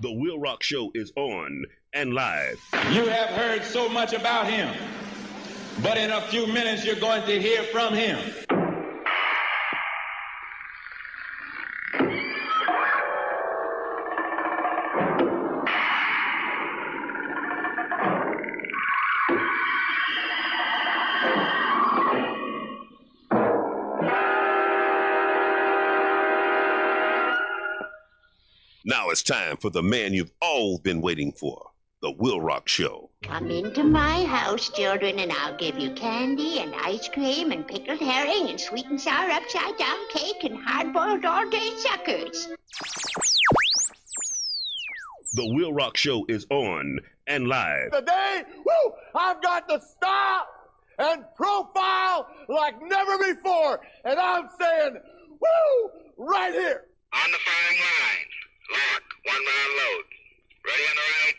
The WILROC Show is on and live. You have heard so much about him, but in a few minutes you're going to hear from him. Now it's time for the man you've all been waiting for, the WILROC Show. Come into my house, children, and I'll give you candy and ice cream and pickled herring and sweet and sour upside-down cake and hard-boiled all-day suckers. The WILROC Show is on and live. Today, woo, I've got the style and profile like never before, and I'm saying, woo, right here. On the firing line. Lock, 1 round load. Ready on the right,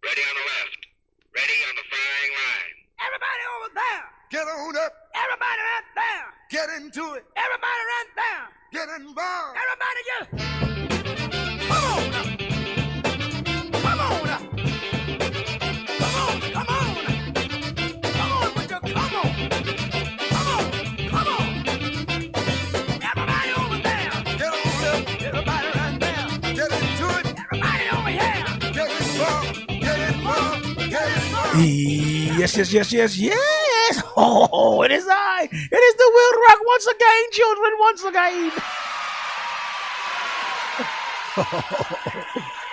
ready on the left. Ready on the firing line. Everybody over there. Get on up. Everybody right there. Get into it. Everybody right there. Get involved. Everybody just. Come on now. Come on now. Come on, come on. Come on with your come on. Come on, come on. Everybody over there. Get on up. Everybody right there. Get into it. Everybody over here. Get involved. Get involved. Get involved. Yes. Oh, it is I. It is the WILROC once again, children, once again.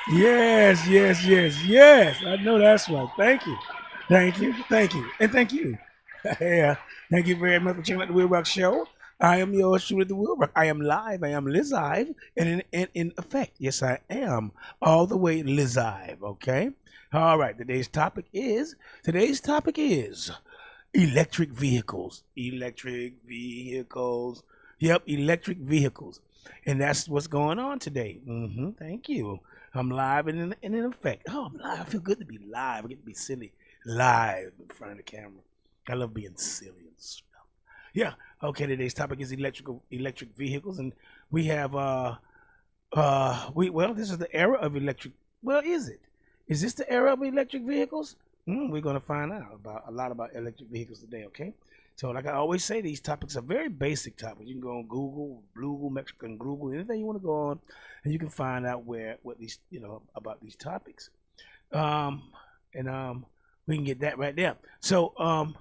Yes. I know that's right. Thank you. And thank you. Yeah. Thank you very much for checking out the WILROC Show. I am yours truly, the WILROC. I am live. I am live, and in effect, yes, I am all the way live. Okay. All right. Today's topic is electric vehicles. Yep, electric vehicles, and that's what's going on today. Thank you. I'm live and in effect. Oh, I'm live. I feel good to be live. I get to be silly live in front of the camera. I love being silly and stuff. Yeah. Okay. Today's topic is electric vehicles, and we have this is the era of electric. Well, is it? Is this the era of electric vehicles? We're going to find out a lot about electric vehicles today. Okay. So, like I always say, these topics are very basic topics. You can go on Google, Mexican Google, anything you want to go on, and you can find out what these, about these topics. We can get that right there. So, I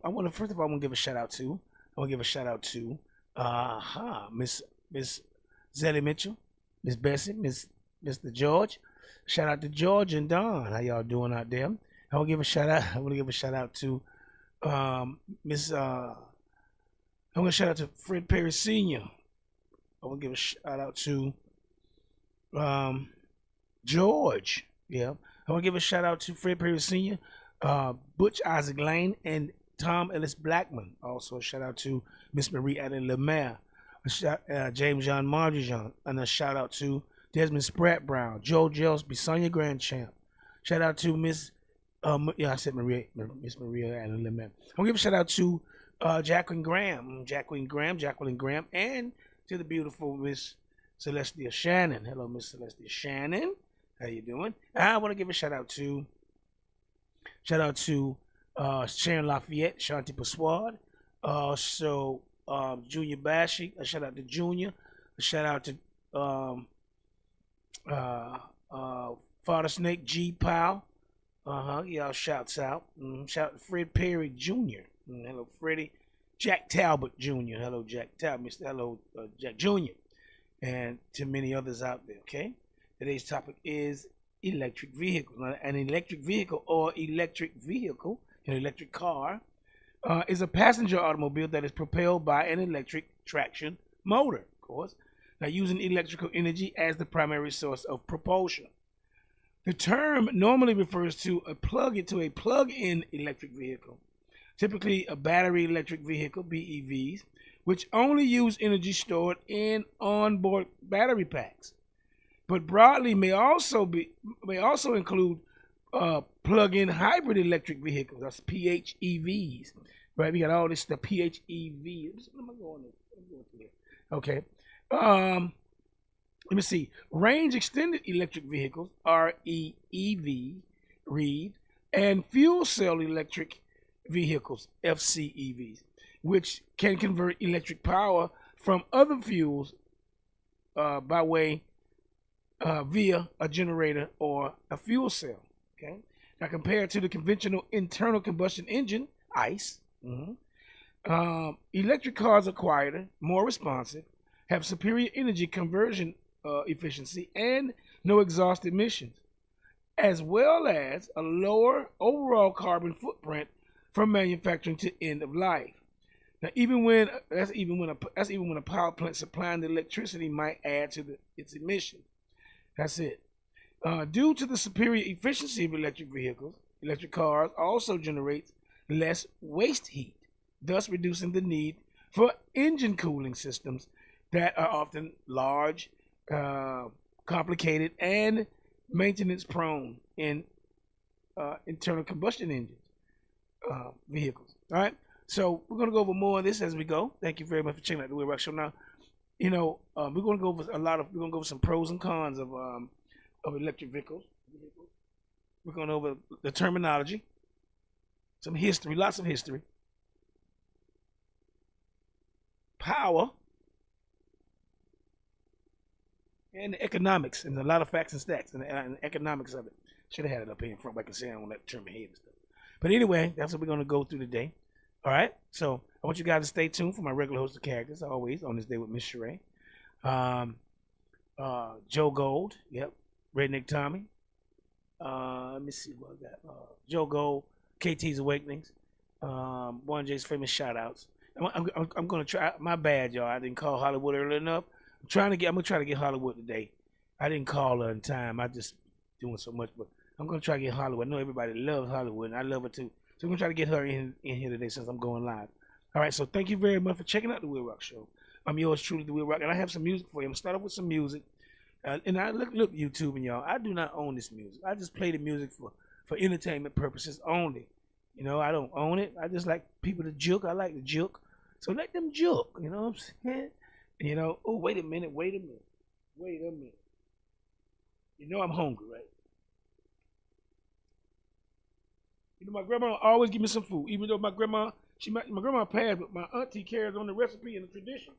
want to first of all, I want to give a shout out to Miss Zelly Mitchell, Miss Bessie, Mr. George. Shout out to George and Don. How y'all doing out there? I want to give a shout out to I want to shout out to Fred Perry Sr. I want to give a shout out to George. Yeah. I want to give a shout out to Fred Perry Sr., Butch Isaac Lane, and Tom Ellis Blackman. Also a shout out to Miss Marie Allen Lemaire, James John Marjojean, and a shout out to Desmond Spratt Brown, Joe Gillespie, Sonia Grandchamp. Shout out to Miss Miss Maria Allen Lemaire. I'm gonna give a shout out to Jacqueline Graham, and to the beautiful Miss Celestia Shannon. Hello, Miss Celestia Shannon. How you doing? I want to give a shout out to Sharon Lafayette, Shanti Paswad, Junior Bashi. A shout out to Junior. A shout out to Father Snake G Powell. Y'all shouts out. Shout out to Fred Perry Jr. Hello, Freddie. Jack Talbot Jr. Hello, Jack Talbot. Hello, Jack Jr. And to many others out there, okay? Today's topic is electric vehicles. Now, an electric vehicle or electric vehicle, an electric car, is a passenger automobile that is propelled by an electric traction motor, of course. Now, using electrical energy as the primary source of propulsion. The term normally refers to a plug-in electric vehicle, typically a battery electric vehicle, BEVs, which only use energy stored in onboard battery packs, but broadly may also include plug-in hybrid electric vehicles. That's PHEVs, right? We got all this, the PHEV. Okay. Let me see. Range extended electric vehicles, REEV, read, and fuel cell electric vehicles, FCEVs, which can convert electric power from other fuels by way via a generator or a fuel cell. Okay. Now, compared to the conventional internal combustion engine, ICE, electric cars are quieter, more responsive, have superior energy conversion efficiency, and no exhaust emissions, as well as a lower overall carbon footprint from manufacturing to end of life. Now, even when a power plant supplying the electricity might add to its emission. That's it. Due to the superior efficiency of electric vehicles, electric cars also generate less waste heat, thus reducing the need for engine cooling systems that are often large, complicated, and maintenance prone in internal combustion engines vehicles. All right. So we're gonna go over more of this as we go. Thank you very much for checking out the WILROC Show. Now, we're gonna go over some pros and cons of electric vehicles. We're going over the terminology, some history, lots of history, power, and the economics, and a lot of facts and stats, and the economics of it. Should have had it up here in front, but I can say I don't let turn my head and stuff. But anyway, that's what we're going to go through today. All right? So I want you guys to stay tuned for my regular host of characters, always, on this day with Miss Sheree. Joe Gold, yep, Redneck Tommy. Let me see what I got. Joe Gold, KT's Awakenings, One J's famous shout outs. I'm gonna try. My bad, y'all. I didn't call Hollywood early enough. I'm gonna try to get Hollywood today. I didn't call her in time. I just doing so much, but I'm gonna try to get Hollywood. I know everybody loves Hollywood, and I love her too. So I'm gonna try to get her in here today since I'm going live. All right. So thank you very much for checking out the WILROC Show. I'm yours truly, the WILROC, and I have some music for you. I'm gonna start off with some music. And I look YouTube and y'all. I do not own this music. I just play the music for entertainment purposes only. I don't own it. I just like people to juke. I like to juke. So let them juke. You know what I'm saying? Oh, wait a minute. I'm hungry, right? My grandma always give me some food. Even though my grandma passed, but my auntie carries on the recipe and the tradition.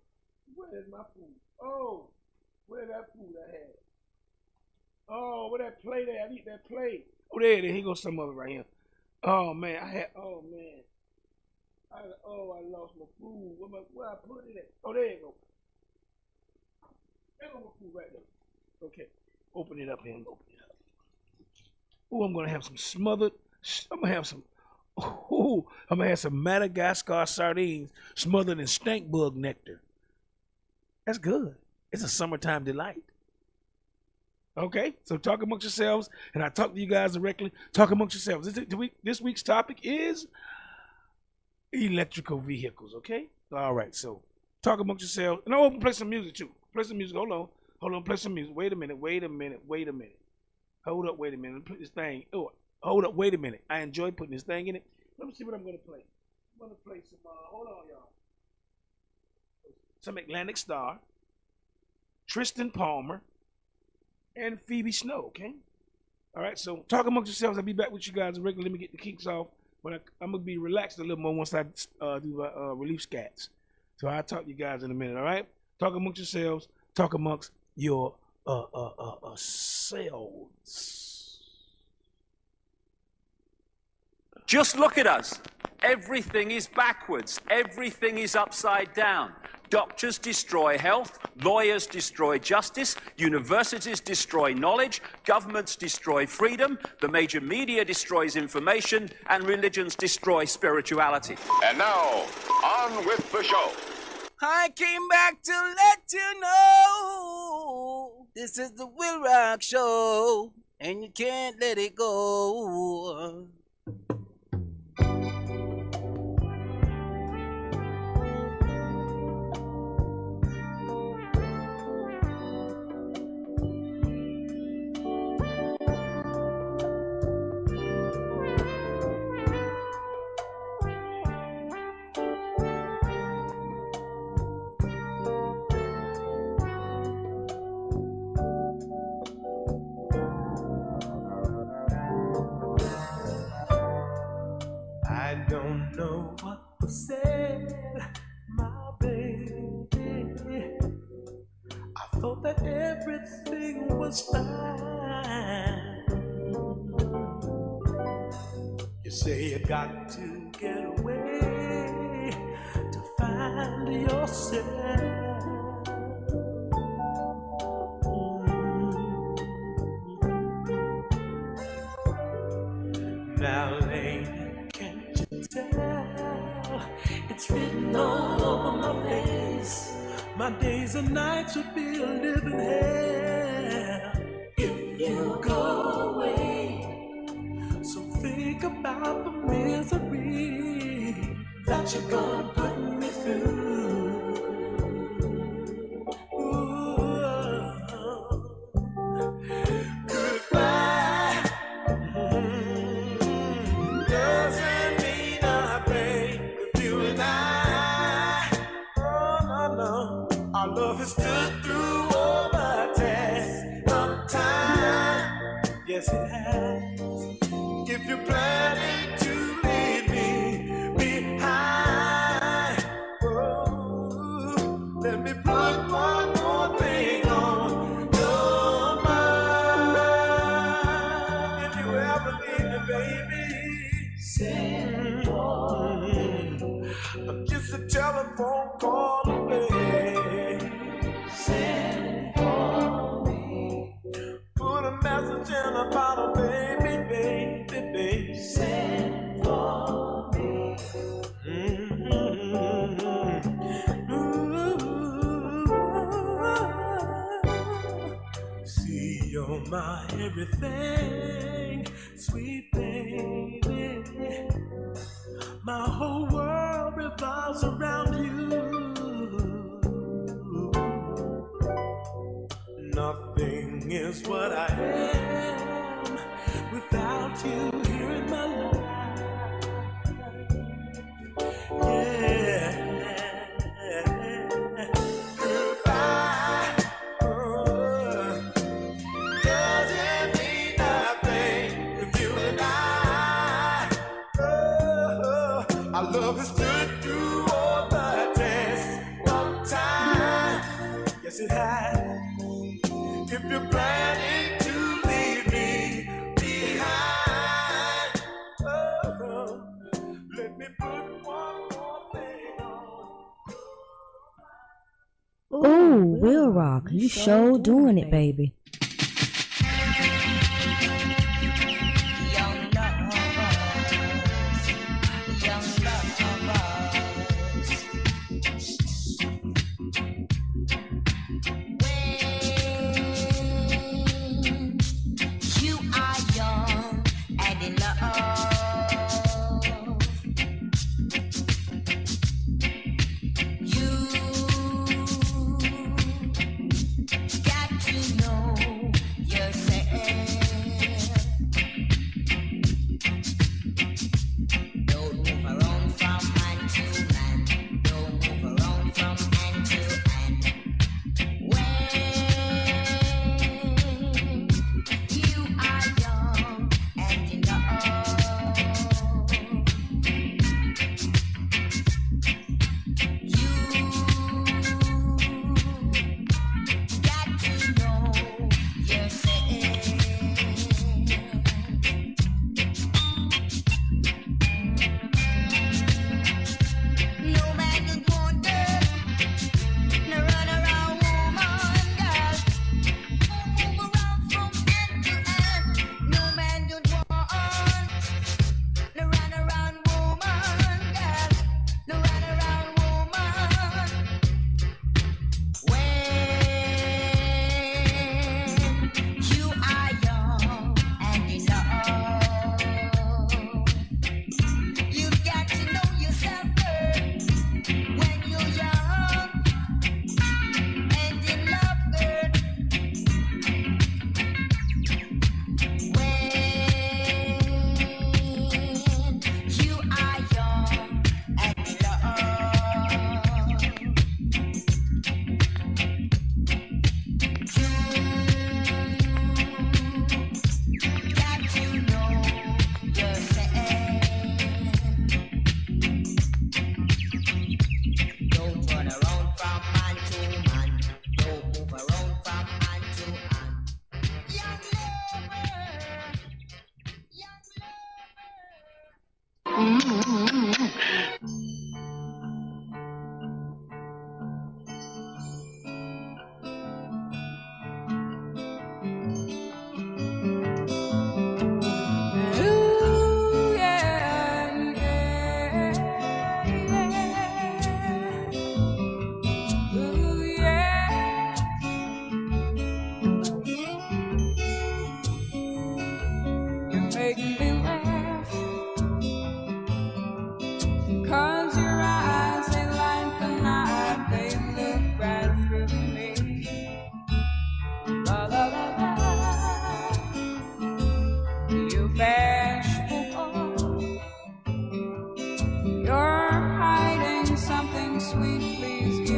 Where's my food? Oh. Where's that food I had? Oh, where that plate at? I eat that plate. Oh, there. Here goes some of it right here. Oh, man. I lost my food. Where I put it at? Oh, there you go. There's my food right there. Okay. Open it up here. Oh, I'm going to have some smothered. I'm going to have some Madagascar sardines smothered in stank bug nectar. That's good. It's a summertime delight. Okay, so talk amongst yourselves, and I talk to you guys directly. Talk amongst yourselves. This week's topic is electrical vehicles, okay? All right, so talk amongst yourselves. And I'll play some music, too. Play some music. Hold on, play some music. Wait a minute. Hold up, wait a minute. Put this thing. Oh, hold up, wait a minute. I enjoy putting this thing in it. Let me see what I'm going to play. I'm going to play some, hold on, y'all. Some Atlantic Star. Tristan Palmer, and Phoebe Snow, okay? All right, so talk amongst yourselves. I'll be back with you guys regularly. Let me get the kinks off. But I'm going to be relaxed a little more once I do relief scats. So I'll talk to you guys in a minute, all right? Talk amongst yourselves. Talk amongst your selves. Just look at us. Everything is backwards. Everything is upside down. Doctors destroy health, lawyers destroy justice, universities destroy knowledge, governments destroy freedom, the major media destroys information, and religions destroy spirituality. And now, on with the show. I came back to let you know this is the WILROC Show, and you can't let it go. don't know what was said, my baby. I thought that everything was fine. You say you got to get away to find yourself. Now, lady, can't you tell? It's written all over my face. My days and nights would be a living hell if you go away. So think about the misery that you're gonna put me through. Goodbye. Doesn't mean nothing with you and I. Our love has stood through all the tests of time. Yes, it has. If you're planning to leave me behind, oh, let me put one more thing on your mind. If you ever leave me, baby, send for me. I'm just a telephone call away. Send for me. Put a message in a bottle, baby, baby, baby. Send for me. See, you're my everything, sweet baby. My whole world revolves around you. Nothing is what I am without you here in my life. Yeah. Goodbye. Doesn't mean nothing if you and I. Our love has stood through all the tests of time. Yes, it has. If you're planning to leave me behind, oh, let me put one more thing on. Ooh, WILROC, you sure doing it, baby.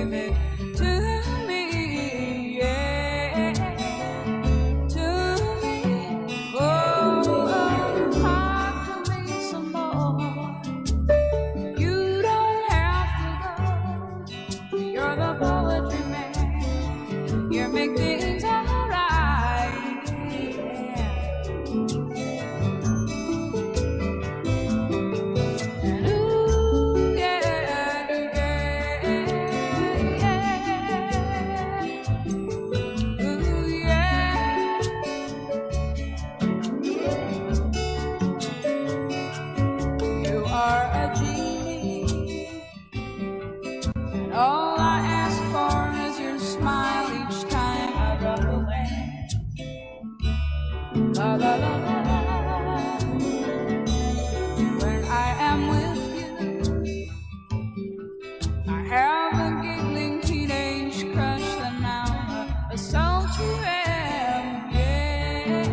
give it to me, yeah, to me. Oh, talk to me some more. You don't have to go. You're the poetry man. You make things alright. And ooh, yeah, ooh, yeah. You are a genie, and all I ask for is your smile each time I rub away. La la la la la. When I am with you, I have a giggling teenage crush, and now a sultry ram, yeah,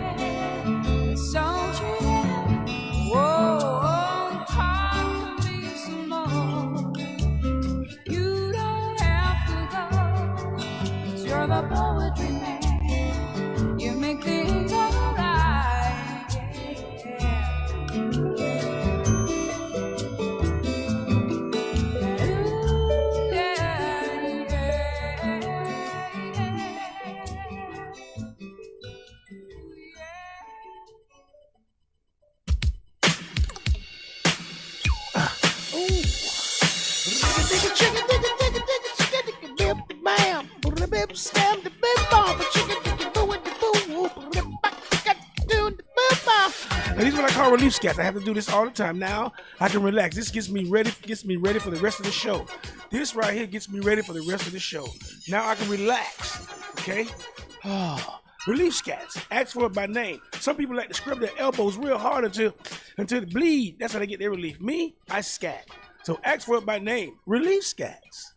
a sultry ram. Whoa, talk to me some more. You don't have to go, 'cause you're the poetry man. You make things alright, yeah. Ooh, yeah, Now, these are what I call relief scats. I have to do this all the time. Now I can relax. This gets me ready for the rest of the show. This right here gets me ready for the rest of the show. Now I can relax. Okay? Relief scats. Ask for it by name. Some people like to scrub their elbows real hard until they bleed. That's how they get their relief. Me, I scat. So ask for it by name. Relief scats.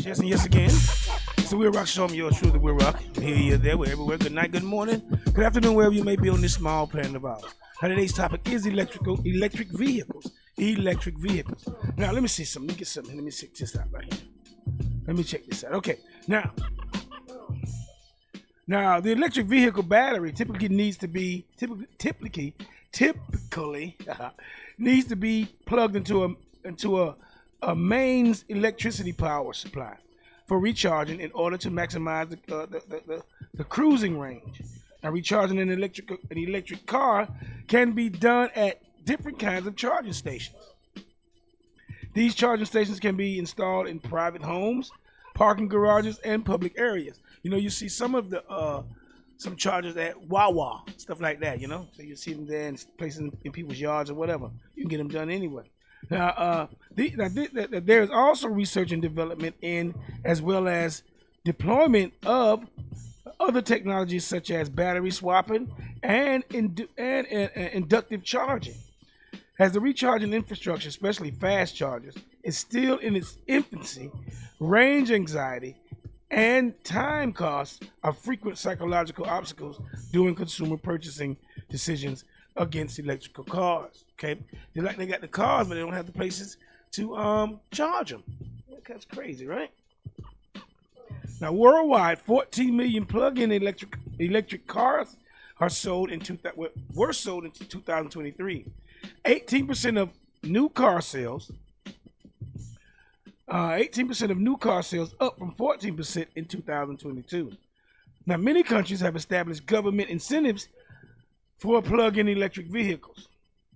Yes, and yes again. It's the WILROC Show. I'm yours truly, WILROC. Here, there, we're everywhere. Good night, good morning, good afternoon, wherever you may be on this small planet of ours. Now, today's topic is electric vehicles. Electric vehicles. Now, let me see something. Let me get something. Let me check this out right here. Let me check this out. Okay. Now, the electric vehicle battery typically needs to be needs to be plugged into a mains electricity power supply for recharging in order to maximize the cruising range. Now, recharging an electric car can be done at different kinds of charging stations. These charging stations can be installed in private homes, parking garages, and public areas. You know, you see some of the some chargers at Wawa, stuff like that. You know, so you see them there in places in people's yards or whatever. You can get them done anyway. Now, there is also research and development in, as well as deployment of other technologies such as battery swapping and inductive charging. As the recharging infrastructure, especially fast chargers, is still in its infancy, range anxiety and time costs are frequent psychological obstacles during consumer purchasing decisions against electrical cars. Okay, they got the cars, but they don't have the places to charge them. That's crazy, right? Now, worldwide, 14 million plug-in electric cars were sold in 2023. 18% of new car sales. 18% of new car sales, up from 14% in 2022. Now, many countries have established government incentives for plug-in electric vehicles,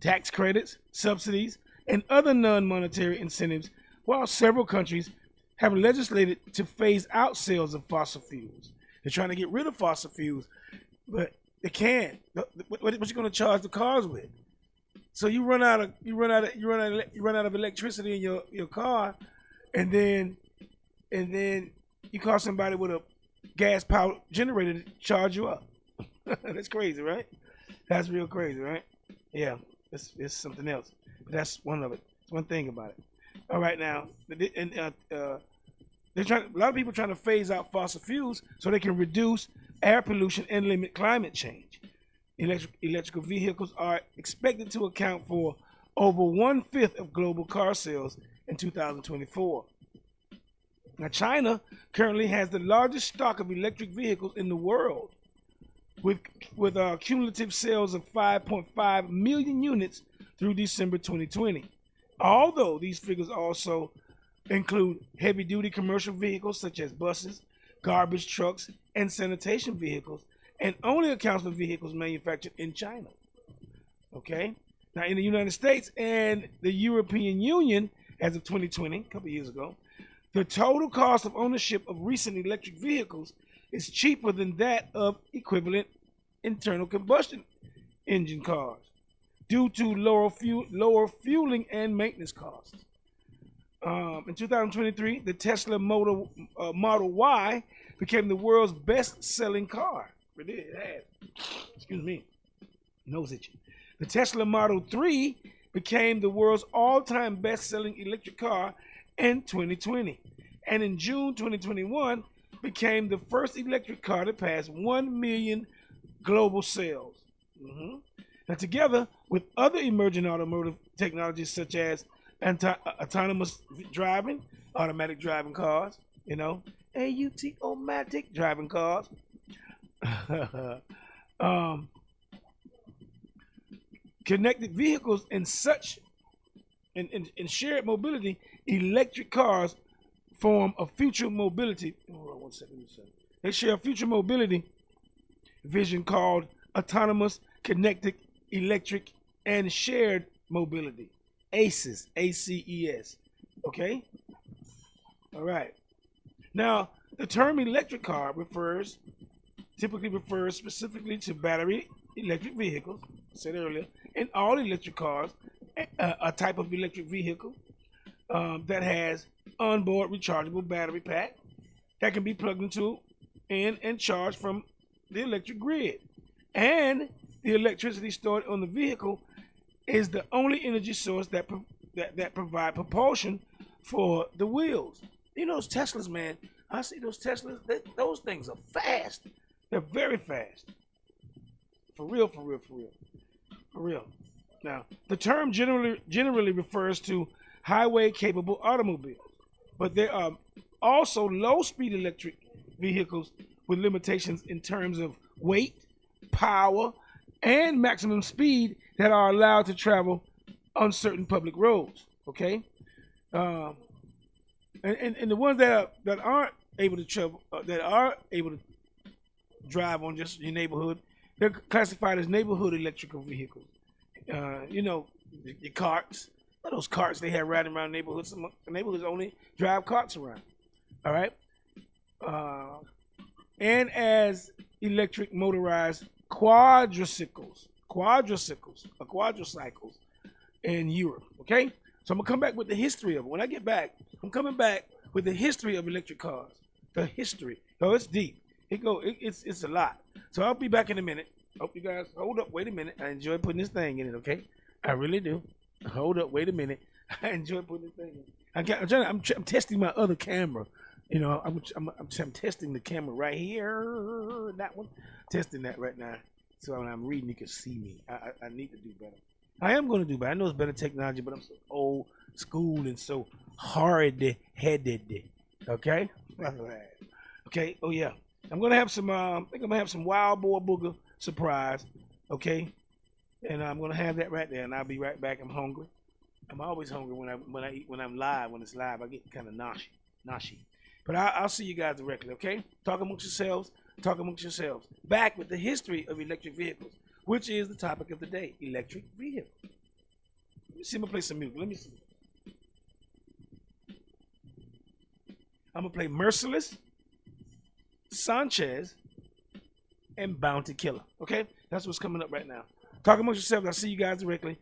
tax credits, subsidies, and other non-monetary incentives, while several countries have legislated to phase out sales of fossil fuels. They're trying to get rid of fossil fuels, but they can't. What you going to charge the cars with? So you run out of electricity in your car, and then you call somebody with a gas powered generator to charge you up. That's crazy, right? That's real crazy, right? Yeah, it's something else. But that's one of it. It's one thing about it. All right, now, they're trying. A lot of people trying to phase out fossil fuels so they can reduce air pollution and limit climate change. Electrical vehicles are expected to account for over 1/5 of global car sales in 2024. Now, China currently has the largest stock of electric vehicles in the world, with cumulative sales of 5.5 million units through December 2020. Although these figures also include heavy-duty commercial vehicles such as buses, garbage trucks, and sanitation vehicles, and only accounts for vehicles manufactured in China. Okay? Now, in the United States and the European Union, as of 2020, a couple years ago, the total cost of ownership of recent electric vehicles is cheaper than that of equivalent internal combustion engine cars due to lower fueling and maintenance costs. In 2023, the Tesla Model Y became the world's best-selling car. It did. It has. Excuse me. Nose itching. The Tesla Model 3 became the world's all-time best-selling electric car in 2020. And in June 2021, became the first electric car to pass 1 million global sales. Now, together with other emerging automotive technologies such as autonomous driving, automatic driving cars, automatic driving cars, connected vehicles and such, and shared mobility, electric cars form a future mobility. Hold on 1 second. They share a future mobility vision called autonomous, connected, electric, and shared mobility. ACES, ACES. Okay? All right. Now, the term electric car typically refers specifically to battery electric vehicles, I said earlier, and all electric cars, a type of electric vehicle that has onboard rechargeable battery pack that can be plugged into and charged from the electric grid. And the electricity stored on the vehicle is the only energy source that provide propulsion for the wheels. You know those Teslas, man. I see those Teslas. Those things are fast. They're very fast. For real. Now, the term generally refers to highway-capable automobiles, but there are also low-speed electric vehicles with limitations in terms of weight, power, and maximum speed that are allowed to travel on certain public roads. Okay, and the ones that aren't able to travel, that are able to drive on just your neighborhood, they're classified as neighborhood electrical vehicles. Your carts, those carts they have riding around neighborhoods. Some neighborhoods only drive carts around. All right, and as electric motorized quadricycles in Europe. Okay, so I'm gonna come back with the history of it. When I get back, I'm coming back with the history of electric cars. The history. Oh, it's deep. It's a lot. So I'll be back in a minute. Hope you guys hold up. Wait a minute. I enjoy putting this thing in it. Okay, I really do. Hold up. Wait a minute. I enjoy putting this thing in. I'm testing my other camera. I'm testing the camera right here. That one. Testing that right now. So when I'm reading, you can see me. I need to do better. I am going to do better. I know it's better technology, but I'm so old school and so hard-headed. Okay? Okay. Oh, yeah. I'm going to have some, I think I'm going to have some Wild Boar Booger surprise. Okay? And I'm going to have that right there, and I'll be right back. I'm hungry. I'm always hungry when I eat, when I'm live. When it's live, I get kind of noshy. But I'll see you guys directly, okay? Talk amongst yourselves. Back with the history of electric vehicles, which is the topic of the day, electric vehicles. Let me see, I'm going to play some music. Let me see. I'm going to play Merciless, Sanchez, and Bounty Killer, okay? That's what's coming up right now. Talk amongst yourselves. I'll see you guys directly.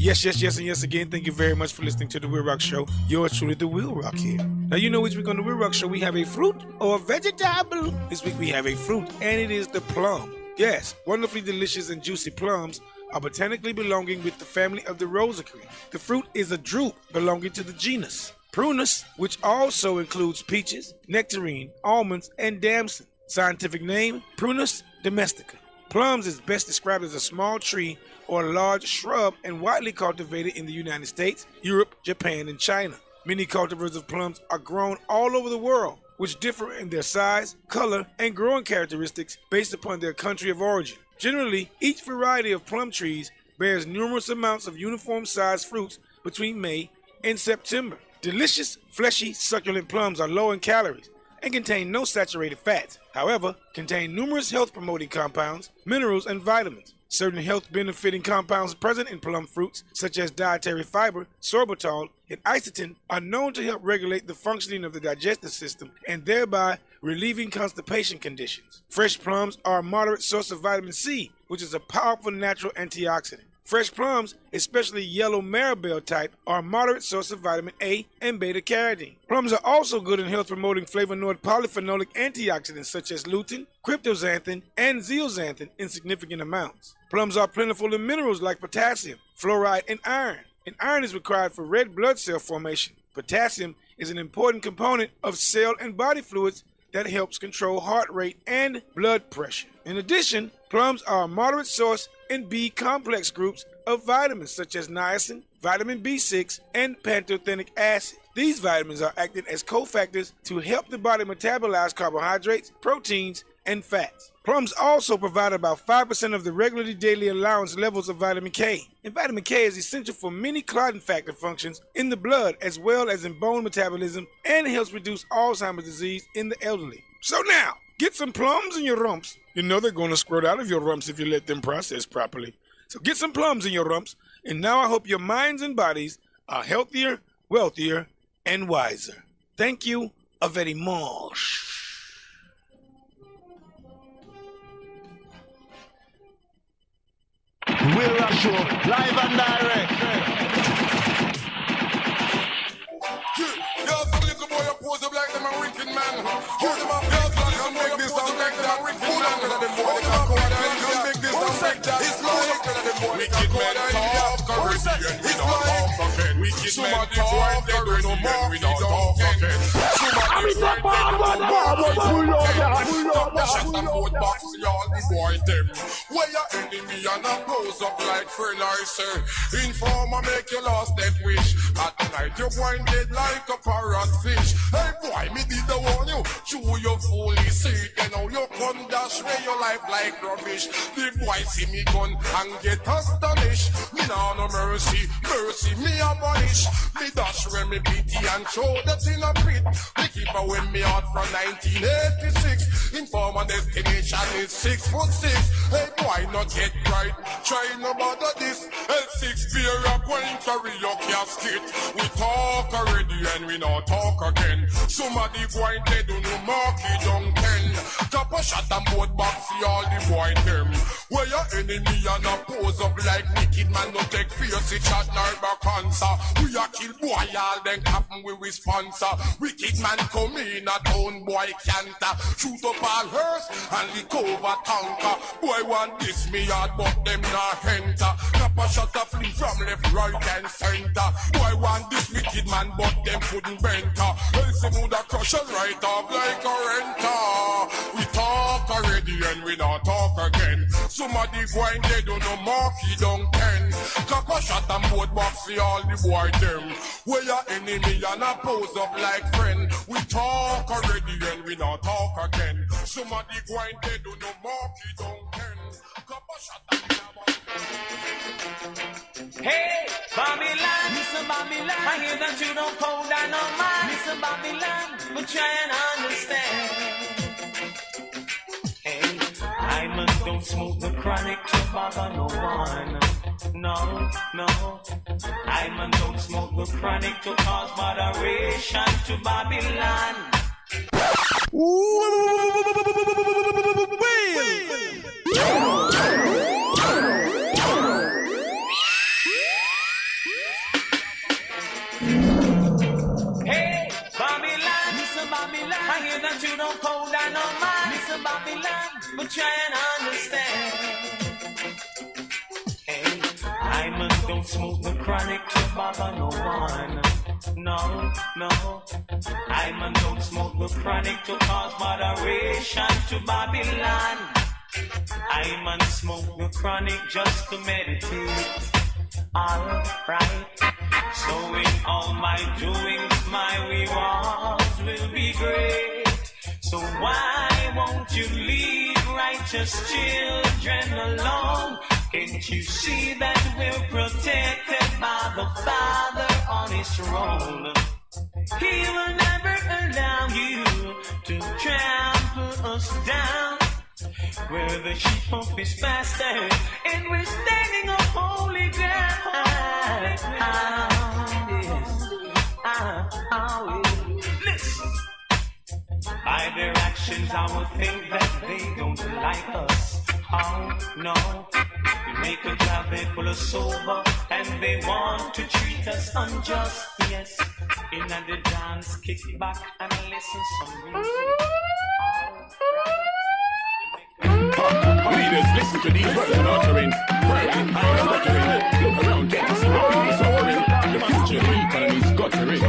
Yes, and yes again. Thank you very much for listening to the WILROC Show. Yours truly, the WILROC here. Now, you know each week on the WILROC Show we have a fruit or a vegetable. This week we have a fruit, and it is the plum. Yes, wonderfully delicious and juicy plums are botanically belonging with the family of the Rosaceae. The fruit is a drupe belonging to the genus Prunus, which also includes peaches, nectarine, almonds, and damson. Scientific name, Prunus domestica. Plums is best described as a small tree or a large shrub and widely cultivated in the United States, Europe, Japan, and China. Many cultivars of plums are grown all over the world, which differ in their size, color, and growing characteristics based upon their country of origin. Generally, each variety of plum trees bears numerous amounts of uniform-sized fruits between May and September. Delicious, fleshy, succulent plums are low in calories and contain no saturated fats. However, contain numerous health-promoting compounds, minerals, and vitamins. Certain health-benefiting compounds present in plum fruits, such as dietary fiber, sorbitol, and isotin, are known to help regulate the functioning of the digestive system and thereby relieving constipation conditions. Fresh plums are a moderate source of vitamin C, which is a powerful natural antioxidant. Fresh plums, especially yellow marabelle type, are a moderate source of vitamin A and beta-carotene. Plums are also good in health-promoting flavonoid polyphenolic antioxidants such as lutein, cryptoxanthin, and zeaxanthin in significant amounts. Plums are plentiful in minerals like potassium, fluoride, and iron. And iron is required for red blood cell formation. Potassium is an important component of cell and body fluids that helps control heart rate and blood pressure. In addition, plums are a moderate source in B-complex groups of vitamins such as niacin, vitamin B6, and pantothenic acid. These vitamins are acting as cofactors to help the body metabolize carbohydrates, proteins, and fats. Plums also provide about 5% of the regularly daily allowance levels of vitamin K. And vitamin K is essential for many clotting factor functions in the blood as well as in bone metabolism and helps reduce Alzheimer's disease in the elderly. So now, get some plums in your rumps. You know they're going to squirt out of your rumps if you let them process properly. So get some plums in your rumps, and now I hope your minds and bodies are healthier, wealthier, and wiser. Thank you very much. WILROC Show, live and direct. Y'all some little boy who pose up like them a wicked man. Hold them up, y'all can make this sound like that wicked man. Hold them up, y'all can make this sound like that. It's like wicked men talk already and we don't talk again. Wicked men talk already and we don't talk again. Somebody shut and both box y'all the boy them. Where your enemy and a pose up like friend I say. Informer make your last death wish. At night you're going dead like a parrot fish. Hey boy, me did the warn you. Chew your fully see. You know you come dash where your life like rubbish. The boy see me gun and get astonished. Me now no mercy, mercy me abolish. Me dash where me pity and show that in a pit. Me keep away me out from 1986. Informer destination is 6'6". Hey boy, not get right. Try no bother this. L6 beer up when carry your casket. We talk already and we not talk again. Somebody going dead on no market don't ten. Top a shot and both back see all the boy them. Where your enemy and a pose up like wicked man no take fierce shot nor back answer. We a kill boy all then happen we sponsor. Wicked man come in a town boy can't shoot up all hers and lick over tanker. Boy want this me hard but them not enter. Top a shot a flee from left, right and center. Boy want this wicked man but them couldn't renter. Else they would a crush us right off like a renter. We talk already and we not talk again. Somebody going dead on no marky don't ten. Top a shot and both box see all the boy them. Where your enemy and a pose up like friend. We talk already and we not talk again. Somebody going dead on no marky don't ten. Top a shot and Hey, Babylon, listen Babylon, I hear that you don't hold down no mind. Listen Babylon, but try and understand. Hey, I don't smoke the chronic to bother no one. No, no, I don't smoke the chronic to cause moderation to Babylon. Listen, Babylon, I hear that you don't cold down no mind. Listen, Babylon, but try and understand. Hey, Hyman don't smoke the chronic to bother no one. No, no. Hyman don't smoke the chronic to cause moderation to Babylon. Hyman smoke the chronic just to meditate. Alright. So in all my doings, my rewards will be great. So why won't you leave righteous children alone? Can't you see that we're protected by the Father on his throne? He will never allow you to trample us down. We're the sheep of his pasture, and we're standing on holy ground. Listen. By their actions, I would think that they don't like us. Oh no, we make a job they full of sober, and they want to treat us unjust. Yes, in the dance, kick back and listen some music. Leaders, listen to these words and uttering. Working, I'm stuttering. Look around, get to see what people are suffering. The future of the economy is guttering.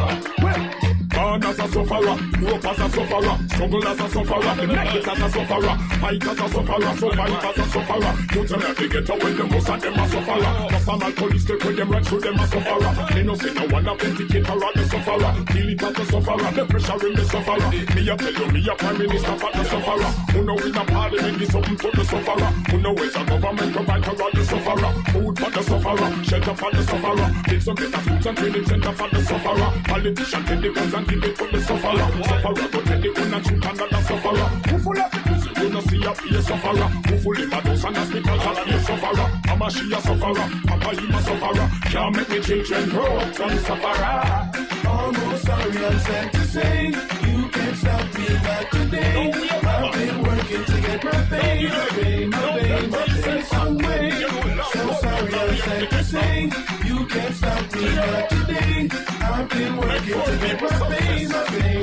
Born as a sufferer, grow up as a sufferer, struggle as a sufferer, make it as a sufferer, fight as a sufferer, survive as a sufferer. Youth and they get away, the most of them a sufferer. Customer police take with them right through them a sufferer. They no say no one authenticator or the sufferer. Feel it as the sufferer, the pressure in the sufferer. Me a tell you, me a prime minister for the sufferer. Who know in a parliament is something for the sufferer. Who know it's a government provider for the sufferer. Food for the sufferer, shelter for the sufferer. Give some better schools and training center for the sufferer. Politician take the guns and give it to the sufferer. Sufferer go take the gun and shoot another sufferer. Who full of the prison, you no see a be a sufferer. Who full of those and hospitals and be a sufferer. Mama she a sufferer, Papa him a sufferer. Can't make me children grow up some sufferer. Almost sorry I'm sad to say, you can't stop me back today. I've been working to get my pay, some way. So sorry I'm sad to say, you can't stop me back today. I've been working to get my pay, my pay.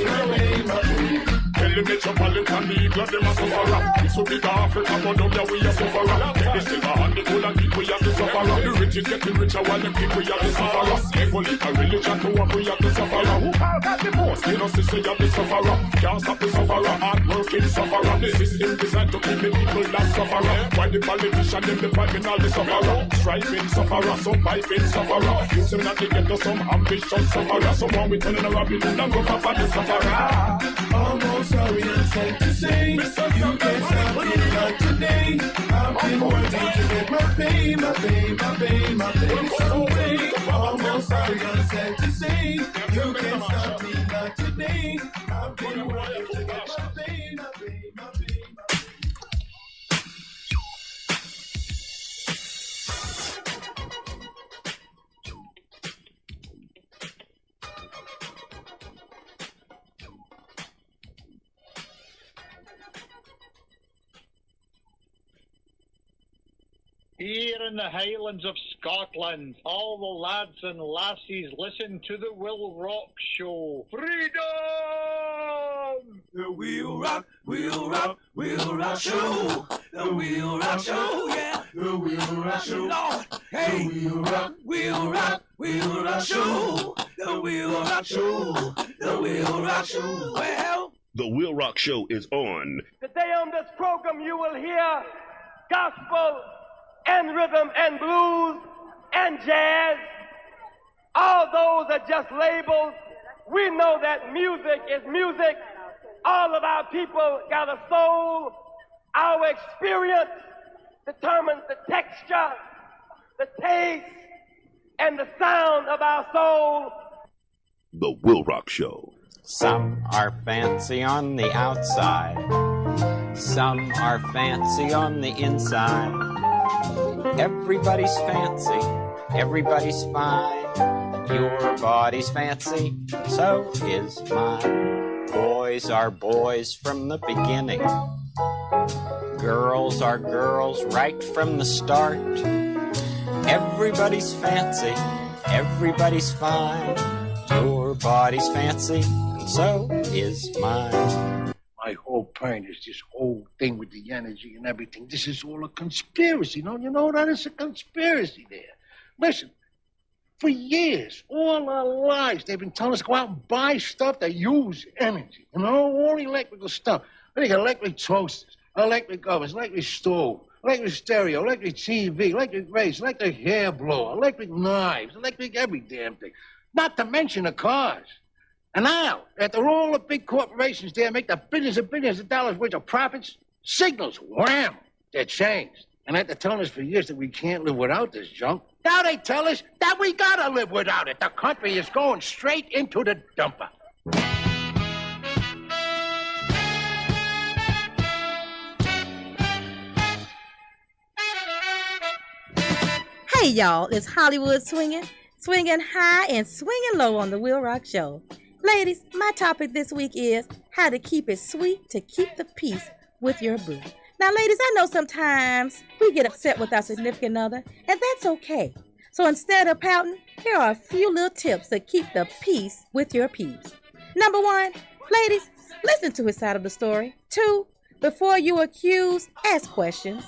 Tell the metropolitan people them a sufferer. This will be the Africa, but down there we a sufferer. Take the silver and the gold and keep we as the sufferer. The rich is getting richer while the people we are the sufferer. Political religion to what we are the sufferer. Who call that the most? You know, sister, you are the sufferer. Can't stop the sufferer, hard working sufferer. The system designed to keep the people that sufferer. Why the politician them the piping all the sufferer. Striving sufferer, surviving sufferer. You say that they get to some ambitious sufferer. Someone we turn in a rabbit and go for the sufferer. Almost sorry I'm sad to say, you can't stop me like today. I've been working to get my pay, my pay, my pay, my pay someday. Almost sorry I'm sad to say, you can't stop me like today. I've been working to get my pay, my pay, my pay. Here in the Highlands of Scotland, all the lads and lassies listen to the WILROC show. Freedom! The WILROC show. The WILROC show, yeah. The WILROC show. Lord, hey. The WILROC show. The WILROC show. The WILROC show. Well, The WILROC show is on. Today on this program you will hear gospel and rhythm and blues and jazz. All those are just labels. We know that music is music. All of our people got a soul. Our experience determines the texture, the taste, and the sound of our soul. The WILROC show. Some are fancy on the outside. Some are fancy on the inside. Everybody's fancy, everybody's fine. Your body's fancy, so is mine. Boys are boys from the beginning. Girls are girls right from the start. Everybody's fancy, everybody's fine. Your body's fancy, and so is mine. My whole point is this whole thing with the energy and everything. This is all a conspiracy. Don't you know that it's a conspiracy there? Listen, for years, all our lives, they've been telling us to go out and buy stuff that use energy. You know, all electrical stuff. They got electric toasters, electric ovens, electric stove, electric stereo, electric TV, electric race, electric hair blower, electric knives, electric every damn thing. Not to mention the cars. And now, after all the big corporations there make the billions and billions of dollars worth of profits, signals, wham, they're changed. And after telling us for years that we can't live without this junk, now they tell us that we gotta live without it. The country is going straight into the dumper. Hey y'all, it's Hollywood swinging high and swinging low on the WILROC Show. Ladies, my topic this week is how to keep it sweet to keep the peace with your boo. Now ladies, I know sometimes we get upset with our significant other, and that's okay. So instead of pouting, here are a few little tips to keep the peace with your peeps. Number 1, ladies, listen to his side of the story. 2, before you accuse, ask questions.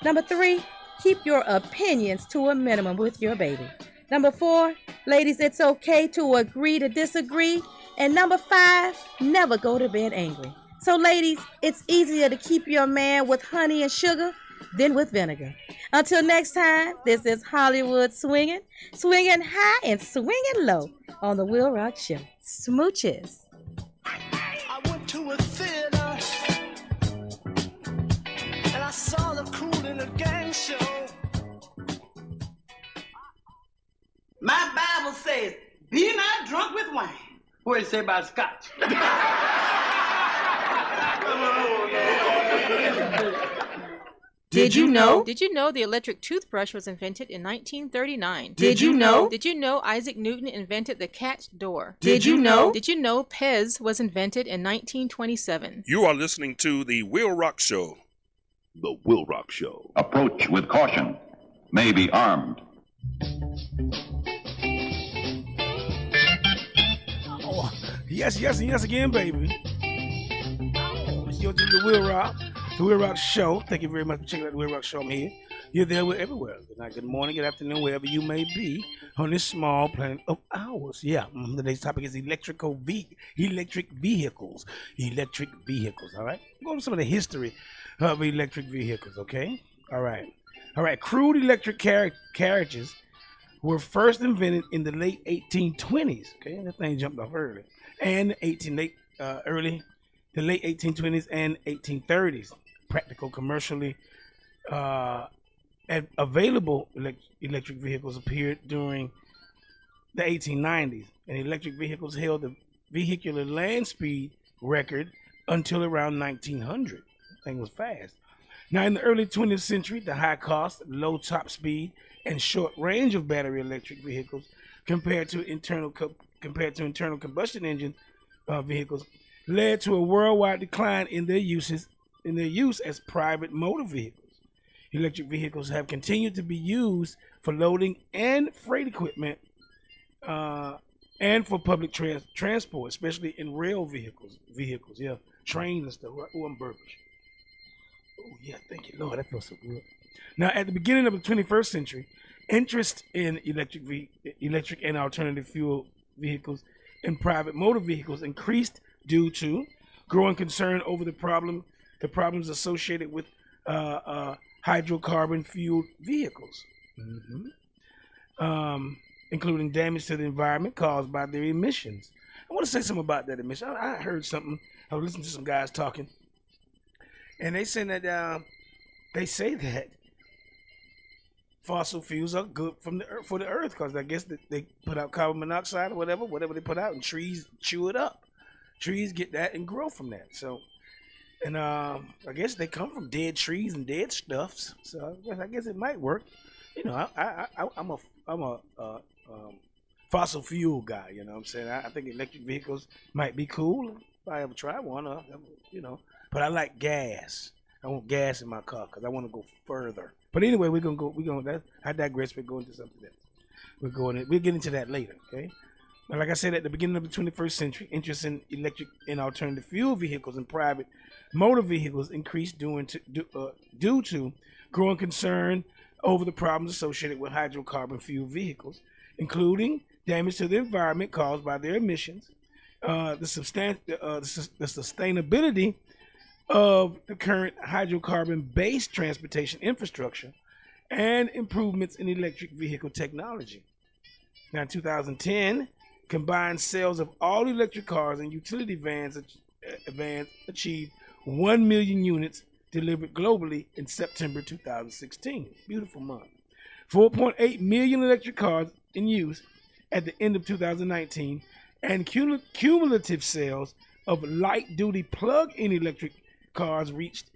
Number 3, keep your opinions to a minimum with your baby. Number 4, ladies, it's okay to agree to disagree. And number 5, never go to bed angry. So ladies, it's easier to keep your man with honey and sugar than with vinegar. Until next time, this is Hollywood swinging high and swinging low on the WILROC Show. Smooches. I went to a theater and I saw the Cool in a Gang show. My Bible says, be not drunk with wine. What does it say about scotch? Did you know? Did you know the electric toothbrush was invented in 1939? Did you know? Did you know Isaac Newton invented the catch door? Did you know? Did you know Pez was invented in 1927? You are listening to The WILROC Show. The WILROC Show. Approach with caution. May be armed. Oh, yes again, baby. You're to the WILROC Show. Thank you very much for checking out the WILROC Show. I'm here. You're there, we're everywhere. Good night, good morning, good afternoon, wherever you may be on this small planet of ours. Yeah, today's topic is electric vehicles. Electric vehicles, all right? We'll go to some of the history of electric vehicles, okay? All right. Crude electric carriages were first invented in the late 1820s. Okay, that thing jumped off early. And the late 1820s and 1830s. Practical, commercially available electric vehicles appeared during the 1890s, and electric vehicles held the vehicular land speed record until around 1900. That thing was fast. Now, in the early 20th century, the high cost, low top speed, and short range of battery electric vehicles compared to internal combustion engine vehicles led to a worldwide decline in their use as private motor vehicles. Electric vehicles have continued to be used for loading and freight equipment and for public transport, especially in rail vehicles, yeah, trains and stuff. Oh, I'm burpish. Oh, yeah, thank you, Lord. That feels so good. Now, at the beginning of the 21st century, interest in electric and alternative fuel vehicles and private motor vehicles increased due to growing concern over the problems associated with hydrocarbon fueled vehicles, including damage to the environment caused by their emissions. I want to say something about that emission. I heard something. I was listening to some guys talking, and they say that fossil fuels are good for the earth because I guess they put out carbon monoxide or whatever they put out, and trees chew it up. Trees get that and grow from that. So, and I guess they come from dead trees and dead stuffs. So I guess it might work. You know, I'm a fossil fuel guy. You know what I'm saying? I think electric vehicles might be cool if I ever try one. But I like gas. I want gas in my car because I want to go further. But anyway, I digress. We're going to something else. We'll get into that later. Okay. Now, like I said, at the beginning of the 21st century, interest in electric and alternative fuel vehicles and private motor vehicles increased due to growing concern over the problems associated with hydrocarbon fuel vehicles, including damage to the environment caused by their emissions, the sustainability of the current hydrocarbon-based transportation infrastructure, and improvements in electric vehicle technology. Now, in 2010, combined sales of all electric cars and utility vans achieved 1 million units delivered globally in September 2016. Beautiful month. 4.8 million electric cars in use at the end of 2019, and cumulative sales of light-duty plug-in electric cars reached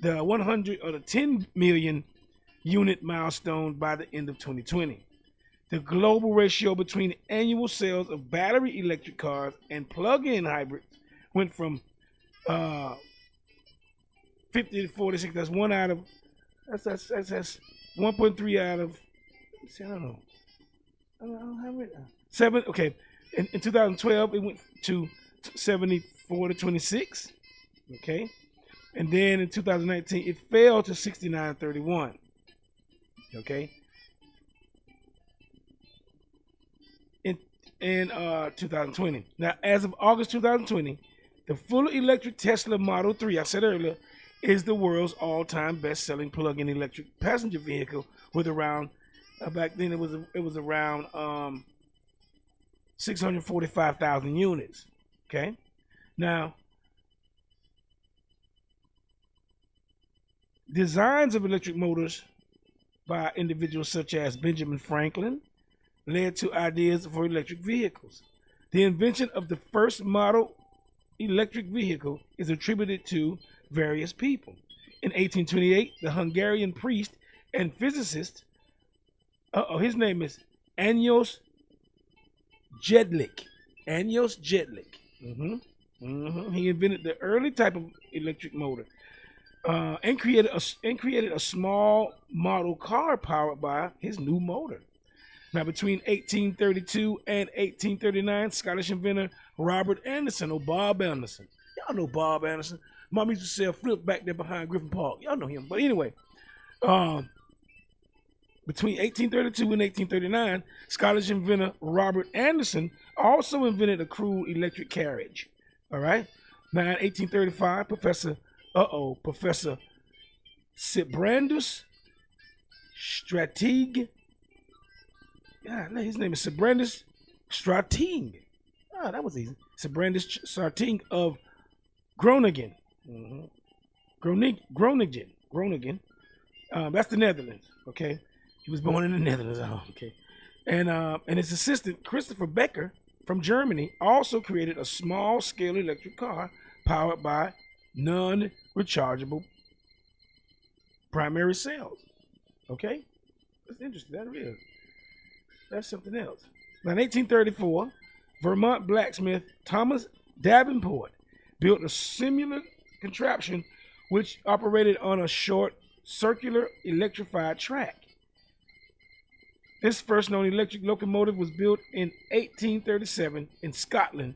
the 10 million unit milestone by the end of 2020. The global ratio between annual sales of battery electric cars and plug-in hybrids went from 50 to 46. That's 1.3 out of. I don't know. I don't have it. 7. Okay. In 2012, it went to 74 to 26. Okay. And then in 2019, it fell to 69.31. Okay. In 2020. Now, as of August 2020, the fully electric Tesla Model 3, I said earlier, is the world's all-time best-selling plug-in electric passenger vehicle with around, back then it was around 645,000 units. Okay. Now, designs of electric motors by individuals such as Benjamin Franklin led to ideas for electric vehicles. The invention of the first model electric vehicle is attributed to various people. In 1828, the Hungarian priest and physicist, his name is Ányos Jedlik. Ányos Jedlik. He invented the early type of electric motor and created a small model car powered by his new motor. Now, between 1832 and 1839, Scottish inventor Robert Anderson, or Bob Anderson. Y'all know Bob Anderson. Mom used to sell flip back there behind Griffin Park. Y'all know him. But anyway, between 1832 and 1839, Scottish inventor Robert Anderson also invented a crude electric carriage. All right. Now, in 1835, Professor Sibrandus Strateeg. Yeah, his name is Sibrandus Strateeg. Ah, that was easy. Sibrandus Strateeg of Groningen. Groningen. That's the Netherlands. Okay, he was born in the Netherlands. Okay, and his assistant Christopher Becker from Germany also created a small-scale electric car powered by non-rechargeable primary cells. Okay, that's interesting. That is. That's something else. Now, in 1834, Vermont blacksmith Thomas Davenport built a similar contraption which operated on a short, circular, electrified track. This first known electric locomotive was built in 1837 in Scotland.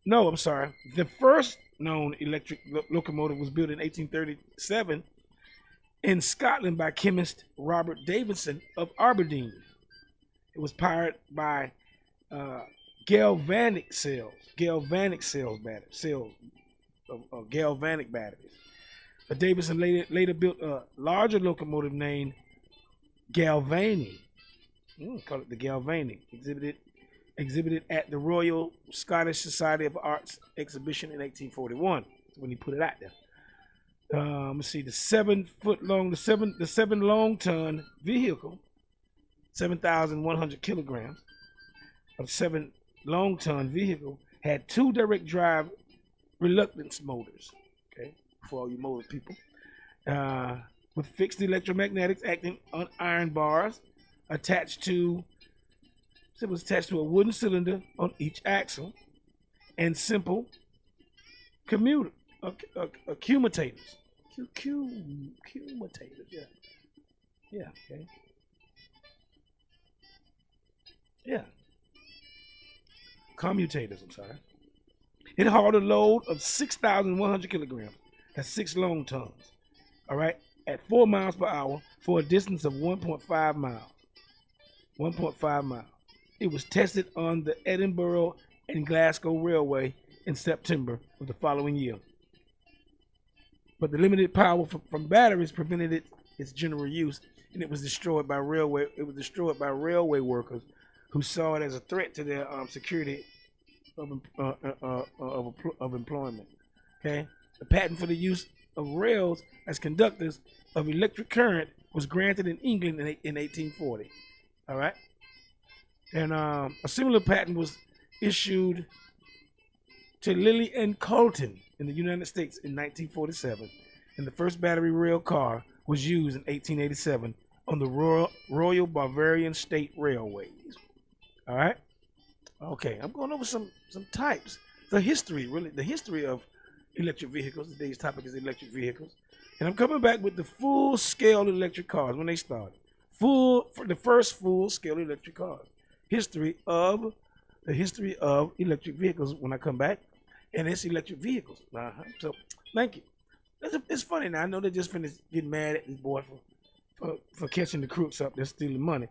No, I'm sorry. The first known electric locomotive was built in 1837 in Scotland by chemist Robert Davidson of Aberdeen. It was powered by galvanic batteries. Davidson later built a larger locomotive named Galvani. Call it the Galvani. Exhibited at the Royal Scottish Society of Arts exhibition in 1841 when he put it out there. Let's see, the 7 long-ton vehicle, 7,100 kilograms of 7 long-ton vehicle, had 2 direct drive reluctance motors. Okay, for all you motor people, with fixed electromagnetics acting on iron bars attached to. It was attached to a wooden cylinder on each axle, and simple accumulators. Yeah. Okay. Yeah. commutators, I'm sorry. It hauled a load of 6,100 kilograms. That's 6 long tons. All right, at 4 miles per hour for a distance of 1.5 miles. 1.5 miles. It was tested on the Edinburgh and Glasgow Railway in September of the following year. But the limited power from batteries prevented its general use, and it was destroyed by railway. It was destroyed by railway workers who saw it as a threat to their security of employment. Okay, the patent for the use of rails as conductors of electric current was granted in England in 1840. All right, and a similar patent was issued to Lilly and Colton in the United States in 1947, and the first battery rail car was used in 1887 on the Royal Bavarian State Railways. All right, okay, I'm going over some types, the history of electric vehicles. Today's topic is electric vehicles, and I'm coming back with the full-scale electric cars when they started. The first full-scale electric cars. The history of electric vehicles when I come back, and it's electric vehicles. So, thank you. It's funny now. I know they just finished getting mad at this boy for catching the crooks up there stealing money,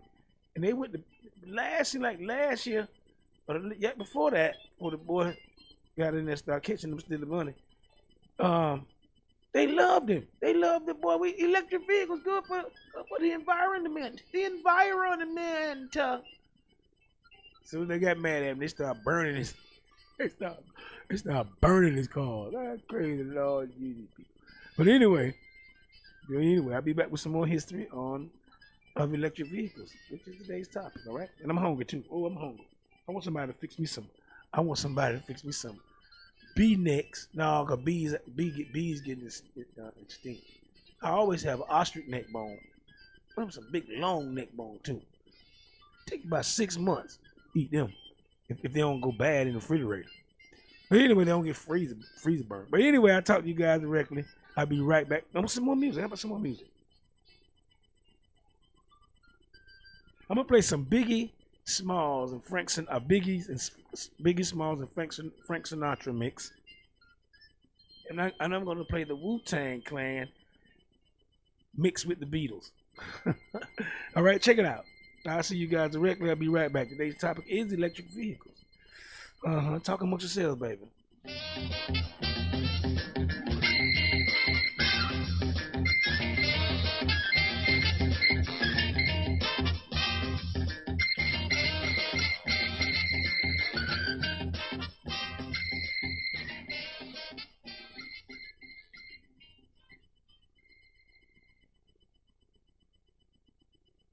and they went to last year, or the year before that, when the boy got in there and started catching them stealing money. They loved him. They loved the boy. Electric vehicles good for the environment. The environment. So they got mad at him. They started burning his. They started burning his car. That's crazy, Lord Jesus. But anyway, I'll be back with some more history of electric vehicles, which is today's topic. All right, and I'm hungry too. Oh, I'm hungry. I want somebody to fix me some. Bee necks. No, cause bees getting extinct. I always have an ostrich neck bone. But some big long neck bone too. Take about 6 months to eat them if they don't go bad in the refrigerator. But anyway, they don't get freezer burn. But anyway, I'll talk to you guys directly. I'll be right back. I want some more music. How about some more music? I'm gonna play some Biggie Smalls and Frank Smalls and Frank Sinatra mix, and I'm gonna play the Wu-Tang Clan mixed with the Beatles. All right, check it out. I'll see you guys directly. I'll be right back. Today's topic is electric vehicles. Talk amongst yourselves, baby.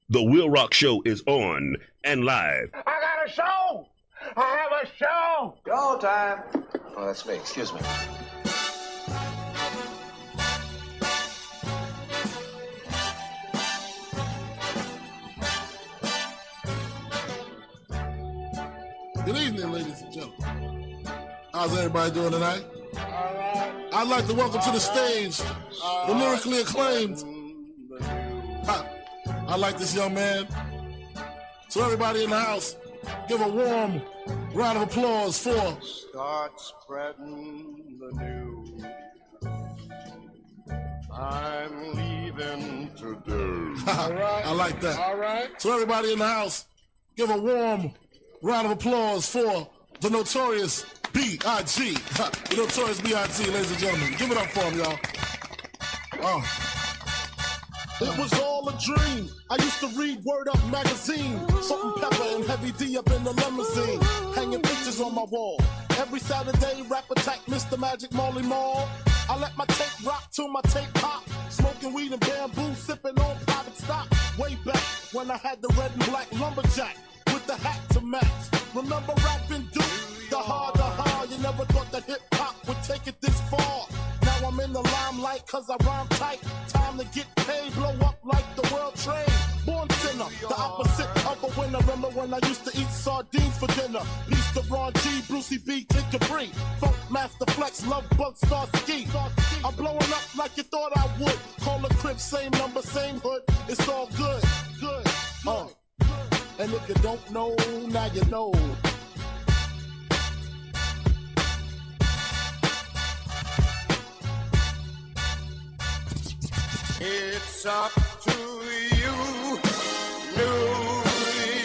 The WILROC Show is on and live. I got a show! I have a show! Go time. Oh, that's me. Excuse me. Good evening, ladies and gentlemen. How's everybody doing tonight? All right. I'd like to welcome to the stage the lyrically acclaimed. I like this young man. So everybody in the house, give a warm round of applause for. Start spreading the news. I'm leaving today. All right. I like that. All right. So everybody in the house, give a warm round of applause for the notorious B.I.G. The notorious B.I.G., ladies and gentlemen. Give it up for him, y'all. It was all a dream. I used to read Word Up magazine. Salt and pepper and Heavy D up in the limousine. Hanging pictures on my wall. Every Saturday, rap attack Mr. Magic Marley Marl. I let my tape rock till my tape pop. Smoking weed and bamboo, sipping on private stock. Way back when I had the red and black lumberjack with the hat to match. Remember rapping Duke? The hard. You never thought that hip-hop would take it this far. Now I'm in the limelight cause I rhyme tight. Time to get paid, blow up like the world trade. Born sinner, the opposite of a winner. Remember when I used to eat sardines for dinner? Peace to Ron G, Brucey B, Kid Capri, Funk Master Flex, Love Bug, Star Ski. I'm blowing up like you thought I would. Call the crib, same number, same hood. It's all good. And if you don't know, now you know. up to you, New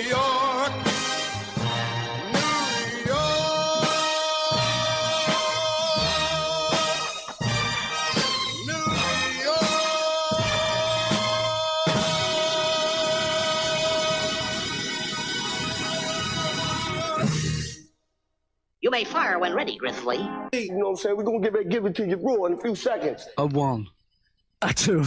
York, New York, New York. You may fire when ready, Grizzly. You know what I'm saying? We're going to give it to you raw in a few seconds. A 1, a 2.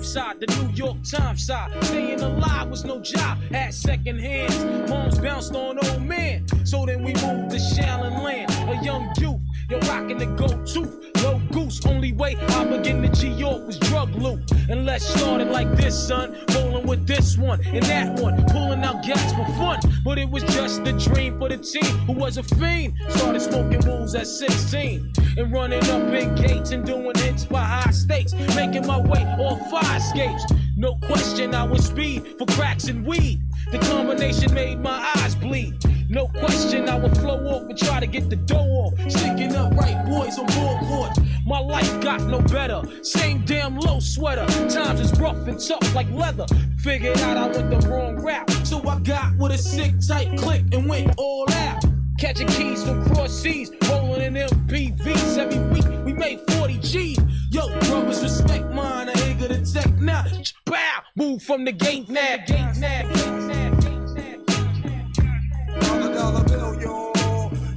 Side, the New York Times side. Staying alive was no job, had second hands. Moms bounced on old men. So then we moved to Shallon Land, a young youth. You're rocking the gold tooth, low goose. Only way I begin to G-York was drug loot. And let's start it like this, son. Rolling with this one and that one, pulling out gas for fun. But it was just a dream for the team who was a fiend. Started smoking wools at 16 and running up big gates and doing hits by high stakes, making my way off fire escapes. No question, I was speed for cracks and weed. The combination made my eyes bleed. No question, I would flow off and try to get the dough off. Sticking up right boys on ball court. My life got no better. Same damn low sweater. Times is rough and tough like leather. Figured out I went the wrong route. So I got with a sick tight click and went all out. Catching keys from cross seas, rolling in MPVs every week. We made 40 G's. Yo, brothers, respect mine. I ain't gonna take now. Bow, move from the gate now. Dollar bill, yo.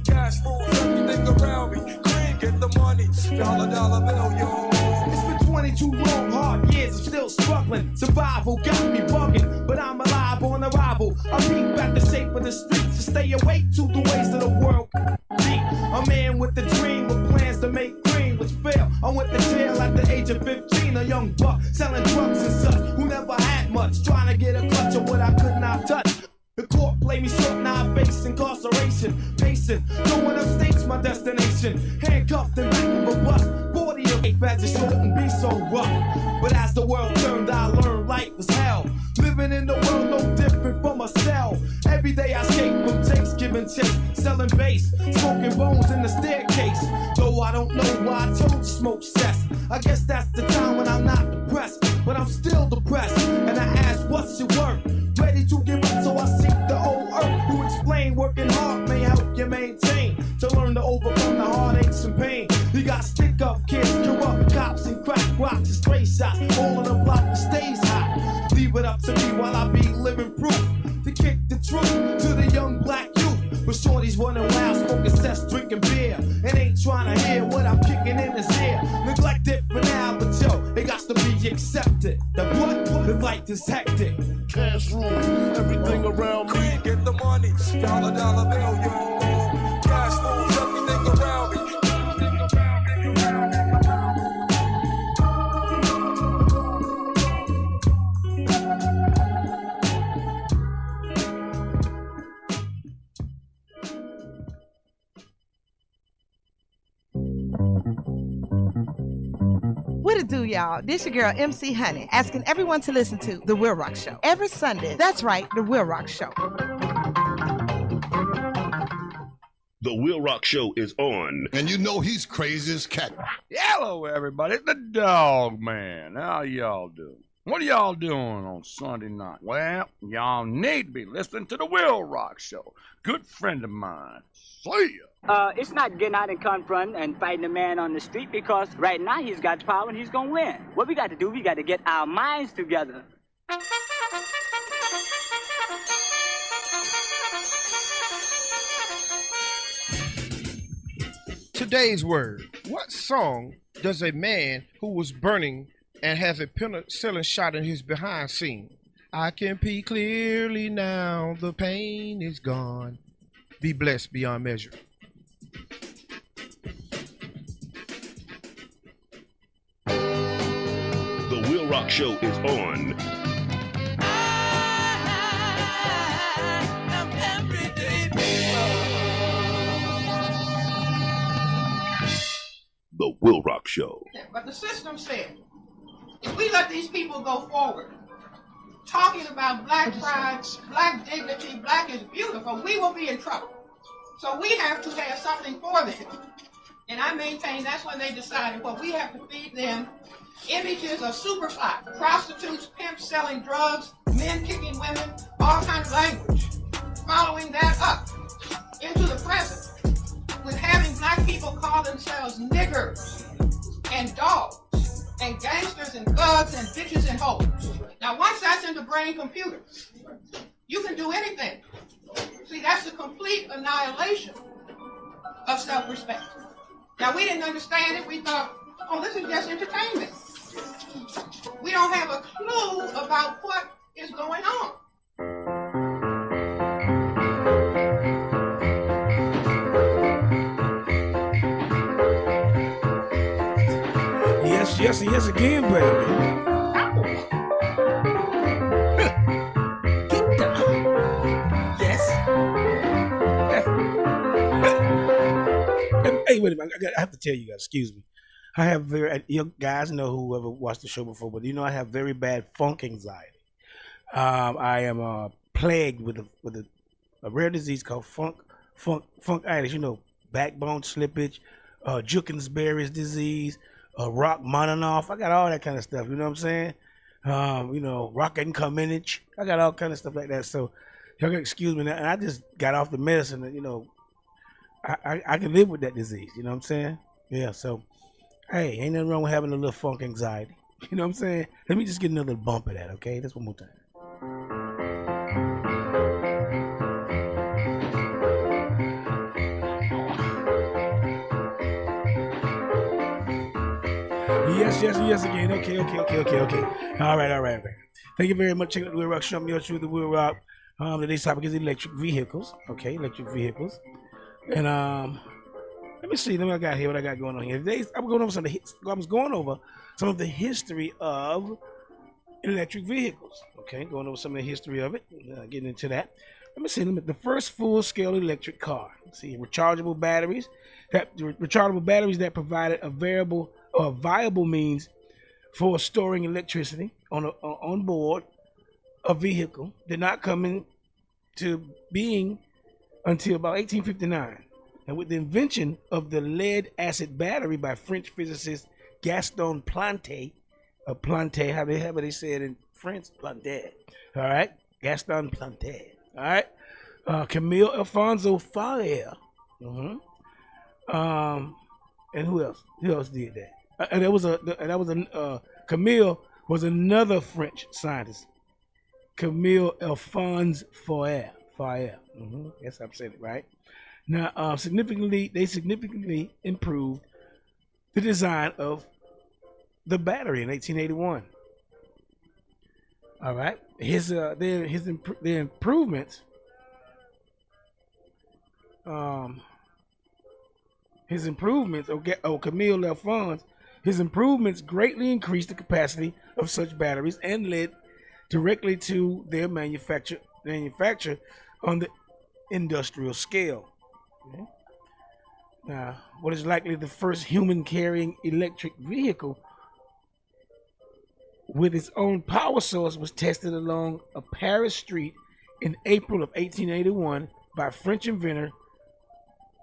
Cash rules everything around me. Green, get the money. Dollar bill, yo. It's been 22 long, hard years. I'm still struggling. Survival got me bugging, but I'm alive on arrival. I peek back the shape of the streets to stay awake to the ways of the world. A man with a dream with plans to make green, which failed. I went to jail at the age of 15, a young buck selling drugs and such, who never had much, trying to get a clutch of what I could not touch. The court played me short, now I face incarceration. Pacing, no one upstates my destination. Handcuffed in back of a bus, 40 of 8 feds it shouldn't be so rough. But as the world turned, I learned life was hell. Living in the world no different from a cell. Every day I escape from takes, giving chase, selling bass, smoking bones in the staircase. Though I don't know why I told you smoke cess. I guess that's the time when I'm not depressed, but I'm still depressed. And I ask, what's your worth? Ready to give up, so I seek the old earth who explain working hard may help you maintain. To learn to overcome the heartaches and pain. You got stick up kids, corrupt cops and crack rocks and stray shots. All on the block that stays hot. Leave it up to me while I be living proof to kick the truth to the young black youth. But shorties running wild, smoking cess, drinking beer, and ain't trying to hear what I'm kicking in his ear. Neglected for now, but yo, it got to be accepted. The blood, the light is hectic. Cash rules everything around me. Green, get the money. Dollar bill, yo. Cash rules everything around me. What it do, y'all? This your girl, MC Honey, asking everyone to listen to The WILROC Show every Sunday. That's right, The WILROC Show. The WILROC Show is on. And you know he's crazy as cat. Hello, everybody. It's the Dog Man. How y'all doing? What are y'all doing on Sunday night? Well, y'all need to be listening to The WILROC Show. Good friend of mine. See ya. It's not getting out and confront and fighting a man on the street, because right now he's got power and he's gonna win. What we got to do, we got to get our minds together. Today's word. What song does a man who was burning and have a penicillin shot in his behind sing? I can see clearly now, the pain is gone. Be blessed beyond measure. The WILROC Show is on. I'm everyday people. Show. But the system said, if we let these people go forward, talking about black pride, black dignity, black is beautiful, we will be in trouble. So we have to have something for them. And I maintain that's when they decided, well, we have to feed them images of superfly, prostitutes, pimps selling drugs, men kicking women, all kinds of language. Following that up into the present with having black people call themselves niggers and dogs and gangsters and thugs and bitches and hoes. Now, once that's in the brain computer, you can do anything. See, that's the complete annihilation of self-respect. Now, we didn't understand it. We thought, oh, this is just entertainment. We don't have a clue about what is going on. Yes, and yes again, baby. Get down. Yes. Hey, wait a minute. I have to tell you guys, excuse me. I have you guys know whoever watched the show before, but I have very bad funk anxiety. I am plagued with a rare disease called funkitis. Backbone slippage, Jukensberry's disease, Rachmaninoff. I got all that kind of stuff. You know what I'm saying? Rocket Kamenich. I got all kind of stuff like that. So y'all can excuse me. And I just got off the medicine. I can live with that disease. You know what I'm saying? Yeah. So hey, ain't nothing wrong with having a little funk anxiety. You know what I'm saying? Let me just get another bump of that. Okay, just one more time. Yes again. Okay. All right. Thank you very much. Check out the WILROC Show. I'm your truth, the WILROC. Today's topic is electric vehicles. Okay, electric vehicles. And let me see. What I got here. What I got going on here. Today, I was going over some of the history of electric vehicles. Okay, going over some of the history of it. Getting into that. Let me see. The first full-scale electric car. Let's see, rechargeable batteries that provided a viable means for storing electricity on board a vehicle did not come into being until about 1859. And with the invention of the lead-acid battery by French physicist Gaston Planté, however they say it in French, Planté. All right, Gaston Planté. All right, Camille Alfonso Faure. And who else? Who else did that? Camille was another French scientist. Camille Alphonse Faure. Yes, I'm saying it right. Now, they significantly improved the design of the battery in 1881. All right, their improvements. Camille Alphonse. His improvements greatly increased the capacity of such batteries and led directly to their manufacture on the industrial scale. Okay. Now, what is likely the first human-carrying electric vehicle with its own power source was tested along a Paris street in April of 1881 by French inventor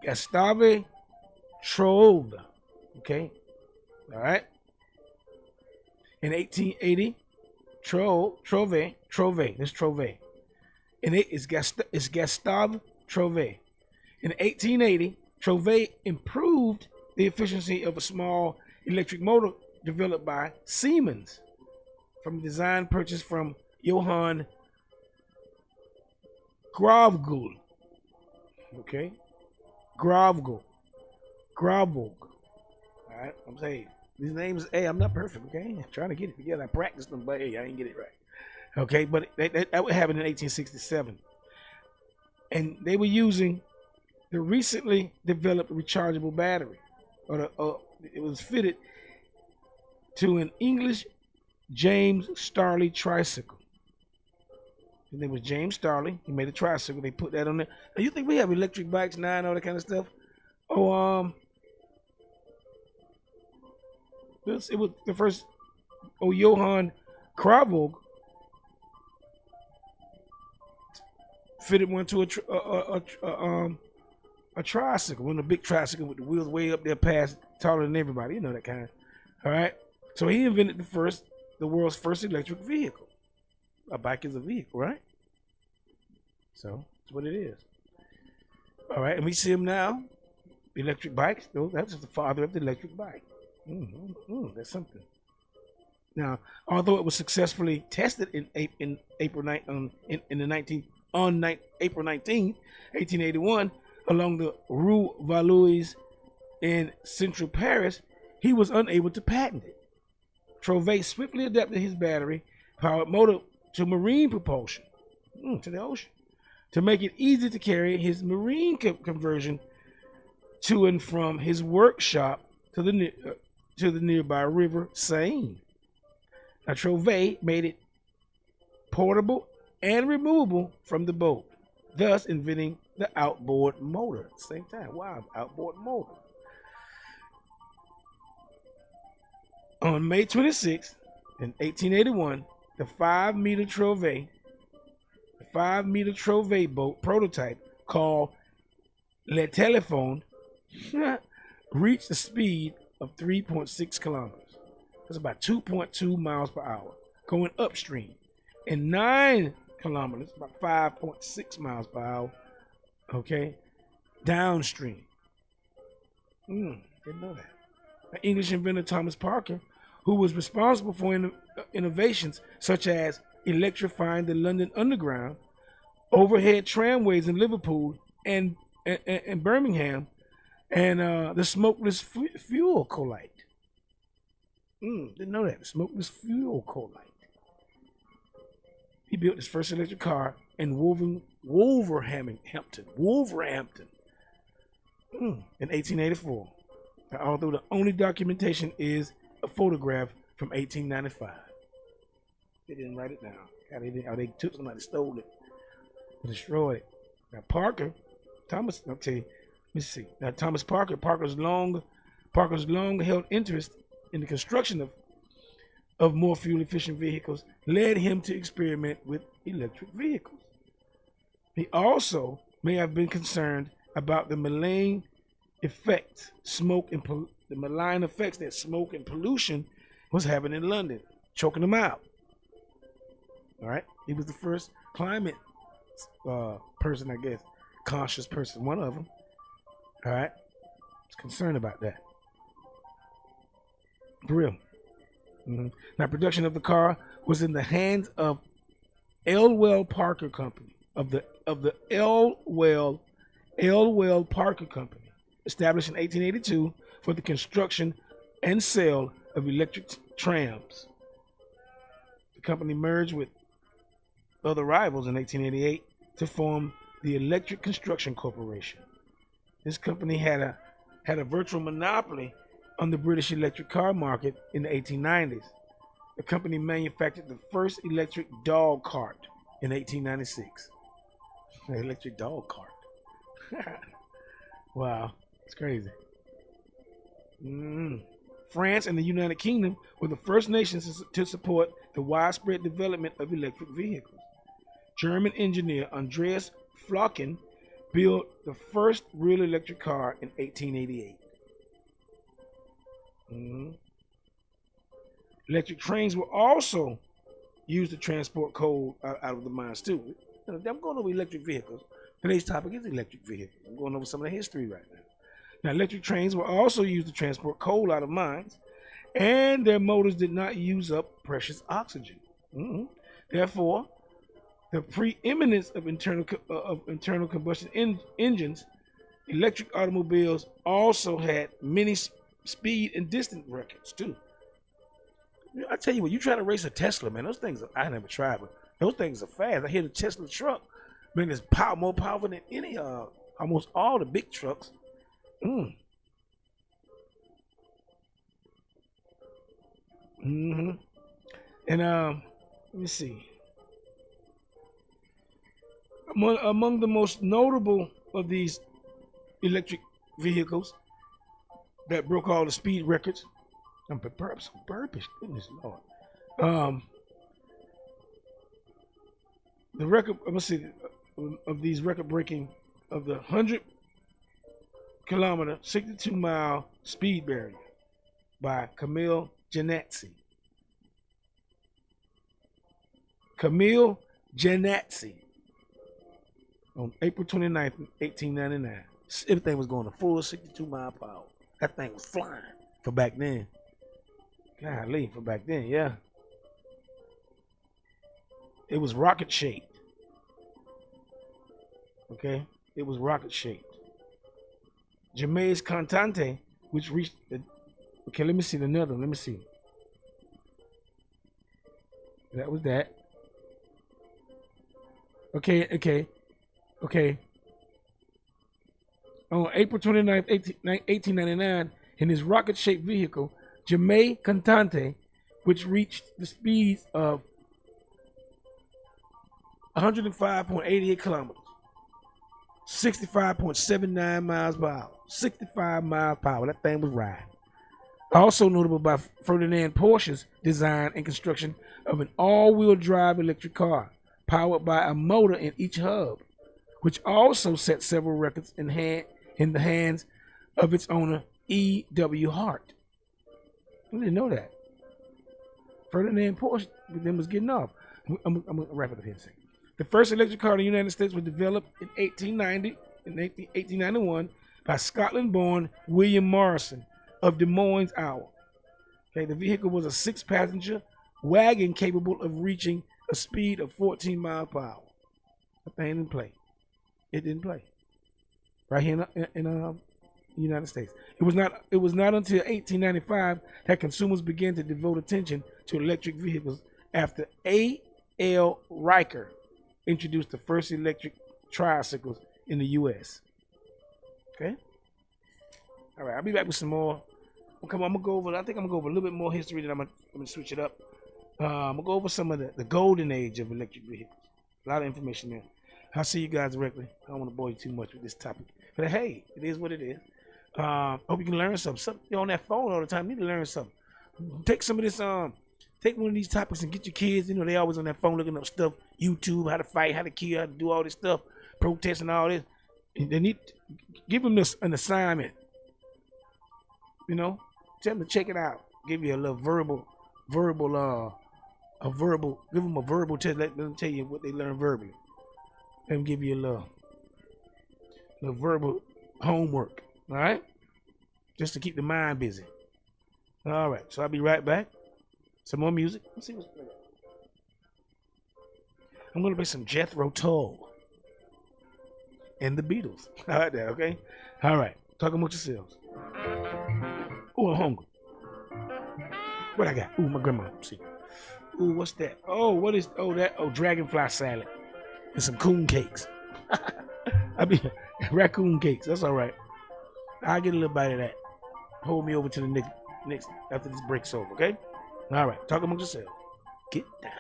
Gustave Trouve. Okay. All right. In 1880, Trouve. This Trouve. And it's Gustave Trouve. In 1880, Trouve improved the efficiency of a small electric motor developed by Siemens from design purchased from Johann Gravgul. Okay. Gravgul. All right. I'm saying these names. Hey, I'm not perfect. Okay. I'm trying to get it together. I practiced them, but hey, I didn't get it right. Okay. But that would happen in 1867. And they were using the recently developed rechargeable battery. It was fitted to an English James Starley tricycle. His name was James Starley. He made a tricycle. They put that on there. Now, you think we have electric bikes now and all that kind of stuff? It was the first. Johann Kravold fitted one to a tricycle, one of the big tricycle with the wheels way up there, past taller than everybody. You know that kind. All right. So he invented the world's first electric vehicle. A bike is a vehicle, right? So that's what it is. All right, and we see him now. Electric bikes. That's the father of the electric bike. That's something. Now, although it was successfully tested in April 19, 1881, along the Rue Valois in central Paris, he was unable to patent it. Trouvé swiftly adapted his battery-powered motor to marine propulsion, to the ocean, to make it easy to carry his marine conversion to and from his workshop to the nearby river Seine. Now, Trouvé made it portable and removable from the boat, thus inventing the outboard motor at the same time. Wow, outboard motor. On May 26th, in 1881, the 5-meter Trouvé boat prototype called Le Téléphone reached a speed of 3.6 kilometers. That's about 2.2 miles per hour going upstream, and 9 kilometers, about 5.6 miles per hour, okay, downstream. Didn't know that. An English inventor, Thomas Parker, who was responsible for innovations such as electrifying the London Underground, overhead tramways in Liverpool and Birmingham, and the smokeless fuel colite. Didn't know that. The smokeless fuel colite. He built his first electric car in Wolverhampton, in 1884. Now, although the only documentation is a photograph from 1895. They didn't write it down. They took somebody, stole it, and destroyed it. Now Thomas Parker, Parker's long held interest in the construction of more fuel-efficient vehicles led him to experiment with electric vehicles. He also may have been concerned about the malign effects that smoke and pollution was having in London, choking them out. All right, he was the first climate person, I guess, conscious person, one of them. All right, was concerned about that. For real. Now, production of the car was in the hands of Elwell Parker Company, of the Elwell Parker Company, established in 1882 for the construction and sale of electric trams. The company merged with other rivals in 1888 to form the Electric Construction Corporation. This company had a virtual monopoly on the British electric car market in the 1890s. The company manufactured the first electric dog cart in 1896. An electric dog cart. Wow, it's crazy. France and the United Kingdom were the first nations to support the widespread development of electric vehicles. German engineer Andreas Flocken built the first real electric car in 1888. Electric trains were also used to transport coal out of the mines too. I'm going over electric vehicles. Today's topic is electric vehicles. I'm going over some of the history right now. Now, electric trains were also used to transport coal out of mines, and their motors did not use up precious oxygen. Therefore, the preeminence of internal combustion engines, electric automobiles also had many speed and distance records too. I tell you what, you try to race a Tesla, man, those things, I never tried, but those things are fast. I hear the Tesla truck, man, it's more powerful than any, almost all the big trucks. And let me see. Among the most notable of these electric vehicles that broke all the speed records I'm so burpish. Goodness Lord. The record, let's see, of these record-breaking, of the 100-kilometer, 62-mile speed barrier by Camille Janazzi. Camille Janazzi on April 29th, 1899. Everything was going to full 62-mile per hour. That thing was flying for back then. Golly, for back then, yeah. It was rocket shaped. Okay, it was rocket shaped. Jameis Cantante, which reached the. Okay, let me see another one. Let me see. That was that. Okay. On April 29th, 1899, in his rocket-shaped vehicle, Jameis Cantante, which reached the speeds of 105.88 kilometers, 65.79 miles per hour, 65 miles per hour. That thing was riding. Also notable by Ferdinand Porsche's design and construction of an all-wheel drive electric car powered by a motor in each hub, which also set several records in the hands of its owner, E.W. Hart. I didn't know that. Ferdinand Porsche then was getting off. I'm going to wrap it up here in a second. The first electric car in the United States was developed in 1891 by Scotland-born William Morrison of Des Moines, Iowa. Okay, the vehicle was a 6-passenger wagon capable of reaching a speed of 14 miles per hour. That thing didn't play. It didn't play. Right here in the United States. It was not until 1895 that consumers began to devote attention to electric vehicles after A.L. Riker introduced the first electric tricycles in the U.S. Okay? All right, I'll be back with some more. I think I'm going to go over a little bit more history, then I'm going to switch it up. I'm going to go over some of the golden age of electric vehicles. A lot of information there. I'll see you guys directly. I don't want to bore you too much with this topic. But hey, it is what it is. Hope you can learn something. You're on that phone all the time. You need to learn something. Take some of this, take one of these topics and get your kids. You know, they always on that phone looking up stuff. YouTube, how to fight, how to kill, how to do all this stuff. Protest and all this. And they need to give them an assignment. You know, tell them to check it out. Give you a little verbal, give them a verbal test. Let them tell you what they learn verbally. Let them give you a little verbal homework. All right? Just to keep the mind busy. All right. So I'll be right back. Some more music. Let's see what's going on. I'm going to play some Jethro Tull and the Beatles. All right, there, okay? All right. Talk amongst yourselves. Oh, I'm hungry. What I got? Ooh, my grandma. Let's see. Ooh, what's that? Oh, what is, dragonfly salad and some coon cakes. Raccoon cakes. That's all right. I'll get a little bite of that. Hold me over to the next after this break's over, okay? All right. Talk amongst yourselves. Get down.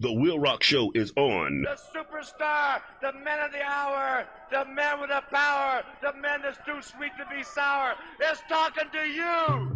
The WILROC Show is on. The superstar, the men of the hour, the man with the power, the man that's too sweet to be sour is talking to you.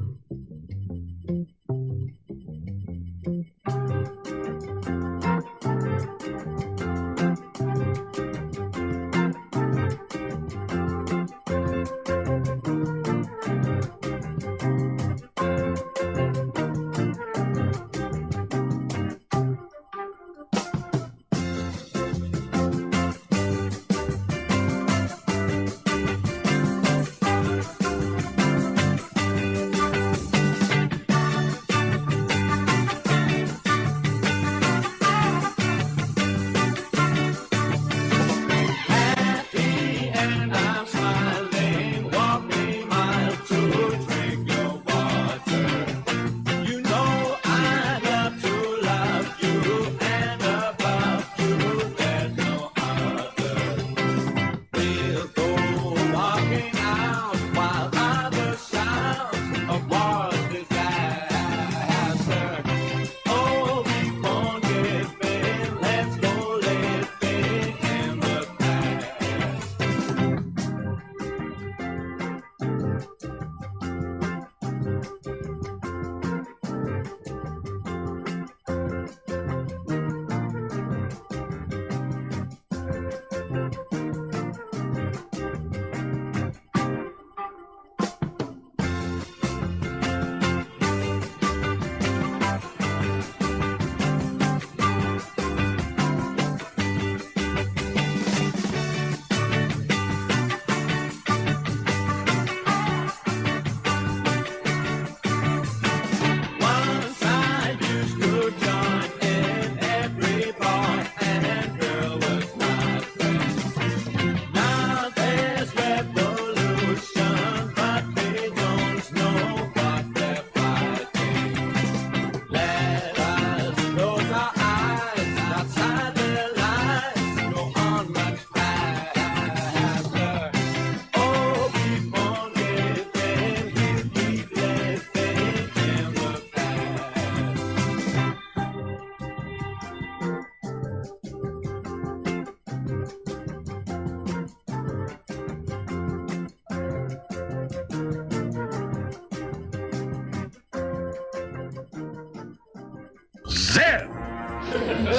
Zam!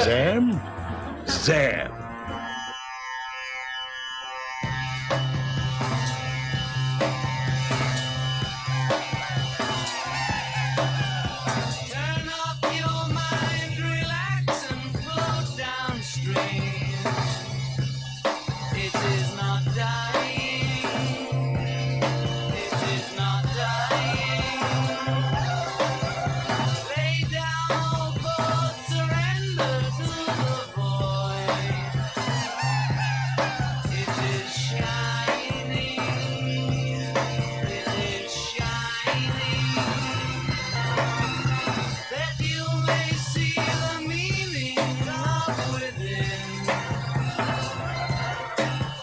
Zam? Zam. Turn off your mind, relax and float downstream. It is not dying. It is not dying. Lay down all thoughts, surrender to the void. It is shining. It is shining. That you may see the meaning of within.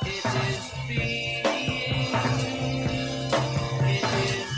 It is being. It is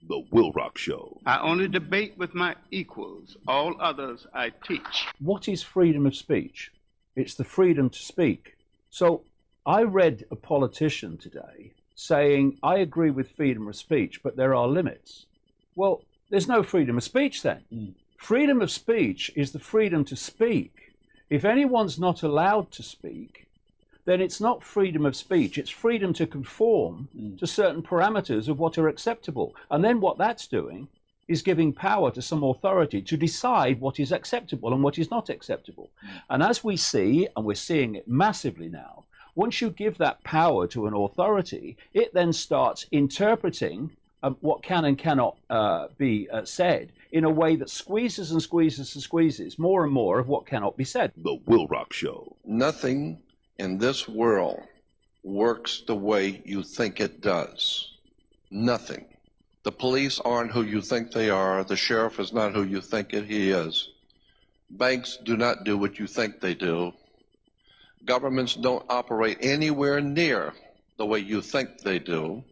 The WILROC Show. I only debate with my equals. All others I teach. What is freedom of speech? It's the freedom to speak. So I read a politician today saying, I agree with freedom of speech, but there are limits. Well, there's no freedom of speech then. Freedom of speech is the freedom to speak. If anyone's not allowed to speak, then it's not freedom of speech. It's freedom to conform to certain parameters of what are acceptable. And then what that's doing is giving power to some authority to decide what is acceptable and what is not acceptable. And as we see, and we're seeing it massively now, once you give that power to an authority, it then starts interpreting what can and cannot be said in a way that squeezes and squeezes and squeezes more and more of what cannot be said. The WILROC Show. Nothing in this world works the way you think it does. Nothing. The police aren't who you think they are. The sheriff is not who you think he is. Banks do not do what you think they do. Governments don't operate anywhere near the way you think they do.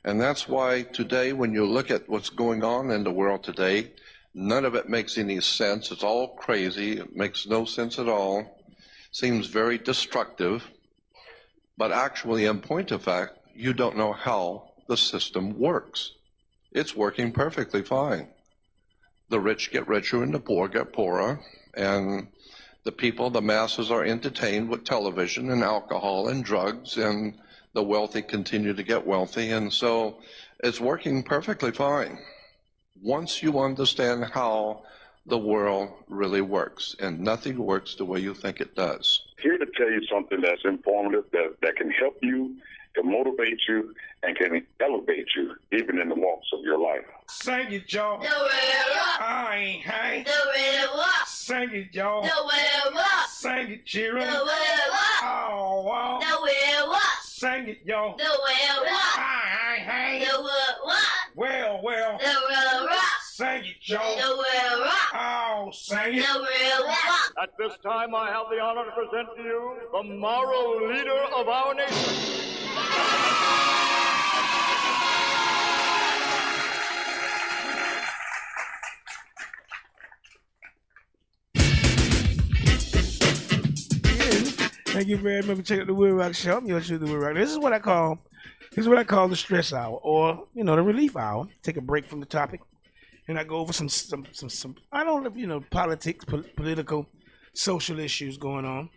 And that's why today, when you look at what's going on in the world today, none of it makes any sense. It's all crazy. It makes no sense at all. Seems very destructive. But actually, in point of fact, you don't know how the system works. It's working perfectly fine. The rich get richer and the poor get poorer. And the people, the masses, are entertained with television and alcohol and drugs, and the wealthy continue to get wealthy. And so it's working perfectly fine once you understand how the world really works, and nothing works the way you think it does. Here to tell you something that's informative, that can help you, can motivate you, and can elevate you, even in the walks of your life. Sing it, y'all. The WILROC. I ain't hang. The WILROC. Sing it, y'all. The WILROC. Sing it, children. The WILROC. Oh, wow. The WILROC. Sing it, y'all. The WILROC. I ain't hang. The WILROC. Well. The WILROC. Sing it, y'all. The WILROC. Oh, sing it. The WILROC. At this time, I have the honor to present to you the moral leader of our nation. Thank you very much for checking out the WILROC Show. I'm your truth, the WILROC. This is what I call the stress hour, or the relief hour. Take a break from the topic, and I go over some I don't know, politics, political, social issues going on.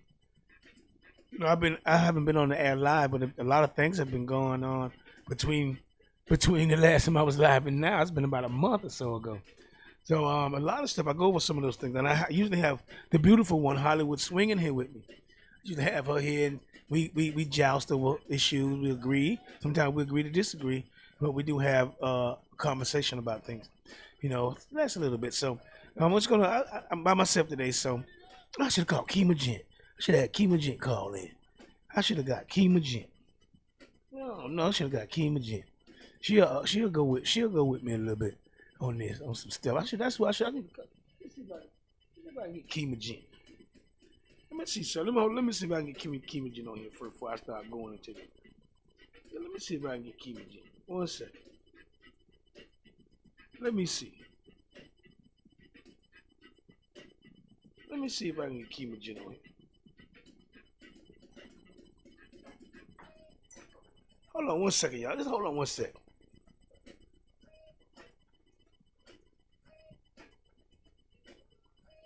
I haven't been on the air live, but a lot of things have been going on between the last time I was live and now. It's been about a month or so ago. So a lot of stuff, I go over some of those things, and I usually have the beautiful one, Hollywood Swinging, here with me. I usually have her here, and we joust over issues. We agree. Sometimes we agree to disagree, but we do have a conversation about things. That's a little bit. So I'm by myself today, so I should have called Kima Gent. I should have had Kima Gent call in. I should have got Kima Gent. No, I should have got Kima Gent. She'll go with me a little bit on some stuff. That's what I should. Let's see if I can get Kima Gent. Let me see, sir. Let me see if I can get Kima Gent on here first before I start going into it. Let me see if I can get Kima Gent. 1 second. Let me see. Let me see if I can get Kima Gent on here. Hold on 1 second, y'all. Just hold on 1 second.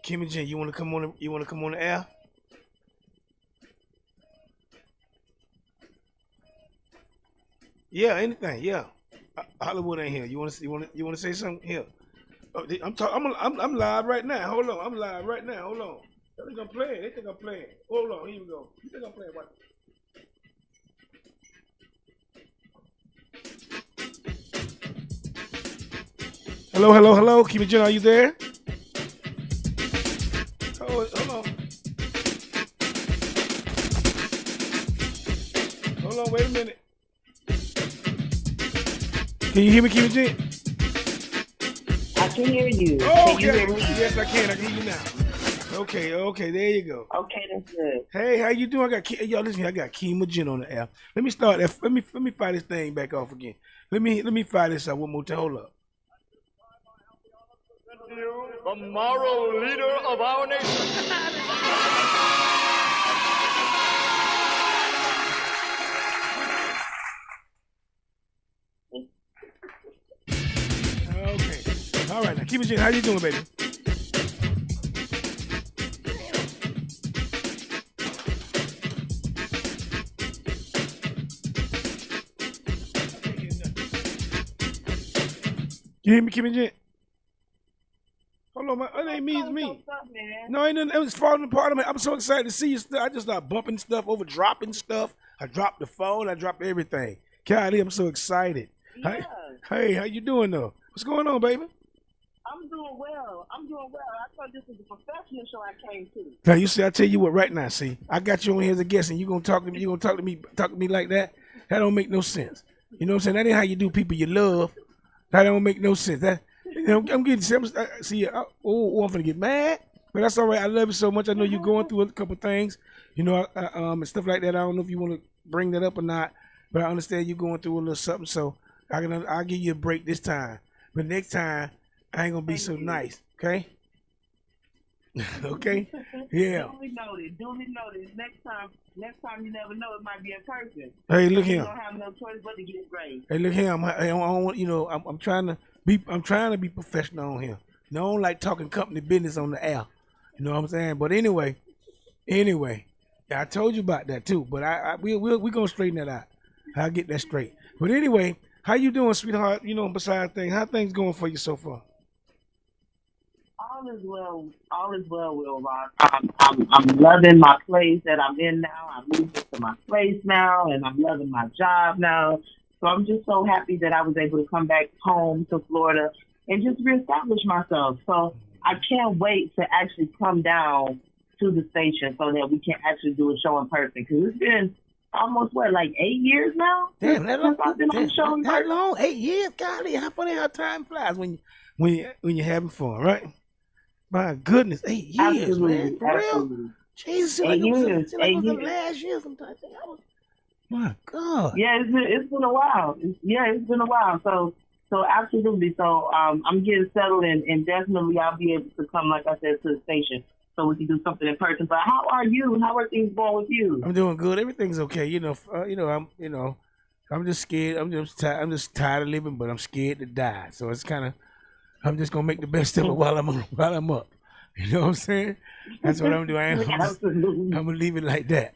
Kima Gent, you wanna come on the air? Yeah, anything. Yeah, Hollywood ain't here. You wanna say something? Here. I'm live right now. Hold on, I'm live right now. Hold on. They think I'm playing. Hold on, here we go. You think I'm playing? What? Hello. Kima Gent, are you there? Hold on. Hold on, wait a minute. Can you hear me, Kima Gent? I can hear you. Oh, can you hear me? Yes, I can. I can hear you now. Okay, there you go. Okay, that's good. Hey, how you doing? Y'all listen. I got Kima Gent on the air. Let me start that. Let me fire this thing back off again. Let me fire this up one more time. Hold up. The moral leader of our nation. Okay. All right, now, Kima Gent, how you doing, baby? You hear me, Kima Gent? Hold on, it ain't me, it's me. No, ain't nothing. It was falling apart. I'm so excited to see you. I just started bumping stuff over, dropping stuff. I dropped the phone. I dropped everything. Kylie, I'm so excited. Yeah. Hey, how you doing, though? What's going on, baby? I'm doing well. I thought this was a professional show I came to. Now, you see, I tell you what, right now, see, I got you on here as a guest, and you gonna talk to me. You gonna talk to me like that? That don't make no sense. You know what I'm saying? That ain't how you do people you love. That don't make no sense. I'm getting see. I'm gonna get mad, but that's all right. I love you so much. I know you're going through a couple things, and stuff like that. I don't know if you want to bring that up or not, but I understand you're going through a little something. So I'll give you a break this time, but next time I ain't gonna be so nice. Okay? Okay? Yeah. Duly noted. Next time you never know, it might be in person. Hey, look here. You don't have no choice but to get great. Hey, look here. I'm trying to be professional on here. I don't like talking company business on the air. You know what I'm saying? But anyway, yeah, I told you about that too. But we're gonna straighten that out. I'll get that straight. But anyway, how you doing, sweetheart? Besides things, how things going for you so far? All is well, WILROC. I'm loving my place that I'm in now. I moved into my place now, and I'm loving my job now. So I'm just so happy that I was able to come back home to Florida and just reestablish myself. So I can't wait to actually come down to the station so that we can actually do a show in person. Because it's been almost, 8 years now? Damn, that long? I've been on the show in That person. long? 8 years? Golly, how funny how time flies when you're having fun, right? My goodness, 8 years, Absolutely, man. For absolutely. real? Jesus, 8 years. it was the last year sometimes. My God. Yeah, it's been a while. It's been a while. So absolutely. So I'm getting settled, and definitely I'll be able to come, like I said, to the station so we can do something in person. But how are you? How are things going with you? I'm doing good. Everything's okay. I'm just scared. I'm just tired of living, but I'm scared to die. So it's kind of, I'm just gonna make the best of it while I'm up. You know what I'm saying? That's what I'm doing. I'm gonna leave it like that.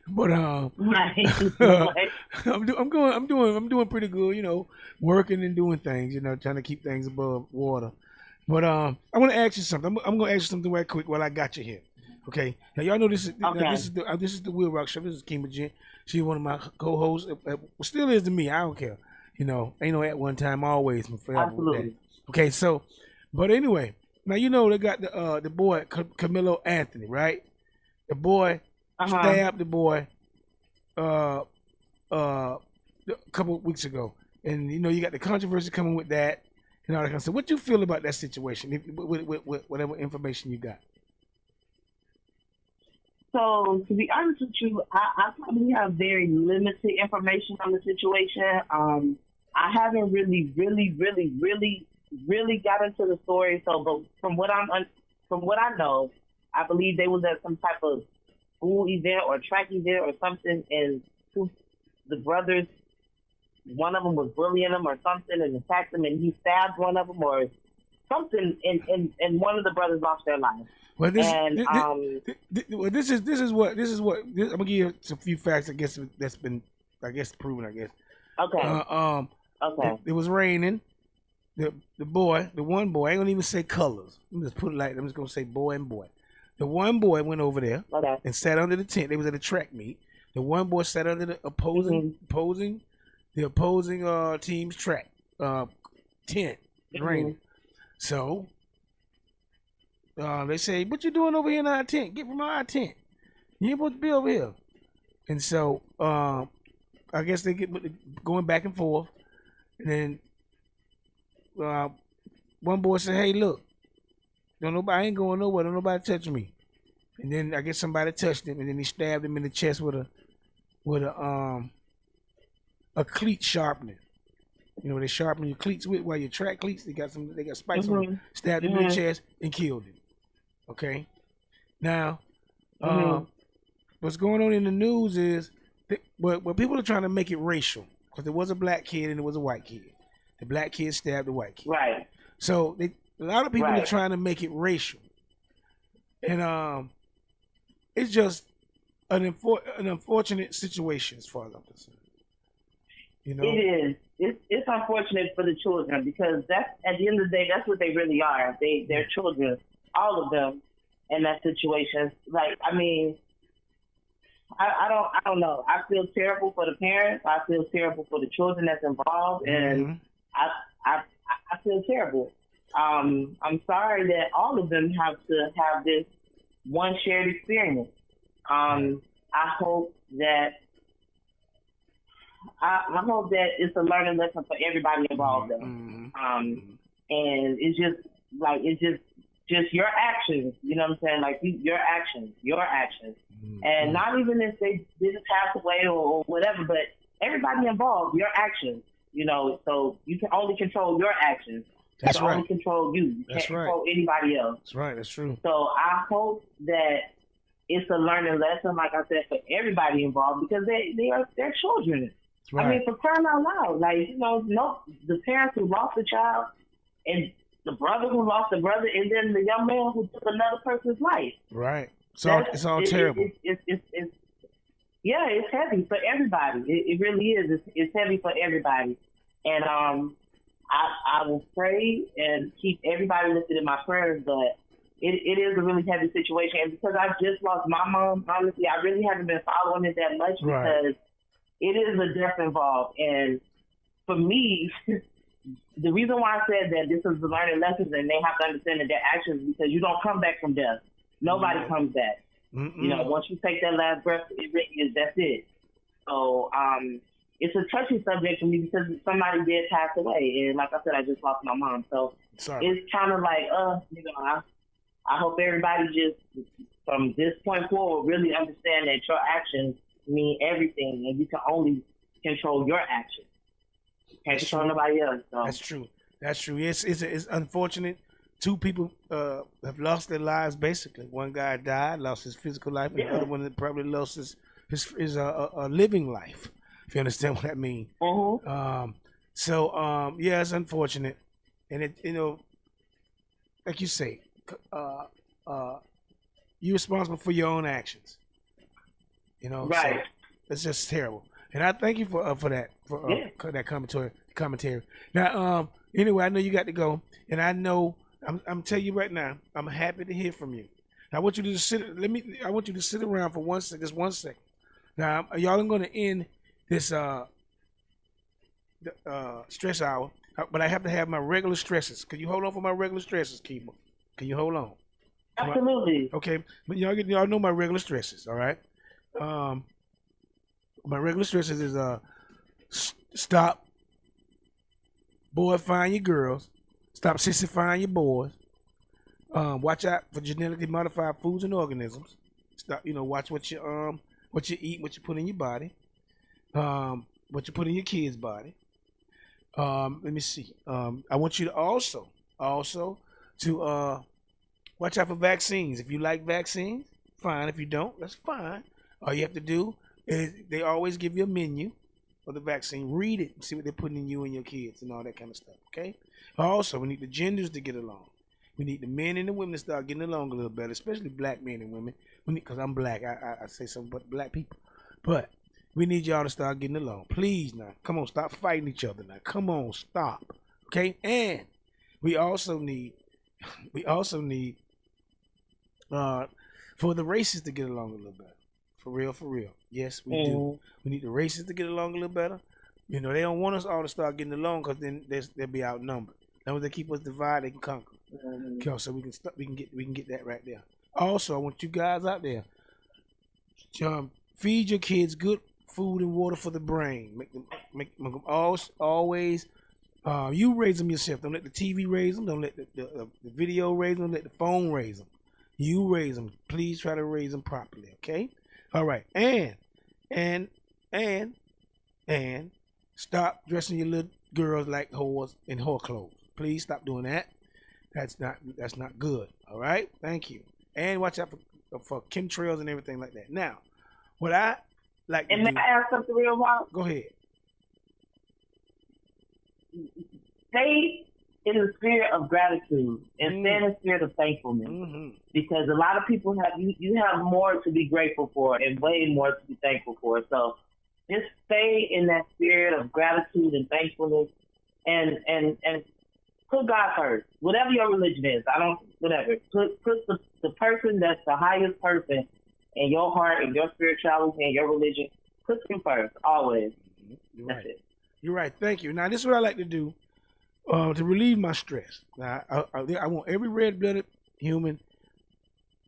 But I'm doing pretty good. Working and doing things. Trying to keep things above water. But I want to ask you something. I'm going to ask you something right quick while I got you here. Okay. Now y'all know this is the WILROC show. This is Kima Jen. She's one of my co-hosts. Still is to me. I don't care. Ain't no at one time, always, and forever. Absolutely. Okay. So, but anyway, now they got the boy Camilo Anthony, right? The boy stabbed the boy a couple of weeks ago, and you got the controversy coming with that. And all that kind of stuff. What you feel about that situation, with whatever information you got? So, to be honest with you, I probably have very limited information on the situation. I haven't really got into the story. So, but from what I know, I believe they was at some type of school event or track event or something, and the brothers, one of them was bullying him or something and attacked him, and he stabbed one of them or something, and one of the brothers lost their life. Well, this is what I'm gonna give you a few facts. I guess that's been proven. I guess. Okay. Okay. It was raining. The one boy, I ain't gonna even say colors. I'm just put it like I'm just gonna say boy and boy. The one boy went over there and sat under the tent. They was at a track meet. The one boy sat under the opposing team's track tent. It's raining. So they say, "What you doing over here in our tent? Get from our tent. You ain't supposed to be over here." And so I guess they get going back and forth. And then one boy said, "Hey, look, I ain't going nowhere. Don't nobody touch me." And then I guess somebody touched him, and then he stabbed him in the chest with a cleat sharpener. They sharpen your cleats with while your track cleats. They got spikes on them. Stabbed him in the chest and killed him. Okay. Now, what's going on in the news is what people are trying to make it racial, because there was a black kid and there was a white kid. The black kid stabbed the white kid. Right. So a lot of people are trying to make it racial, and it's just an unfortunate situation as far as I'm concerned. It is. It's unfortunate for the children, because that's, at the end of the day, that's what they really are. They're children, all of them, in that situation. Like, I mean, I don't know. I feel terrible for the parents. I feel terrible for the children that's involved, and I feel terrible. I'm sorry that all of them have to have this one shared experience. I hope that it's a learning lesson for everybody involved. And it's just your actions. You know what I'm saying? Like, your actions. And not even if they didn't pass away or whatever, but everybody involved, your actions. So you can only control your actions. That's you can right. only control you. You can't control anybody else. That's right. That's true. So I hope that it's a learning lesson, like I said, for everybody involved, because they're children. Right. I mean, for crying out loud, like, the parents who lost the child, and the brother who lost the brother, and then the young man who took another person's life. Right. It's all terrible. It's heavy for everybody. It really is. It's heavy for everybody. And I will pray and keep everybody lifted in my prayers, but it is a really heavy situation. And because I just lost my mom, honestly, I really haven't been following it that much, because it is a death involved. And for me, the reason why I said that this is the learning lessons and they have to understand that their actions, because you don't come back from death. Nobody comes back. Once you take that last breath, that's it. So it's a touchy subject for me, because somebody did pass away. And like I said, I just lost my mom. So it's kind of like, I hope everybody just, from this point forward, really understand that your actions mean everything, and you can only control your actions. Can't control nobody else. So. That's true. It's unfortunate, 2 people have lost their lives. Basically, one guy died, lost his physical life, and the other one that probably lost his living life. If you understand what I mean. So yeah, it's unfortunate, and it like you say, you're responsible for your own actions. Right. So it's just terrible. And I thank you for that that commentary. Now, anyway, I know you got to go, and I know I'm telling you right now, I'm happy to hear from you. Now, I want you to just sit. I want you to sit around for just 1 second. Now, y'all are going to end this stress hour, but I have to have my regular stresses. Can you hold on for my regular stresses, Keeper? Can you hold on? Absolutely. Okay, but y'all know my regular stresses, all right? My regular stresses is stop boyfying your girls, stop sissifying your boys, watch out for genetically modified foods and organisms. Stop, watch what you eat, what you put in your body, what you put in your kids' body. Let me see. I want you to also to watch out for vaccines. If you like vaccines, fine. If you don't, that's fine. All you have to do is they always give you a menu for the vaccine. Read it and see what they're putting in you and your kids and all that kind of stuff, okay? Also, we need the genders to get along. We need the men and the women to start getting along a little better, especially black men and women. Because I'm black, I say something about black people. But we need y'all to start getting along. Please now. Come on, stop fighting each other now. Come on, stop. Okay? And we also need for the races to get along a little better. For real. Yes, we do. We need the races to get along a little better. They don't want us all to start getting along because then they'll be outnumbered. Now, when they keep us divided, they can conquer. Okay, so we can get that right there. Also, I want you guys out there, feed your kids good food and water for the brain. Make them always. You raise them yourself. Don't let the TV raise them. Don't let the video raise them. Don't let the phone raise them. You raise them. Please try to raise them properly. Okay. All right. And stop dressing your little girls like whores in whore clothes. Please stop doing that. That's not good. All right. Thank you. And watch out for chemtrails and everything like that. Now, what I like to do. And may I ask something real wild? Go ahead. Stay in the spirit of gratitude and stay in the spirit of thankfulness. Because a lot of people you have more to be grateful for and way more to be thankful for. So just stay in that spirit of gratitude and thankfulness and put God first. Whatever your religion is, whatever. Put the person that's the highest person in your heart and your spirituality and your religion. Put him first, always. That's it. You're right. Thank you. Now, this is what I like to do to relieve my stress. Now, I want every red-blooded human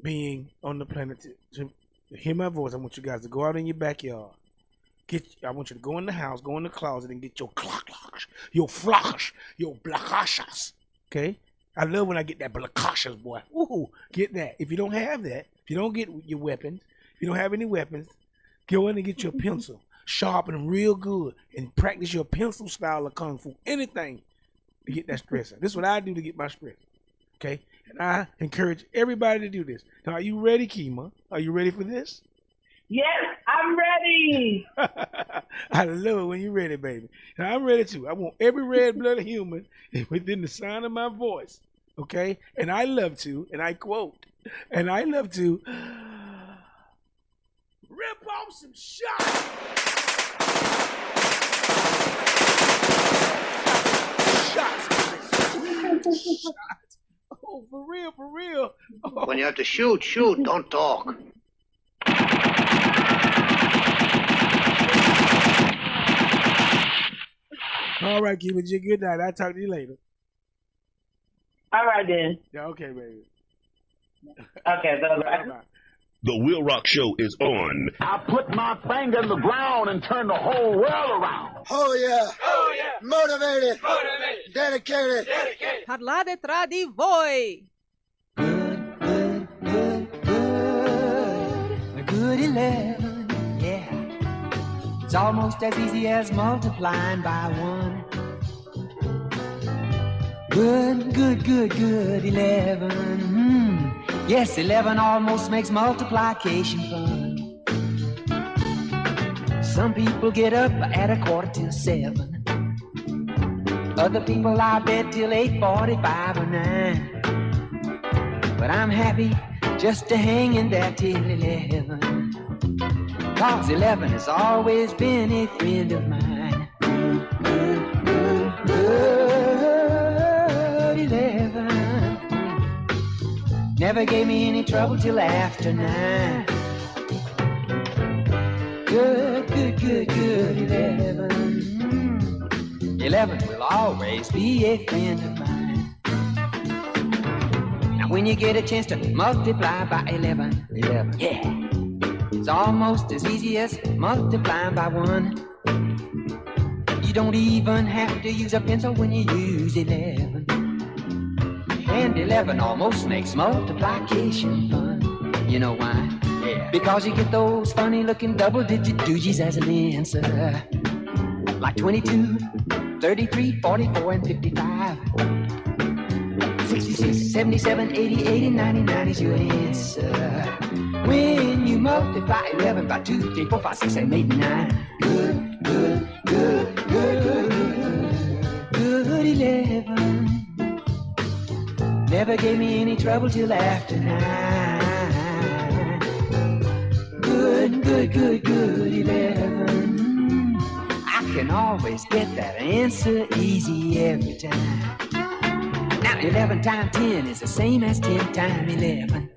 being on the planet to hear my voice. I want you guys to go out in your backyard. I want you to go in the house, go in the closet, and get your clocks, your flocks, your blakashas. Okay? I love when I get that blakashas, boy. Woohoo! Get that. If you don't have that, if you don't get your weapons, if you don't have any weapons, go in and get your pencil. Sharpen them real good and practice your pencil style of kung fu. Anything to get that stress out. This is what I do to get my stress. Okay? And I encourage everybody to do this. Now, are you ready, Kima? Are you ready for this? Yes, I'm ready. I love it when you're ready, baby. Now, I'm ready too. I want every red-blooded human within the sound of my voice. Okay? And I love to, and I quote, and I love to rip off some shots. Shots. Oh, for real. Oh. When you have to shoot, don't talk. All right, keep it. Good night. I'll talk to you later. All right, then. Yeah, okay, baby. Okay, bye-bye. The WILROC Show is on. I put my finger in the ground and turn the whole world around. Oh, yeah. Motivated. Dedicated. Parlate tra di voi. Good 11, yeah. It's almost as easy as multiplying by 1. Good, good, good, good, 11. Yes, 11 almost makes multiplication fun. Some people get up at 7:15. Other people lie bed till 8:45 or 9. But I'm happy just to hang in there till 11. 'Cause 11 has always been a friend of mine. Good, good, good, 11. Never gave me any trouble till after 9. Good, good, good, good, 11. 11 will always be a friend of mine. Now when you get a chance to multiply by 11, yeah, it's almost as easy as multiplying by 1. You don't even have to use a pencil when you use 11. And 11 almost makes multiplication fun. You know why? Yeah. Because you get those funny looking double-digit doogies as an answer. Like 22, 33, 44, and 55. 66, 77, 80, 80, 99 is your answer. When you multiply 11 by 2, 3, 4, 5, 6, 7, 8, 9. Good, good, good, good, good, good, 11. Never gave me any trouble till after 9. Good, good, good, good, 11. I can always get that answer easy every time. Now 11 times 10 is the same as 10 times 11.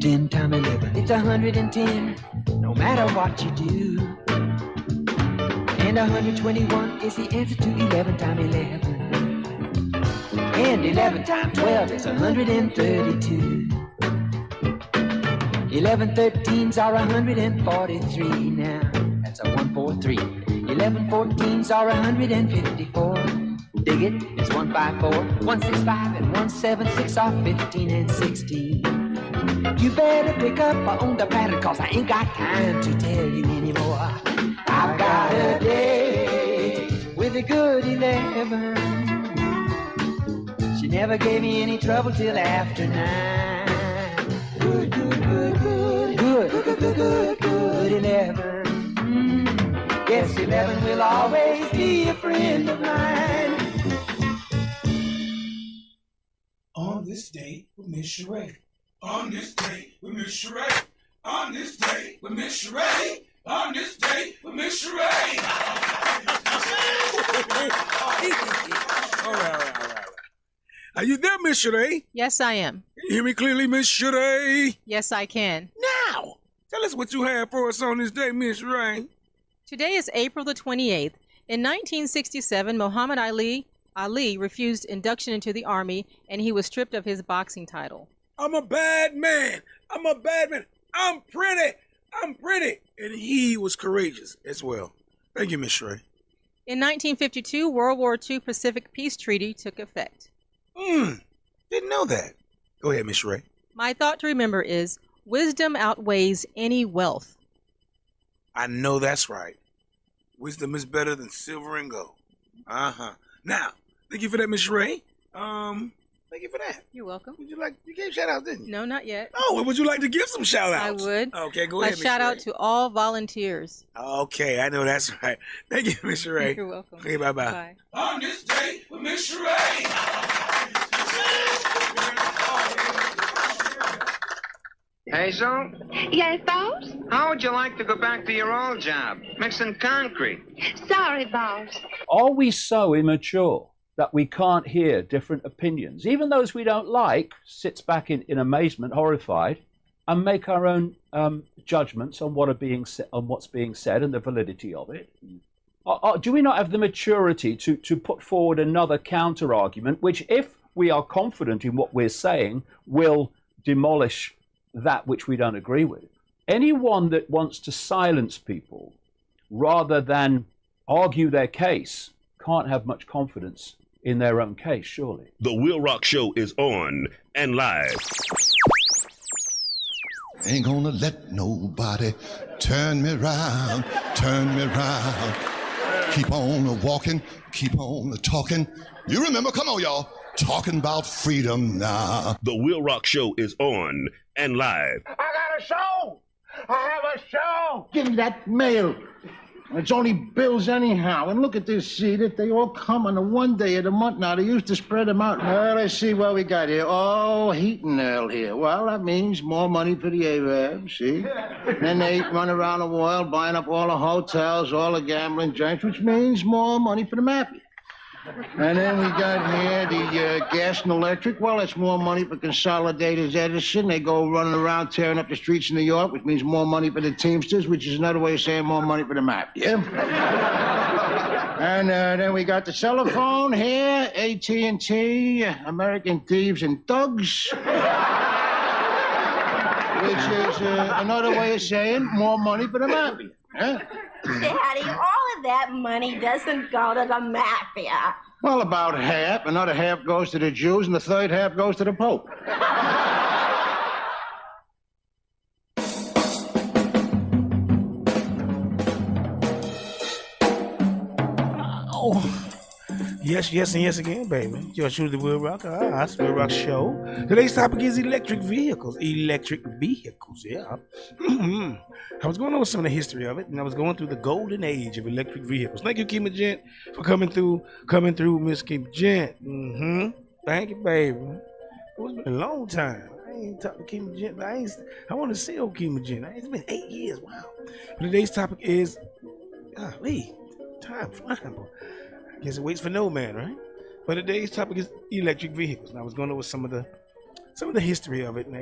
10 times 11, it's 110, no matter what you do. And 121 is the answer to 11 times 11. And 11 times 12 is 132. 11 13s are 143 now. That's a 143. 11 14s are 154. Dig it, it's 154, 165, and 176 are 15 and 16. You better pick up on the pattern, 'cause I ain't got time to tell you anymore. I've got a day with a good 11. She never gave me any trouble till after 9. Good, good, good, good, good, good, good, good, good 11. Yes, 11 will always be a friend of mine. On this day with Miss Sheree. On this day with Miss Sheree. On this day with Miss Sheree. On this day with Miss Sheree. All right. Are you there, Miss Sheree? Yes, I am. Can you hear me clearly, Miss Sheree? Yes, I can. Now, tell us what you have for us on this day, Miss Sheree. Today is April the 28th. In 1967, Muhammad Ali refused induction into the Army, and he was stripped of his boxing title. I'm a bad man. I'm pretty. And he was courageous as well. Thank you, Miss Sheree. In 1952, World War II Pacific Peace Treaty took effect. Didn't know that. Go ahead, Miss Sheree. My thought to remember is, wisdom outweighs any wealth. I know that's right. Wisdom is better than silver and gold. Now, thank you for that, Miss Sheree. Thank you for that. You're welcome. You gave shout outs, didn't you? No, not yet. Oh, well, would you like to give some shout outs? I would. Okay, go ahead, A shout out to all volunteers. Okay, I know that's right. Thank you, Miss Sheree. You're welcome. Okay, bye-bye. Bye. On this day with Miss Sheree. Hazel? Yes, boss? How would you like to go back to your old job, mixing concrete? Sorry, boss. Are we so immature that we can't hear different opinions? Even those we don't like, sits back in amazement, horrified, and make our own judgments on what's being said and the validity of it. Do we not have the maturity to put forward another counter argument, which, if we are confident in what we're saying, will demolish that which we don't agree with? Anyone that wants to silence people rather than argue their case can't have much confidence in their own case, surely. The WILROC Show is on and live. Ain't gonna let nobody turn me round, turn me round. Keep on walking, keep on talking. You remember, come on, y'all. talking about freedom now. The WILROC Show is on and live. I got a show! I have a show! Give me that mail. It's only bills anyhow. And look at this, see that they all come on the one day of the month now. They used to spread them out. Well, let's see what we got here. Oh, heat and oil here. Well, that means more money for the Arabs, see? Then they run around the world buying up all the hotels, all the gambling joints, which means more money for the mafia. And then we got here the gas and electric. Well, it's more money for Consolidated Edison. They go running around tearing up the streets of New York, which means more money for the Teamsters, which is another way of saying more money for the mafia. And then we got the telephone here, AT&T, American Thieves and Thugs, which is another way of saying more money for the mafia. Huh? Daddy, all of that money doesn't go to the mafia. Well, about half. Another half goes to the Jews, and the third half goes to the Pope. Oh. Yes, yes, and yes again, baby. You're shooting the WILROC. It's the WILROC Show. Today's topic is electric vehicles. Electric vehicles, yeah. I was going over some of the history of it, and I was going through the golden age of electric vehicles. Thank you, Kima Gent, for coming through, Miss Kima Gent. Thank you, baby. It's been a long time. I ain't talked to Kima Gent, but I want to see old Kima Gent. It's been 8 years, wow. But today's topic is, golly, time flying, boy. I guess it waits for no man, right? But today's topic is electric vehicles. And I was going over some of the history of it in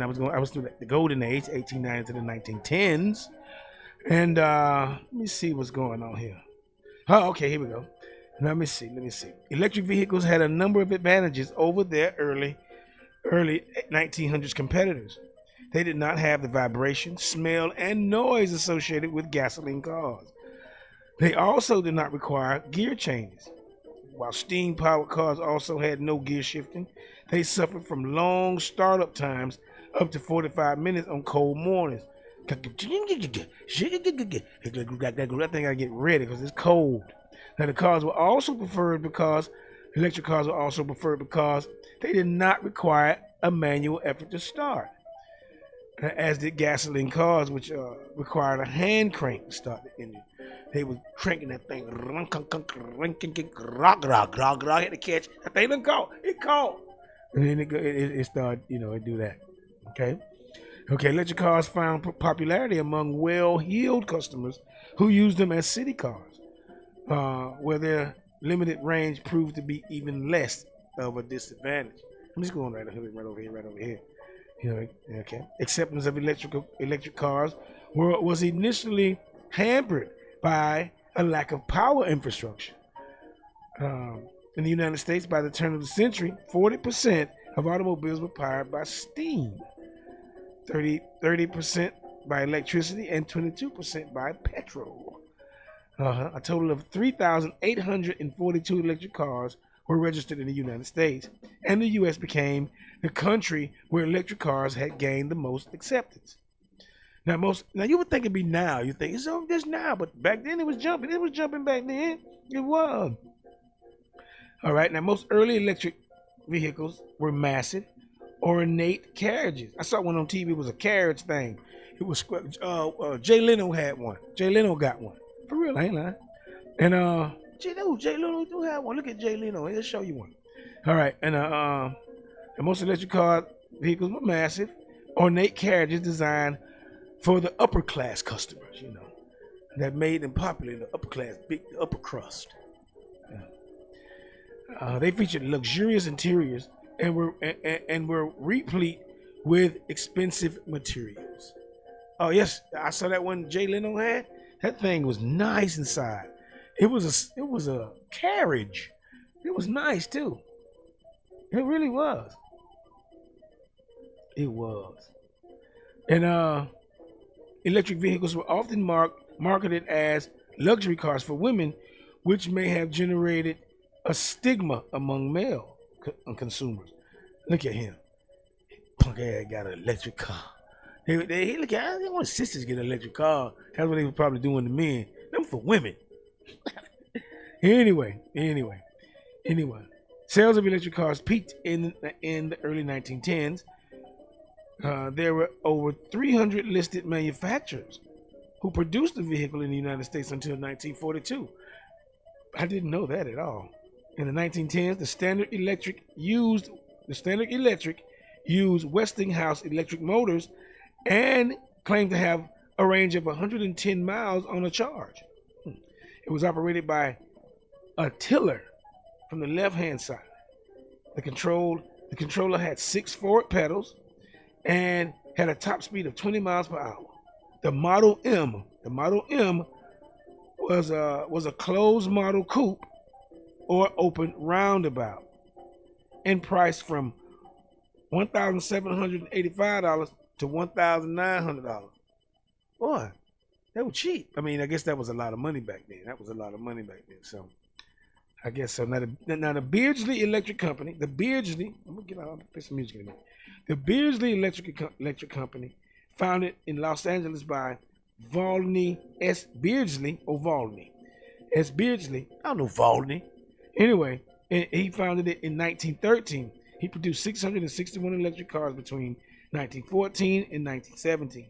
I was through the golden age, 1890 to the 1910s. And let me see what's going on here. Oh, okay, here we go. Let me see. Electric vehicles had a number of advantages over their early 1900s competitors. They did not have the vibration, smell, and noise associated with gasoline cars. They also did not require gear changes. While steam-powered cars also had no gear shifting, they suffered from long startup times, up to 45 minutes on cold mornings. I think I gotta get ready because it's cold. Now, electric cars were also preferred because they did not require a manual effort to start, as did gasoline cars, which required a hand crank to start the engine. They was cranking that thing, rock, hit the catch. That thing done caught. It caught. And then it started, it do that. Okay, electric cars found popularity among well-heeled customers who used them as city cars, where their limited range proved to be even less of a disadvantage. I'm just going right over here. Okay. Acceptance of electric cars was initially hampered by a lack of power infrastructure. In the United States, by the turn of the century, 40% of automobiles were powered by steam, 30% by electricity, and 22% by petrol. A total of 3,842 electric cars were registered in the United States, and the U.S. became the country where electric cars had gained the most acceptance. Now you would think it'd be now. You think it's over this now, but back then it was jumping. It was jumping back then. It was. All right. Now most early electric vehicles were massive, ornate carriages. I saw one on TV. It was a carriage thing. It was Jay Leno had one. Jay Leno got one. For real, I ain't lying. And Jay Leno do have one. Look at Jay Leno. He'll show you one. All right. And most electric car vehicles were massive, ornate carriages designed for the upper class customers, that made them popular in the upper class, the upper crust. Yeah. They featured luxurious interiors and were replete with expensive materials. Oh yes, I saw that one Jay Leno had. That thing was nice inside. It was a carriage. It was nice too. It really was. It was. And electric vehicles were often marketed as luxury cars for women, which may have generated a stigma among male consumers. Look at him. Punk ass got an electric car. They look at, they want sisters get an electric car. That's what they were probably doing to men. Them for women. Anyway. Sales of electric cars peaked in the early 1910s. There were over 300 listed manufacturers who produced the vehicle in the United States until 1942. I didn't know that at all. In the 1910s, the Standard Electric used Westinghouse electric motors and claimed to have a range of 110 miles on a charge. It was operated by a tiller from the left-hand side. The controller had 6 forward pedals and had a top speed of 20 miles per hour. The Model M was a closed model coupe or open roundabout and priced from $1,785 to $1,900. Boy, they were cheap. I mean, I guess that was a lot of money back then. So I guess so. Now the Beardsley Electric Company, I'm gonna play some music in a minute. The Beardsley Electric Company, founded in Los Angeles by Volney S. Beardsley, S. Beardsley. I don't know Volney. Anyway, he founded it in 1913. He produced 661 electric cars between 1914 and 1917.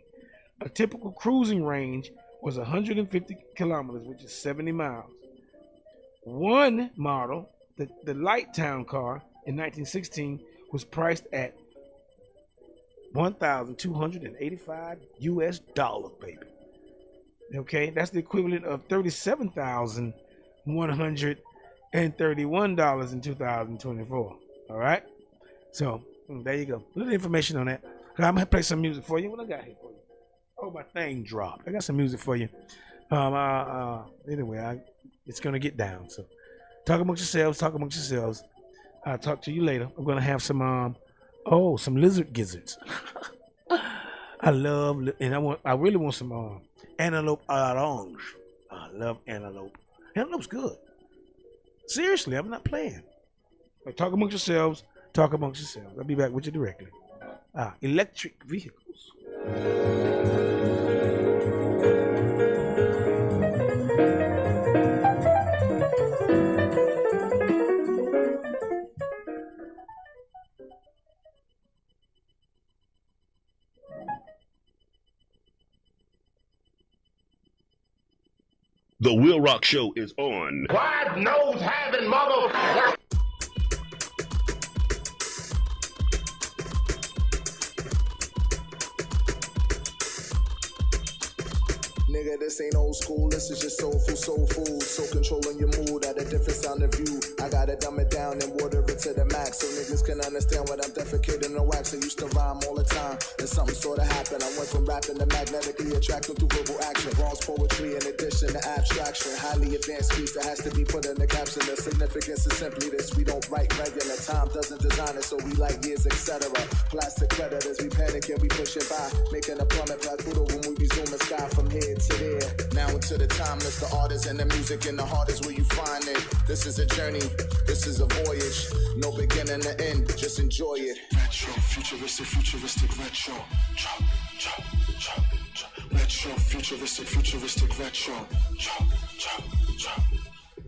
A typical cruising range was 150 kilometers, which is 70 miles. One model, the Light Town car in 1916, was priced at $1,285 US, baby. Okay, that's the equivalent of $37,131 in 2024. All right, so there you go. A little information on that. I'm gonna play some music for you. What I got here for you? Oh, my thing dropped. I got some music for you. Anyway, it's gonna get down. So talk amongst yourselves. I'll talk to you later. I'm gonna have some some lizard gizzards. I really want some antelope orange. I love antelope. Antelope's good. Seriously, I'm not playing. But talk amongst yourselves. I'll be back with you directly. Electric vehicles. The WILROC Show is on. Wide nose having mother. Nigga, this ain't old school, this is just soul food. So controlling your mood at a different sound of view. I gotta dumb it down and water it to the max so niggas can understand what I'm defecating on wax. I used to rhyme all the time and something sorta happened. I went from rapping to magnetically attracted through verbal action. Bronze poetry in addition to abstraction. Highly advanced speech that has to be put in the caption. The significance is simply this: we don't write regular. Time doesn't design it, so we like years, etc. Plastic predators, we panic and we push it by, making a plummet like Pluto when we resume the sky from here to there. Now into the timeless, the artists and the music in the heart is where you find it. This is a journey, this is a voyage. No beginning to end, just enjoy it. Retro, futuristic retro. Chop, chop, chop, chop. Retro, futuristic retro. Chop, chop, chop.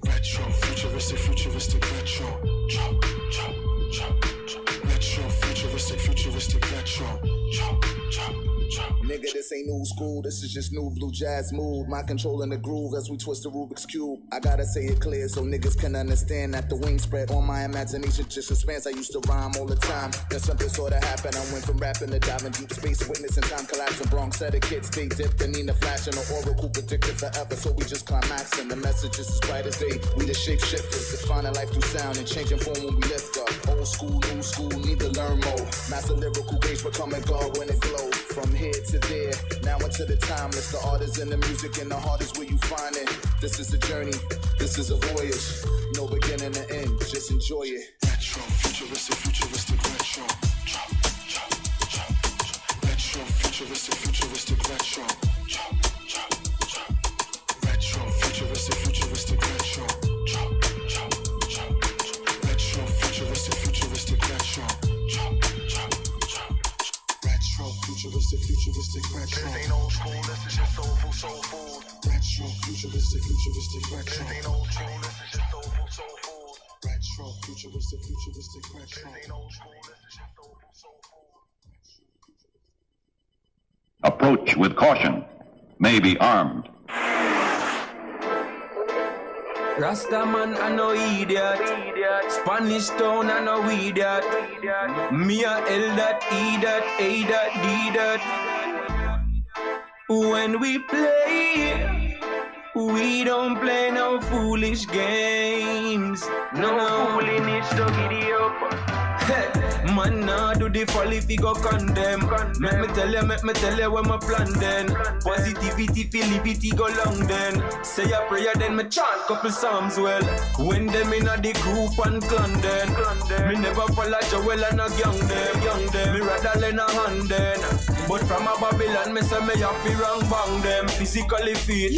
Retro, futuristic retro. Chop, chop, chop, chop. Retro, futuristic retro. Chop, chop, chop. Nigga, this ain't new school, this is just new blue jazz mood. My controlling the groove as we twist the Rubik's Cube. I gotta say it clear so niggas can understand that the wing spread on my imagination just expands. I used to rhyme all the time, then something sorta happened. I went from rapping to diving deep space, witnessing time collapsing. Bronx said a kid stay dipped and Nina flashing. The oracle predicted forever, so we just climaxing. The message is as bright as day, we the shape shifters. Defining life through sound and changing form when we lift up. Old school, new school, need to learn more. Master lyrical gauge becoming God when it glow. From here to there, now into the timeless. The art is in the music and the heart is where you find it. This is a journey, this is a voyage. No beginning to end, just enjoy it. Retro, futuristic retro. Chop, chop, chop, chop. Retro, futuristic retro. Chop, chop, chop. Retro, futuristic retro. Chop, chop, chop, chop. Retro, futuristic retro. Chop, chop, chop. Retro, futuristic retro. This ain't old school, this is just soul food. Retro, futuristic retro. This ain't old school, this is just soul food. Retro. retro, futuristic retro. Approach with caution. May be armed. Rastaman, I no idiot. Spanish town, I no idiot. Me a L dot, E dot, A dot, D dot. When we play, we don't play no foolish games. No foolishness to giddy up. Man, nah do the folly fi go condemn. Make me tell you when my plan then. Positivity, feelivity go long then. Say a prayer then me chant couple psalms well. When them in a the group and clan then. Me never follow Joel and a gang them. Me rather lend a hand then. But from a Babylon me say me have to wrong bang them. Physically fit,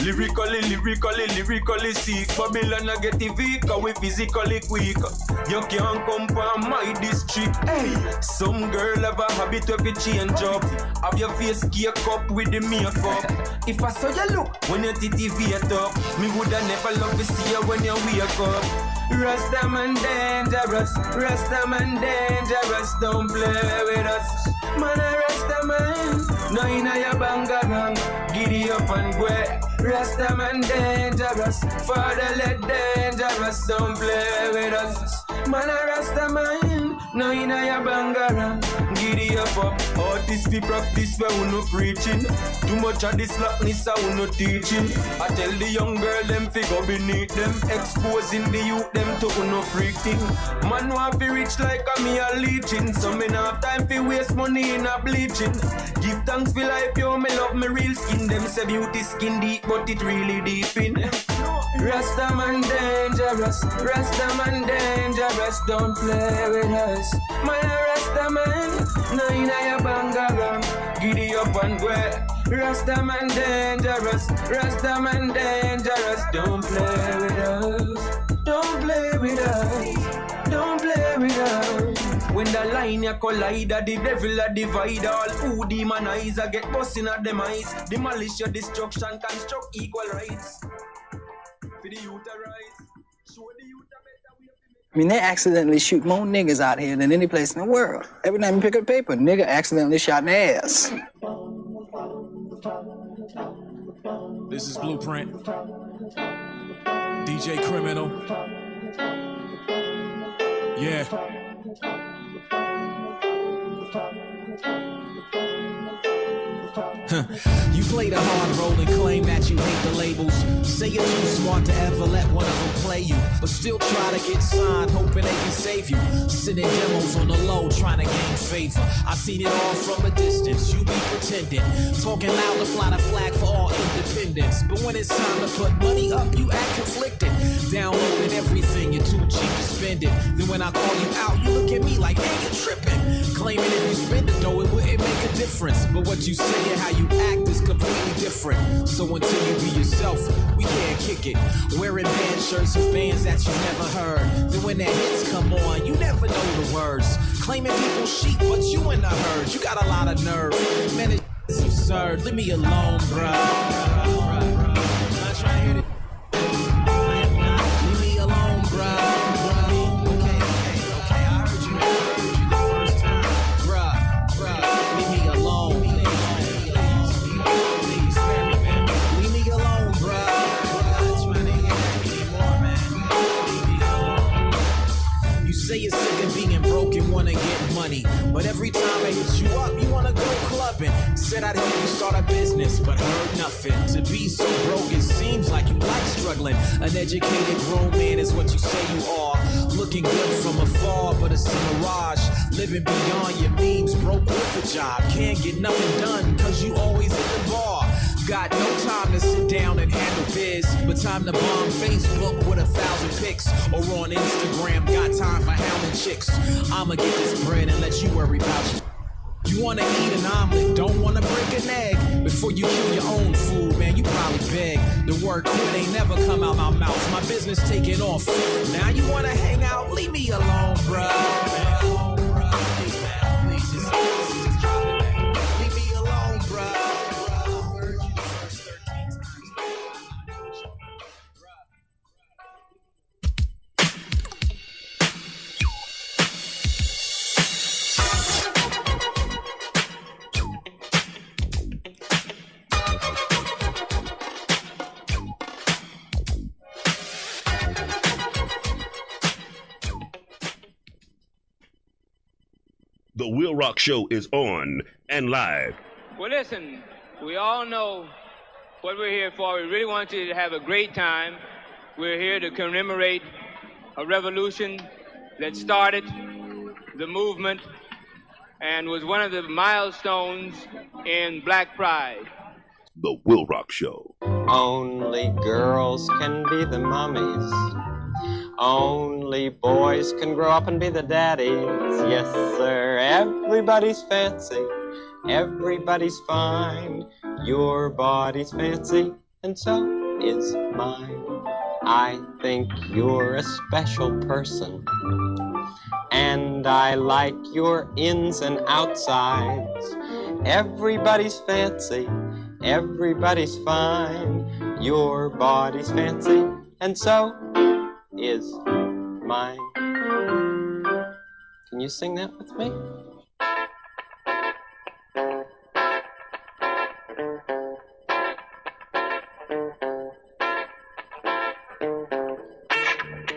lyrically sick. Babylon a get the weak, we physically quick. You can't come from my district. Hey, some girl have a habit of it change up. Have your face cake up with the makeup. If I saw you look when you TTV up, me woulda never love to see you when you wake up. Rastaman dangerous, don't play with us. Man a Rastaman, no inna your bangarang. Giddy up and go. Rastaman dangerous, fatherless dangerous, don't play with us. Man a Rastaman, no inna your bangarang. Giddy up. Artists we practice where we no preaching. Too much of this slackness we no teaching. I tell the young girl them figure beneath them. Exposing the youth them to no freak thing. Man want be rich like a me a leeching. So me no have time fi waste money in a bleaching. Give thanks for life, yo, me love me real skin. Them say beauty skin deep, but it really deep in. Rastaman dangerous, don't play with us. Man a Rastaman, no inna your bangarang. Giddy up and go. Rastaman dangerous, don't play with us. Don't play with us, don't play with us. When the line ya collide, the devil a divide. All who demonize a get busting at them eyes. Demolish your destruction, construct equal rights. For the youth arise, show the youth a better way. I mean, they accidentally shoot more niggas out here than any place in the world. Every time you pick up paper, nigga accidentally shot in the ass. This is Blueprint. DJ Criminal. Yeah. You play the hard role and claim that you hate the labels. Say you're too smart to ever let one of them play you, but still try to get signed, hoping they can save you. Sending demos on the low, trying to gain favor. I seen it all from a distance. You be pretending, talking loud to fly the flag for all independence. But when it's time to put money up, you act conflicted. Downloading everything, you're too cheap to spend it. Then when I call you out, you look at me like, hey, you're tripping. Claiming if you spend it though, it wouldn't make a difference. But what you say and how you act is completely different. So until you be yourself, we can't kick it. Wearing band shirts of bands that you've never heard. Then when the hits come on, you never know the words. Claiming people sheep, but you in the herd. You got a lot of nerve. Man, it's absurd. Leave me alone, bro. I'm not trying to hear it. Leave me alone, bro. Say you're sick of being broke and wanna get money, but every time I hit you up, you wanna go clubbing. Said I'd help you start a business, but heard nothing. To be so broke, it seems like you like struggling. An educated grown man is what you say you are. Looking good from afar, but it's a mirage. Living beyond your means, broke with a job. Can't get nothing done, cause you always in the bar. Got no time to sit down and handle biz, but time to bomb Facebook with 1,000 pics, or on Instagram, got time for hounding chicks. I'ma get this bread and let you worry about you. You wanna eat an omelet, don't wanna break an egg. Before you kill your own food, man, you probably beg. The word quit ain't never come out my mouth, my business taking off. Now you wanna hang out, leave me alone, bruh. Please, just drop it, man. Leave me alone, bruh. The WILROC Show is on and live. Well, listen, we all know what we're here for. We really want you to have a great time. We're here to commemorate a revolution that started the movement and was one of the milestones in Black Pride. The WILROC Show. Only girls can be the mummies. Only boys can grow up and be the daddies. Yes, sir. Everybody's fancy. Everybody's fine. Your body's fancy, and so is mine. I think you're a special person. And I like your ins and outsides. Everybody's fancy. Everybody's fine. Your body's fancy, and so is mine. Can you sing that with me?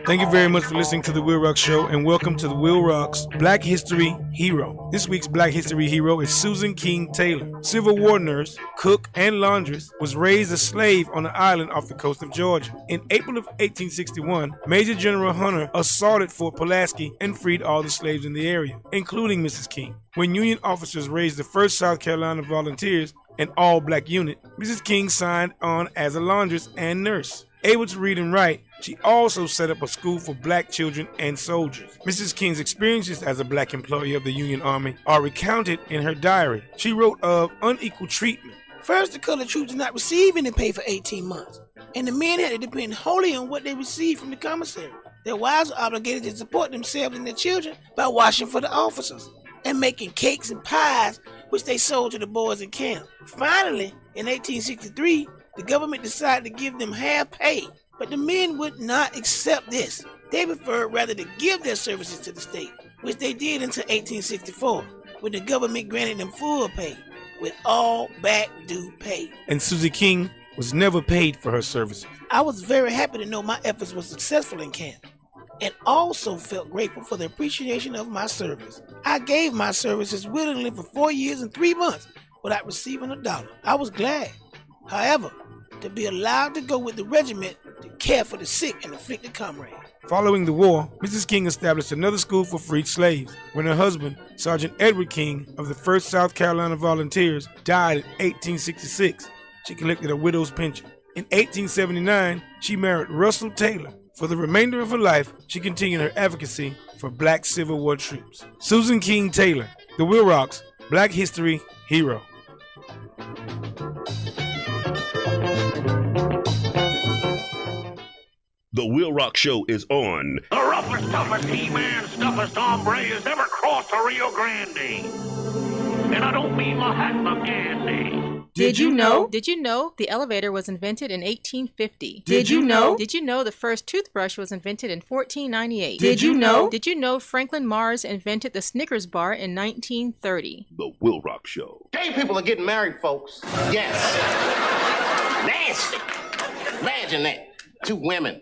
Thank you very much for listening to the WILROC Show, and welcome to the WILROC's Black History Hero. This week's Black History Hero is Susan King Taylor. Civil War nurse, cook, and laundress, was raised a slave on an island off the coast of Georgia. In April of 1861, Major General Hunter assaulted Fort Pulaski and freed all the slaves in the area, including Mrs. King. When Union officers raised the 1st South Carolina Volunteers, an all-black unit, Mrs. King signed on as a laundress and nurse. Able to read and write, she also set up a school for black children and soldiers. Mrs. King's experiences as a black employee of the Union Army are recounted in her diary. She wrote of unequal treatment. First, the colored troops did not receive any pay for 18 months, and the men had to depend wholly on what they received from the commissary. Their wives were obligated to support themselves and their children by washing for the officers and making cakes and pies, which they sold to the boys in camp. Finally, in 1863, the government decided to give them half pay, but the men would not accept this. They preferred rather to give their services to the state, which they did until 1864, when the government granted them full pay, with all back due pay. And Susie King was never paid for her services. I was very happy to know my efforts were successful in camp, and also felt grateful for the appreciation of my service. I gave my services willingly for 4 years and 3 months without receiving a dollar. I was glad, however, to be allowed to go with the regiment to care for the sick and afflicted comrades. Following the war, Mrs. King established another school for freed slaves. When her husband, Sergeant Edward King of the 1st South Carolina Volunteers, died in 1866, she collected a widow's pension. In 1879, she married Russell Taylor. For the remainder of her life, she continued her advocacy for black Civil War troops. Susan King Taylor, the WILROC's Black History Hero. The WILROC Show is on. The roughest, toughest He-Man, stuffest hombre has ever crossed the Rio Grande. And I don't mean Mahatma Gandhi. Did you know the elevator was invented in 1850? Did you know the first toothbrush was invented in 1498? Did you know Franklin Mars invented the Snickers bar in 1930? The WILROC Show. Gay people are getting married, folks. Yes. Nasty. Imagine that. 2 women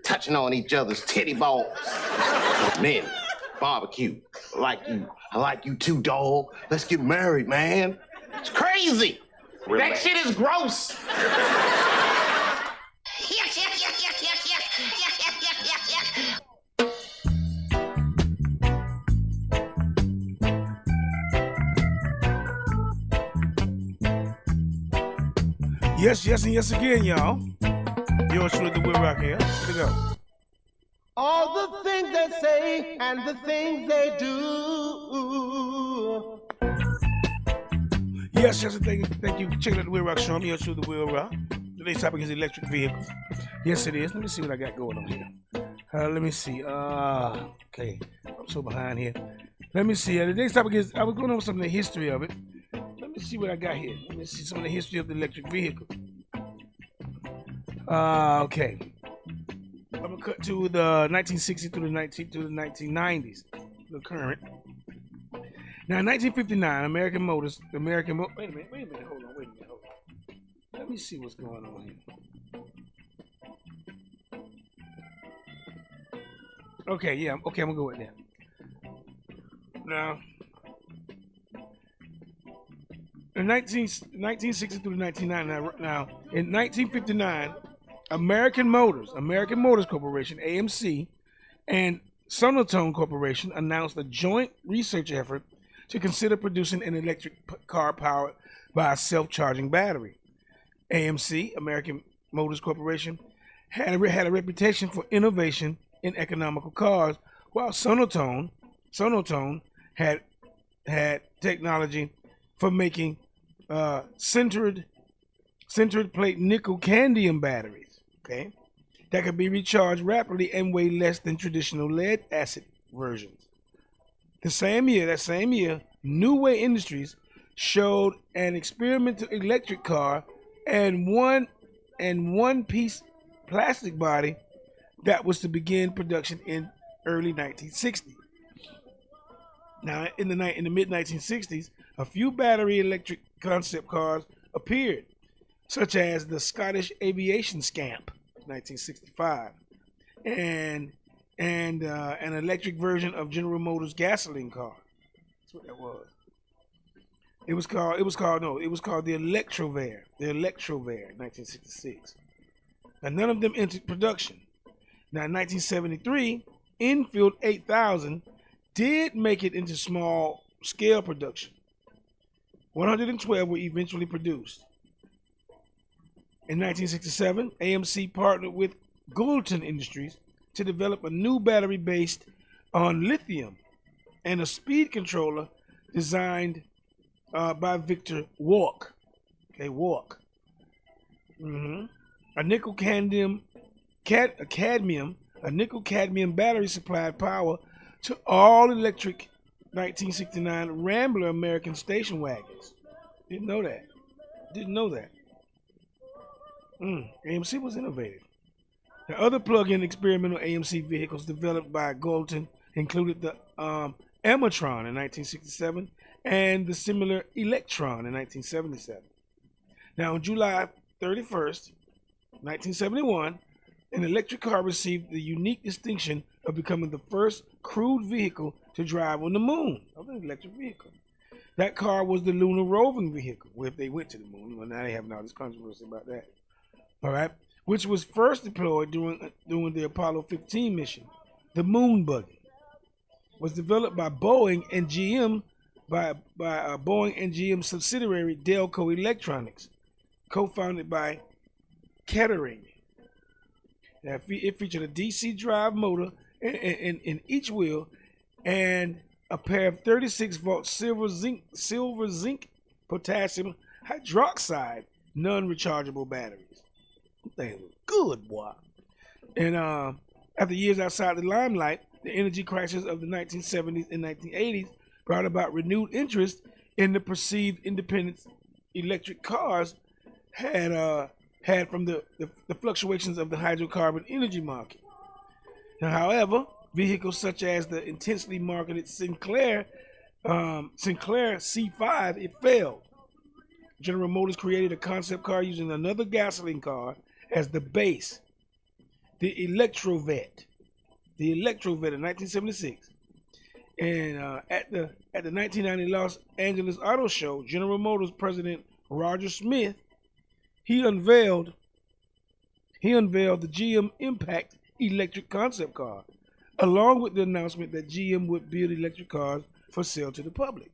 touching on each other's titty balls. Men, barbecue. I like you too, dog. Let's get married, man. It's crazy. That shit is gross. Yes, yes, and yes again, y'all. Yours truly, the WILROC here. Here we go. All the things they say and the things they do. Yes, yes, thank you. Check out the WILROC Show. I'm yours truly, the WILROC. Today's topic is electric vehicles. Yes, it is. Let me see what I got going on here. Let me see. Okay. I'm so behind here. Let me see. Today's topic is, I was going over some of the history of it. Let me see what I got here. Let me see some of the history of the electric vehicle. Okay. I'm gonna cut to the 1960s through the 1990s, the current. Now, in 1959, wait a minute, hold on. Let me see what's going on here. Okay, yeah, okay, I'm gonna go with that. Now, in 1960 through 1990. Now, in 1959, American Motors Corporation, AMC, and Sonotone Corporation announced a joint research effort to consider producing an electric car powered by a self-charging battery. AMC, American Motors Corporation, had a reputation for innovation in economical cars, while Sonotone had technology for making sintered plate nickel cadmium batteries, okay, that could be recharged rapidly and weigh less than traditional lead acid versions. That same year, New Way Industries showed an experimental electric car and one piece plastic body that was to begin production in early 1960. Now, in the mid 1960s, a few battery electric concept cars appeared, such as the Scottish Aviation Scamp, 1965, and an electric version of General Motors gasoline car. That's what that was. It was called the Electrovair, 1966. And none of them entered production. Now, in 1973, Enfield 8000 did make it into small scale production. 112 were eventually produced. In 1967, AMC partnered with Gulton Industries to develop a new battery based on lithium and a speed controller designed by Victor Walk. Okay, Walk. A nickel cadmium battery supplied power to all electric 1969 Rambler American station wagons. Didn't know that. AMC was innovative. The other plug-in experimental AMC vehicles developed by Gulton included the Ematron in 1967 and the similar Electron in 1977. Now, on July 31st, 1971, an electric car received the unique distinction of becoming the first crewed vehicle to drive on the moon. Of an electric vehicle. That car was the lunar roving vehicle. Well, if they went to the moon, well, now they have all this controversy about that. All right, which was first deployed during the Apollo 15 mission. The Moon Buggy was developed by Boeing and GM by Boeing and GM subsidiary Delco Electronics, co-founded by Kettering. Now, it featured a DC drive motor in each wheel and a pair of 36-volt silver zinc potassium hydroxide non-rechargeable batteries. They were good, boy. And after years outside the limelight, the energy crisis of the 1970s and 1980s brought about renewed interest in the perceived independence electric cars had from the fluctuations of the hydrocarbon energy market. Now, however, vehicles such as the intensely marketed Sinclair C5, it failed. General Motors created a concept car using another gasoline car as the base, the Electrovet in 1976. And at the 1990 Los Angeles Auto Show, General Motors President Roger Smith, he unveiled the GM Impact electric concept car, along with the announcement that GM would build electric cars for sale to the public.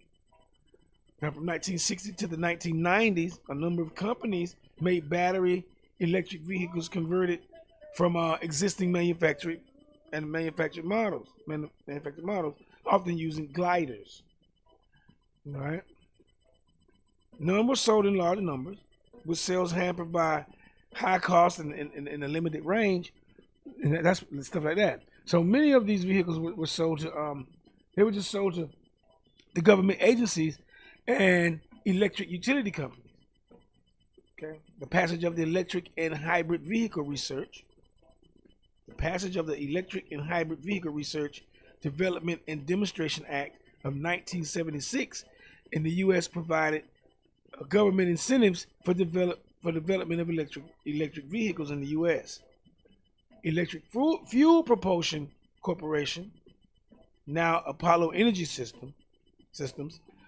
Now, from 1960 to the 1990s, a number of companies made battery electric vehicles converted from existing manufactured models, often using gliders. All right. None were sold in large numbers, with sales hampered by high cost and a limited range, and that's stuff like that. So many of these vehicles were sold to they were just sold to the government agencies and electric utility companies. Okay, the passage of the Electric and Hybrid Vehicle Research, Development and Demonstration Act of 1976 in the U.S. provided government incentives for development of electric vehicles in the U.S. Electric Fuel Propulsion Corporation, now Apollo Energy Systems,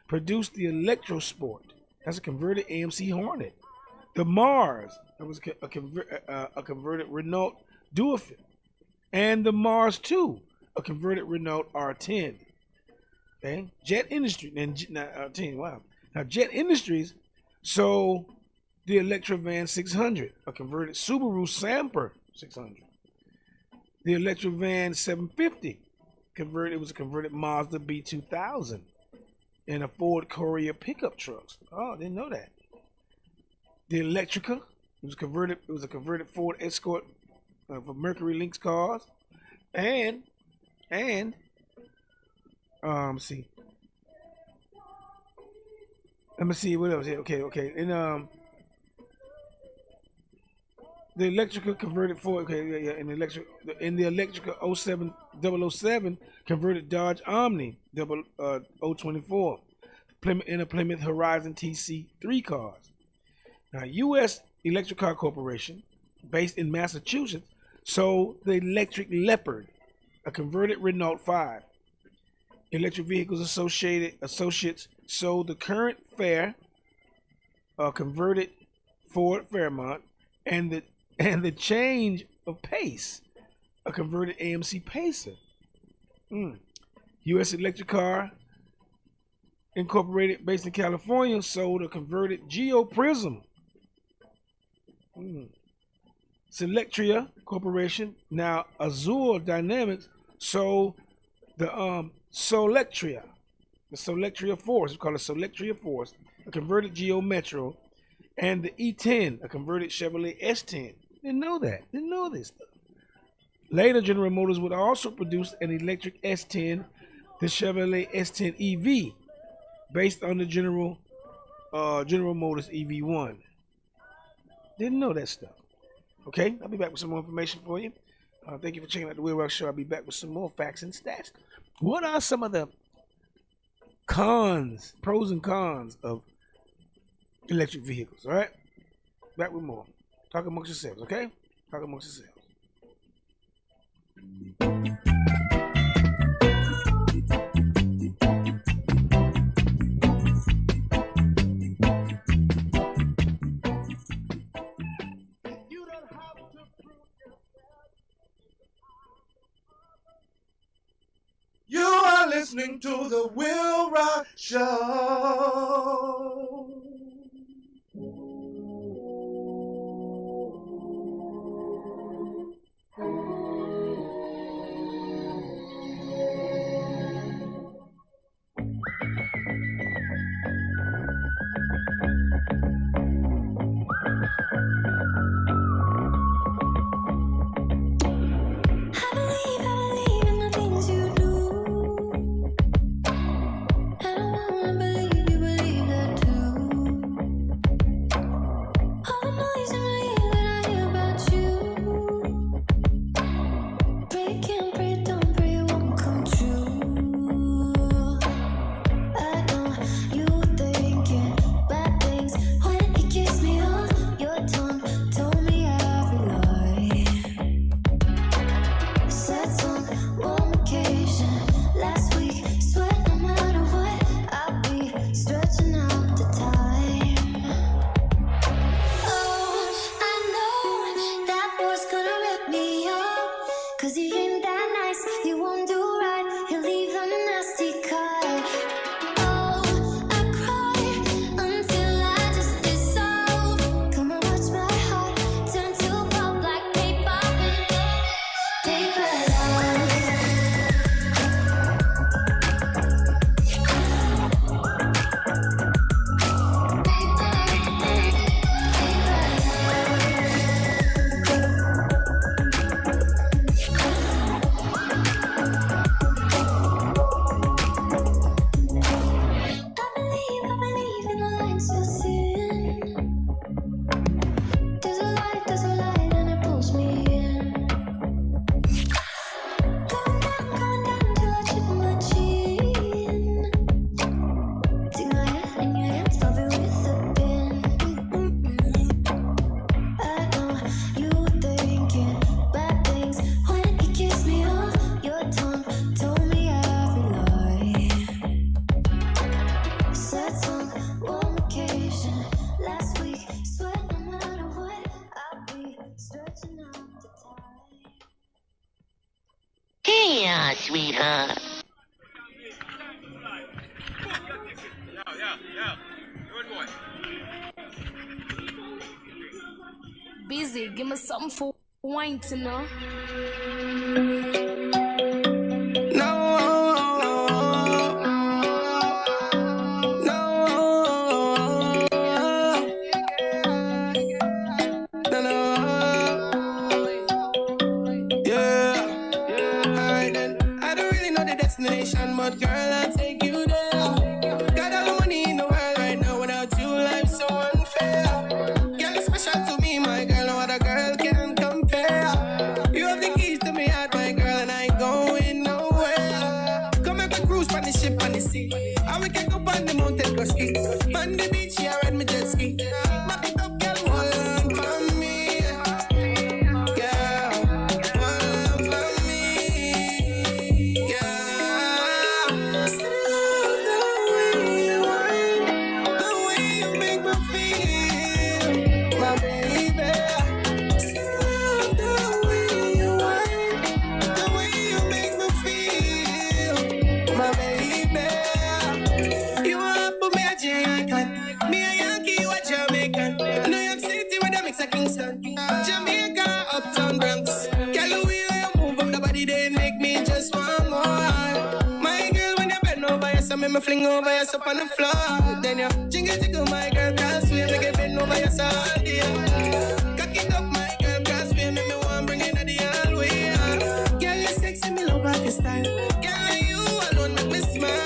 produced the Electrosport That's a converted AMC Hornet. The Mars, that was a converted Renault Duofil. And the Mars 2, a converted Renault R10. Okay, Jet Industries, and wow. Now Jet Industries sold the Electrovan 600, a converted Subaru Samper 600. The Electrovan 750, it was a converted Mazda B2000, and a Ford Courier pickup trucks. Oh, I didn't know that. The Electrica, it was a converted Ford Escort for Mercury Lynx cars, and see. Let me see what else here. Okay. And the Electrica converted Ford. Okay, yeah. And the Electrica 007 converted Dodge Omni 024. And a Plymouth Horizon TC3 cars. Now, U.S. Electric Car Corporation, based in Massachusetts, sold the Electric Leopard, a converted Renault 5. Electric Vehicles Associates sold the Current Fair, a converted Ford Fairmont, and the Change of Pace, a converted AMC Pacer. U.S. Electric Car Incorporated, based in California, sold a converted Geo Prism. Selectria Corporation, now Azure Dynamics, sold the Solectria. The Solectria Force, we call it Solectria Force, a converted Geo Metro, and the E10, a converted Chevrolet S10. Didn't know that. Didn't know this stuff. Later, General Motors would also produce an electric S10, the Chevrolet S10 EV, based on the General Motors EV1. Didn't know that stuff. Okay, I'll be back with some more information for you. Thank you for checking out the WILROC Show. I'll be back with some more facts and stats. What are some of the pros and cons of electric vehicles? All right, back with more. Talk amongst yourselves, okay? Talk amongst yourselves. You are listening to the WILROC Show. my sweetheart. Busy, give me something for wine to know. Destination, but girl, I'll take you there. Got all the money in the world right now. Without you, life's so unfair. Girl, you're special to me, my girl. No other girl can compare. You have the keys to me heart, my girl, and I ain't going nowhere. Come and cruise on the ship on the sea. And we can go on the mountain, go ski. On the beach, yeah, ride my jet ski. Back it up, girl, hold on for me. Jamaica, Uptown Bronx. Girl, the way you move up the body, they make me just want more. My girl, when you bend over, you say me fling over you up on the floor. Then you jiggle jiggle, my girl, cause we make it bend over you so all day. Cock it up, my girl, cause we make me want bring it to the hallway. Girl, you sexy, me love like your style. Girl, you alone make me smile.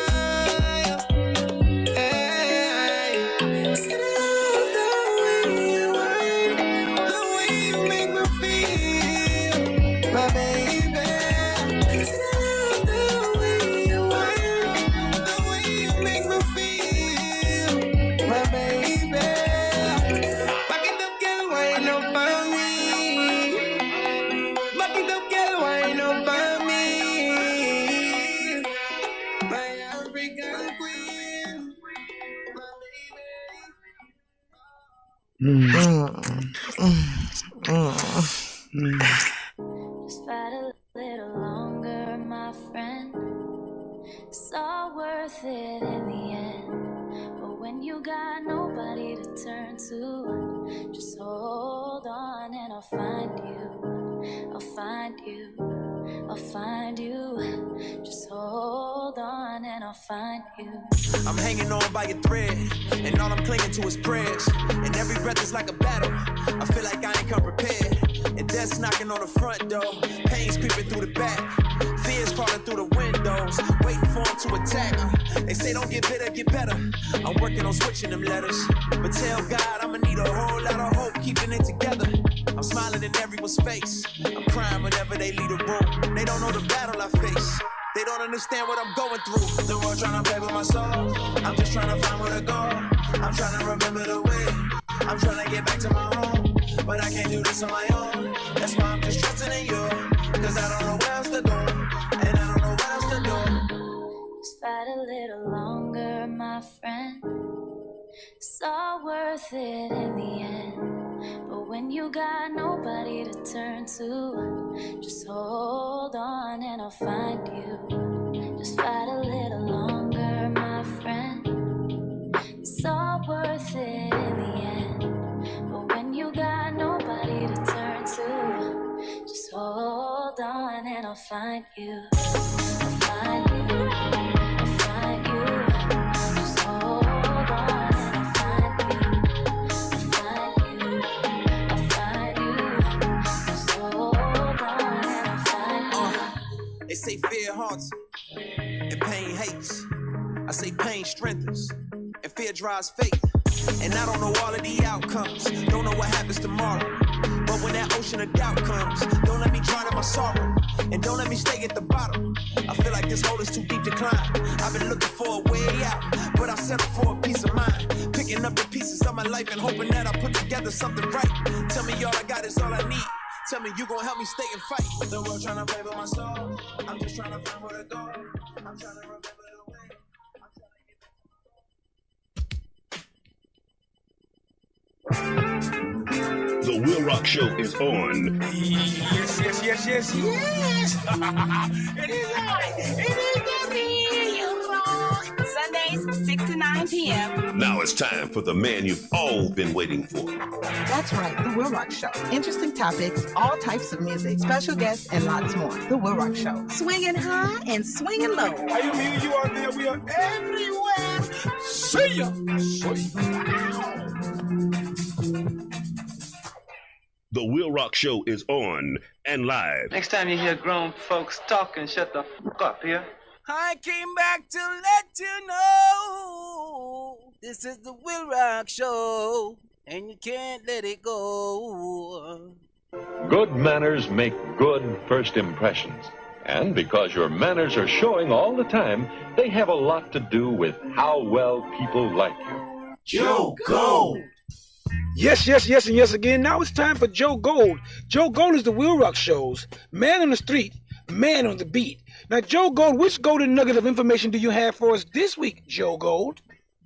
Just fight a little longer, my friend. It's all worth it in the end. But when you got nobody to turn to, just hold on and I'll find you. I'll find you. I'll find you. Just hold on and I'll find you. I'm hanging on by a thread, and all I'm clinging to is prayers. And every breath is like a battle. I feel like I ain't come prepared. And death's knocking on the front door. Pain's creeping through the back. Fears crawling through the windows, waiting for them to attack. They say don't get bitter, get better. I'm working on switching them letters. But tell God I'ma need a whole lot of hope, keeping it together. I'm smiling in everyone's face. I'm crying whenever they leave the room. They don't know the battle I face. They don't understand what I'm going through. The world trying to play with my soul. I'm just trying to find where to go. I'm trying to remember the way. I'm trying to get back to my home. But I can't do this on my own. That's why I'm just trusting in you. Cause I don't know where else to go. And I don't know what else to do. Just fight a little longer, my friend. It's all worth it in the end. But when you got nobody to turn to, just hold on and I'll find you. Just fight a little longer, my friend. It's all worth it in the end. But when you got nobody to turn to, just hold on and I'll find you. I'll find you. I'll find you. Just hold on and I'll find you. I'll find you. I'll find you. Just hold on and I'll find you. They say fear haunts and pain hates. I say pain strengthens and fear drives faith. And I don't know all of the outcomes, don't know what happens tomorrow. But when that ocean of doubt comes, don't let me drown in my sorrow. And don't let me stay at the bottom. I feel like this hole is too deep to climb. I've been looking for a way out, but I settle for a peace of mind. Picking up the pieces of my life and hoping that I put together something right. Tell me all I got is all I need. Tell me you gon' help me stay and fight. The world trying to play with my soul. I'm just trying to find where to go. I'm trying to remember the way. The Will WILROC show is on. Yes. It is I. It is the Sundays, 6 to 9 p.m. Now it's time for the man you've all been waiting for. That's right, the WILROC Show. Interesting topics, all types of music, special guests, and lots more. The WILROC Show. Swinging high and swinging low. I am here, you are there, we are everywhere. See ya. The WILROC show is on and live. Next time you hear grown folks talking, shut the fuck up here. I came back to let you know this is the WILROC show, and you can't let it go. Good manners make good first impressions. And because your manners are showing all the time, they have a lot to do with how well people like you. Joe Gold. Yes, and yes again. Now it's time for Joe Gold. Joe Gold is the WILROC show's man on the street, man on the beat. Now, Joe Gold, which golden nugget of information do you have for us this week, Joe Gold?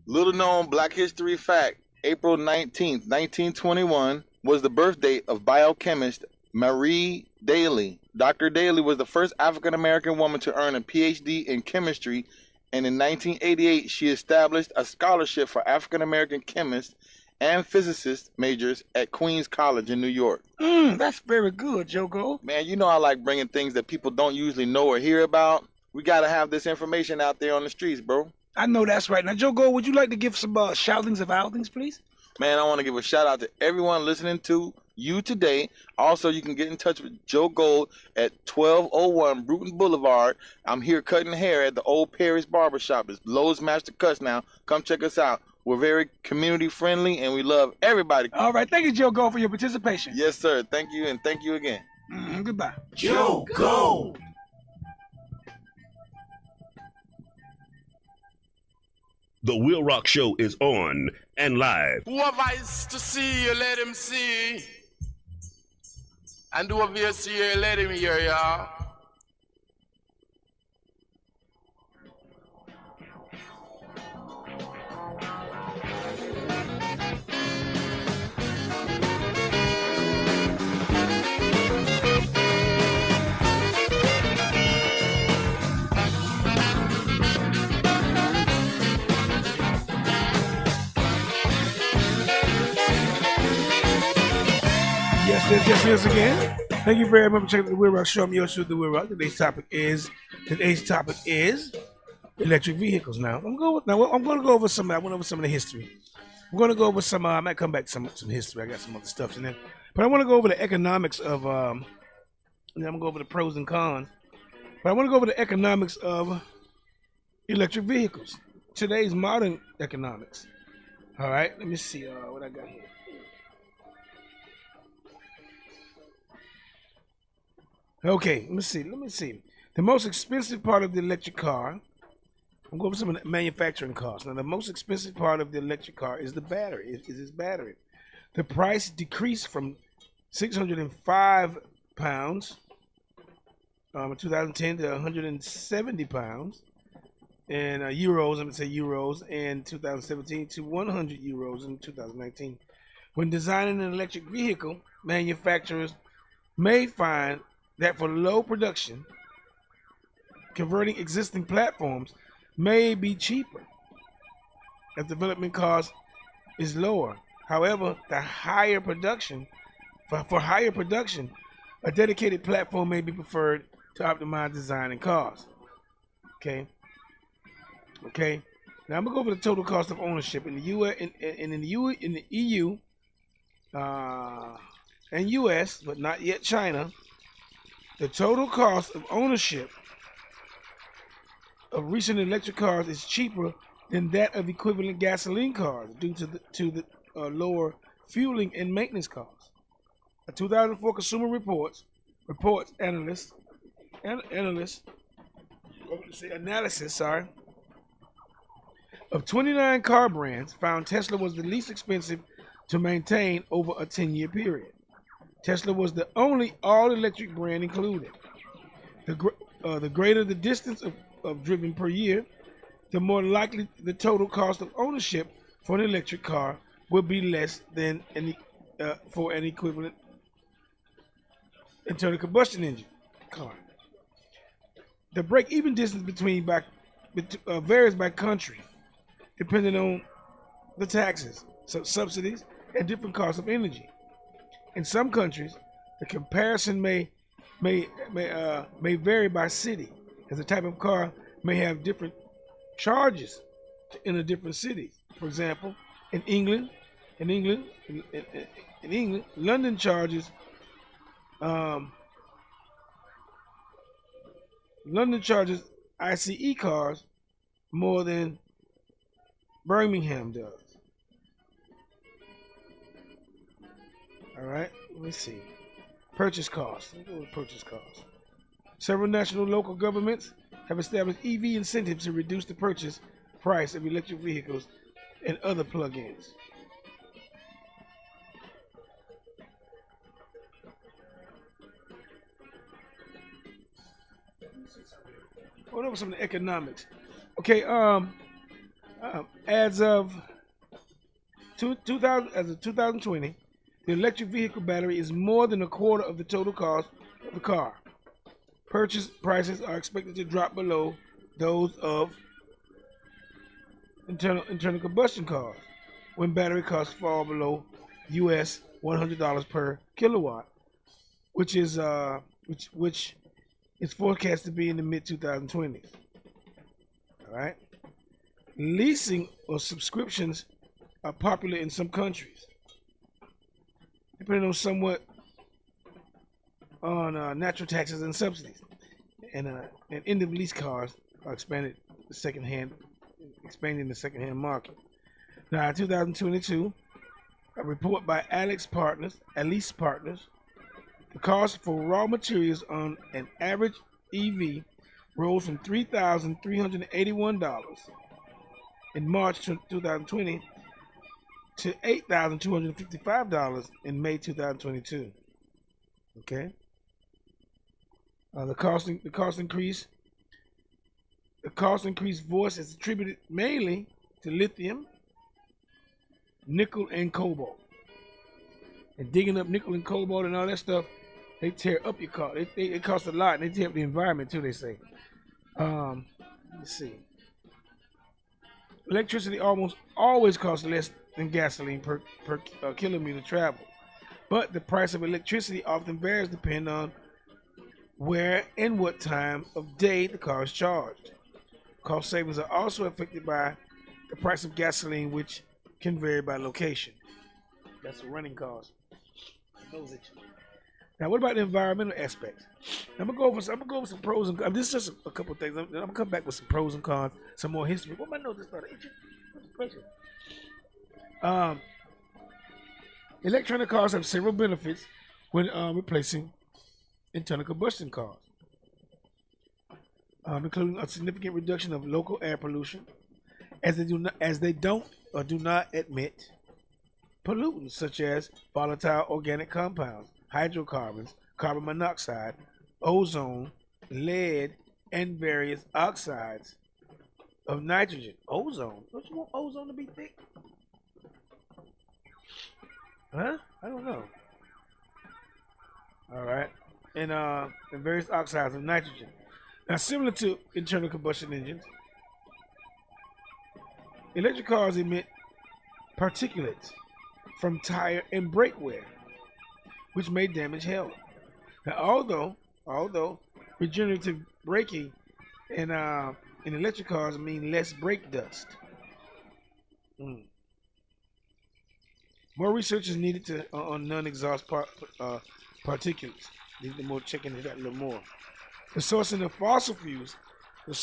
Little known Black history fact, April 19th, 1921 was the birth date of biochemist Marie Daly. Dr. Daly was the first African-American woman to earn a PhD in chemistry, and in 1988 she established a scholarship for African-American chemists and physicist majors at Queens College in New York. That's very good, Joe Gold. Man, you know I like bringing things that people don't usually know or hear about. We got to have this information out there on the streets, bro. I know that's right. Now, Joe Gold, would you like to give some shoutings of outings, please? Man, I want to give a shout out to everyone listening to you today. Also, you can get in touch with Joe Gold at 1201 Bruton Boulevard. I'm here cutting hair at the Old Paris Barbershop. It's Lowe's Master Cuts now. Come check us out. We're very community friendly and we love everybody. All right. Thank you, Joe Gold, for your participation. Yes, sir. Thank you, and thank you again. Goodbye. Joe Gold. The WILROC show is on and live. Whoever is to see you, let him see. And whoever you see you, let him hear ya. Yes again. Thank you very much for checking the WILROC show. I'm your show, the WILROC. Today's topic is electric vehicles. Now I'm going to go over some. I went over some of the history. I'm going to go over some. I might come back to some history. I got some other stuff in there, but I want to go over the economics of. And then I'm going to go over the pros and cons. But I want to go over the economics of electric vehicles. Today's modern economics. All right. Let me see what I got here. Okay, let me see. The most expensive part of the electric car, I'm going over some of the manufacturing costs. Now, the most expensive part of the electric car is the battery, is its battery. The price decreased from 605 pounds in 2010 to 170 pounds, and euros in 2017 to 100 euros in 2019. When designing an electric vehicle, manufacturers may find that for low production, converting existing platforms may be cheaper as development cost is lower. However, for higher production, a dedicated platform may be preferred to optimize design and cost. Okay. Now I'm gonna go over the total cost of ownership in the U.S. in the EU and U.S., but not yet China. The total cost of ownership of recent electric cars is cheaper than that of equivalent gasoline cars due to the lower fueling and maintenance costs. A 2004 Consumer Reports analysis of 29 car brands found Tesla was the least expensive to maintain over a 10-year period. Tesla was the only all-electric brand included. The greater the distance of driven per year, the more likely the total cost of ownership for an electric car will be less than for an equivalent internal combustion engine car. The break-even distance varies by country, depending on the taxes, subsidies, and different costs of energy. In some countries, the comparison may vary by city, as the type of car may have different charges in the different cities. For example, in England, London charges ICE cars more than Birmingham does. All right, let's see. Purchase costs. Let's go with purchase costs. Several national and local governments have established EV incentives to reduce the purchase price of electric vehicles and other plug-ins. What over some of the economics? Okay, as of 2020, the electric vehicle battery is more than a quarter of the total cost of the car. Purchase prices are expected to drop below those of internal combustion cars when battery costs fall below US $100 per kilowatt, which is forecast to be in the mid-2020s. All right. Leasing or subscriptions are popular in some countries, depending on somewhat on natural taxes and subsidies. And end of lease cars are expanding the second-hand market. Now, in 2022, a report by Alice Partners, the cost for raw materials on an average EV rose from $3,381 in March 2020 to $8,255 in May 2022. Okay. The cost increase voice is attributed mainly to lithium, nickel, and cobalt. And digging up nickel and cobalt and all that stuff, they tear up your car. It costs a lot, and they tear up the environment too, they say. Let's see. Electricity almost always costs less than gasoline per kilometer traveled. But the price of electricity often varies depending on where and what time of day the car is charged. Cost savings are also affected by the price of gasoline, which can vary by location. That's the running cost. Now, what about the environmental aspects? I'm gonna go over some pros and cons. This is just a couple of things. I'm gonna come back with some pros and cons, some more history. What am I noticing? Electronic cars have several benefits when replacing internal combustion cars, including a significant reduction of local air pollution, as they do not emit pollutants such as volatile organic compounds, hydrocarbons, carbon monoxide, ozone, lead, and various oxides of nitrogen. Ozone? Don't you want ozone to be thick? Huh? I don't know. All right. And various oxides of nitrogen. Now, similar to internal combustion engines, electric cars emit particulates from tire and brake wear, which may damage health. Now, although regenerative braking in electric cars mean less brake dust. More research is needed on non-exhaust particulates. Need more checking it out a little more. The sourcing of fossil fuels. Let's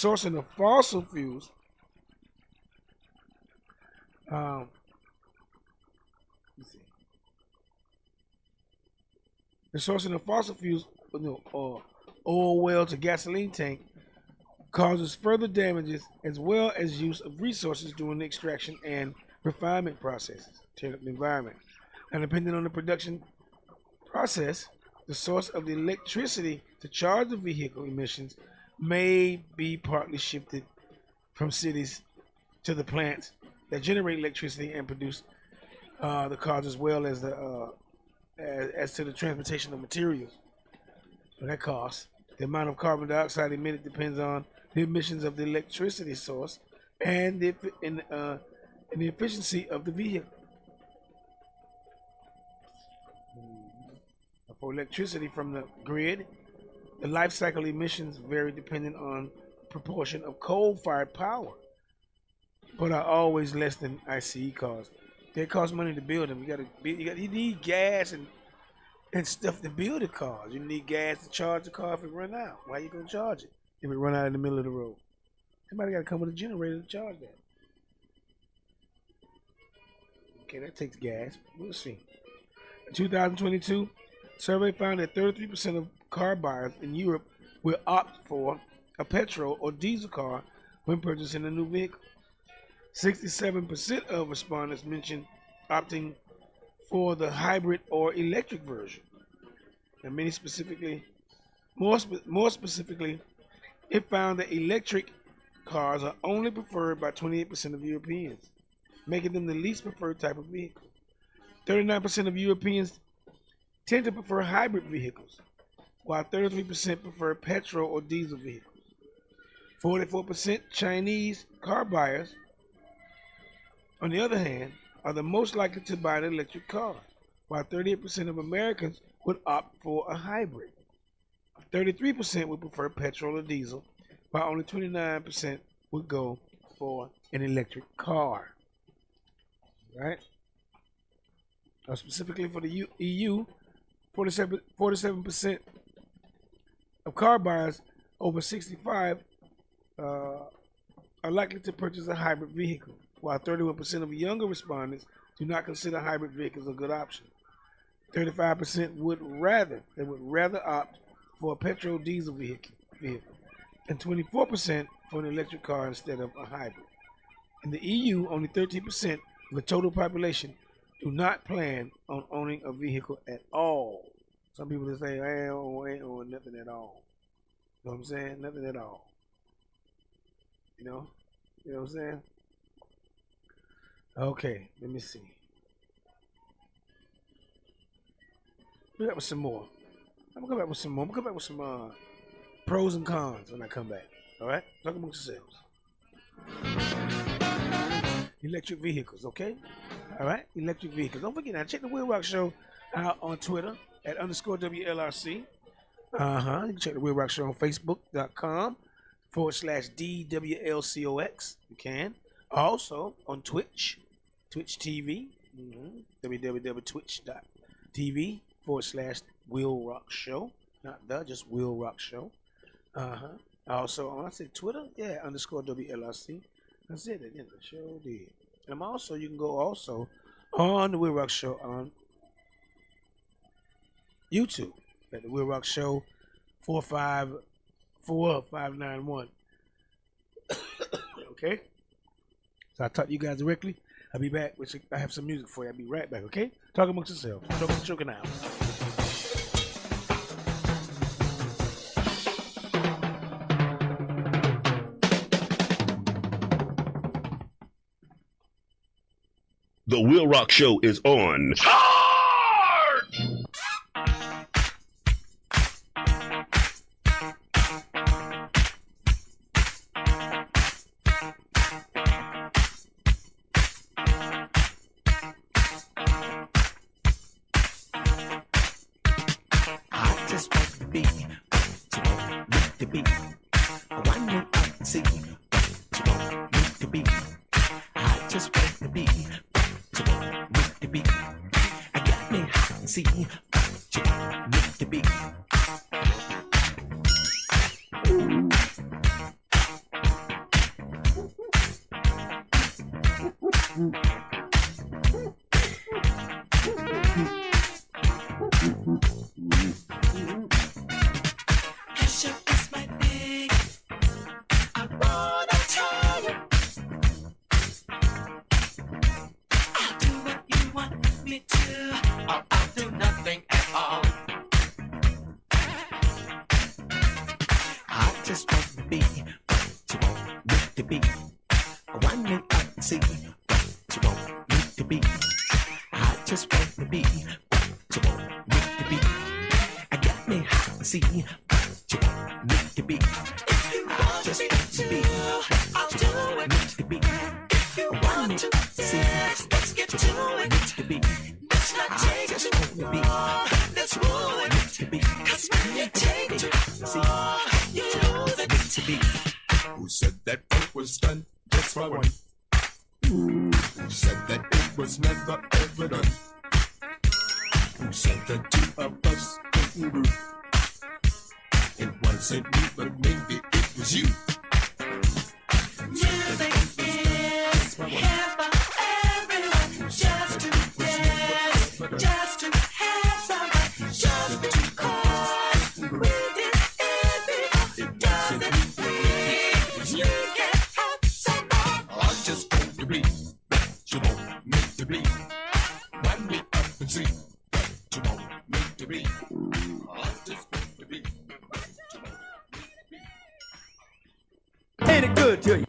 see. The sourcing of fossil fuels, oil well to gasoline tank, causes further damages as well as use of resources during the extraction and refinement processes, tearing up the environment. And depending on the production process, the source of the electricity to charge the vehicle emissions may be partly shifted from cities to the plants that generate electricity and produce the cars, as well as as to the transportation of materials. So that costs. The amount of carbon dioxide emitted depends on the emissions of the electricity source and the efficiency of the vehicle. For electricity from the grid, the life cycle emissions vary depending on proportion of coal-fired power, but are always less than ICE cars. They cost money to build them. You need gas and stuff to build the cars. You need gas to charge the car if it run out. Why you gonna charge it if it run out in the middle of the road? Somebody got to come with a generator to charge that. Okay, that takes gas. We'll see. In 2022, survey found that 33% of car buyers in Europe will opt for a petrol or diesel car when purchasing a new vehicle. 67% of respondents mentioned opting for the hybrid or electric version. And more specifically, it found that electric cars are only preferred by 28% of Europeans, making them the least preferred type of vehicle. 39% of Europeans tend to prefer hybrid vehicles, while 33% prefer petrol or diesel vehicles. 44% Chinese car buyers, on the other hand, are the most likely to buy an electric car, while 38% of Americans would opt for a hybrid. 33% would prefer petrol or diesel, while only 29% would go for an electric car. Right? Now, specifically for the EU, 47% of car buyers over 65 are likely to purchase a hybrid vehicle, while 31% of younger respondents do not consider hybrid vehicles a good option. 35% would rather opt for a petrol diesel vehicle, and 24% for an electric car instead of a hybrid. In the EU, only 13% of the total population do not plan on owning a vehicle at all. Some people just say, I ain't own nothing at all. You know what I'm saying? Nothing at all. You know what I'm saying? Okay, let me see. We'll come back with some more. I'm gonna come back with some more. I'm gonna come back with some pros and cons when I come back. All right? Talk amongst yourselves. Electric vehicles, okay? All right? Electric vehicles. Don't forget now, check the WILROC Show out on Twitter at _WLRC. You can check the WILROC Show on Facebook.com/DWLCOX. You can. Also on Twitch TV, www.twitch.tv/WILROC Show. Not just WILROC Show. Also on, I said Twitter, yeah, _WLRC. That's it. Yeah, the show did. And also, you can go also on the WILROC Show on YouTube at the WILROC Show 454591. Okay? So I talk to you guys directly. I'll be back. I have some music for you. I'll be right back, okay? Talk amongst yourselves. Choking out. The WILROC Show is on. See see what you want me to be. I just want to be what you want me to be. I want to see let's get to it. To be. Let's not take it too far. Let's roll it to be. Cause when you take it too far, you lose it to be. Who said that it was done just for one? Who said that it was never ever done? Who said the two of us couldn't groove? It wasn't me, but maybe it was you. Music is here for everyone, just to dance, just to have some fun, just because we did everyone doesn't mean you can have some fun. I just want to be what you want me to be. Wind me up and see what you want me to be. I just want to be what you want me to be. Ain't it good to you?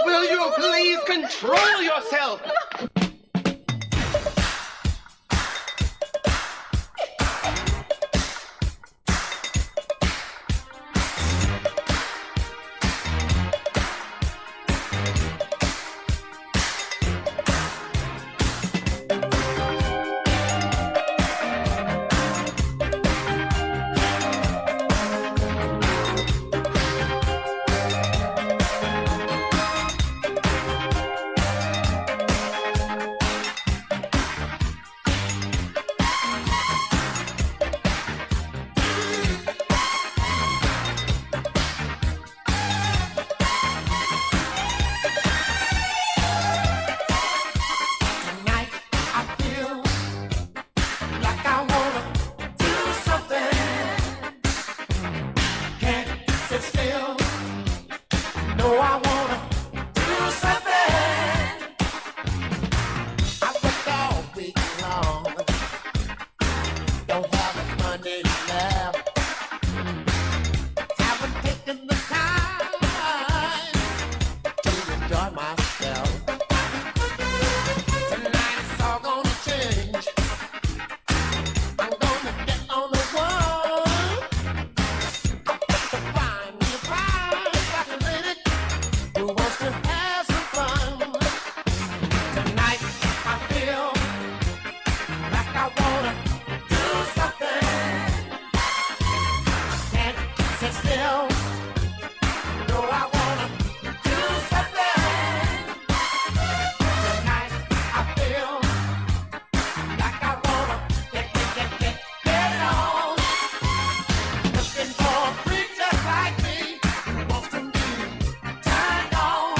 Will you please control yourself? Sit still. No, I wanna do something. Tonight I feel like I wanna get it on. Looking for a freak just like me who wants to be turned on.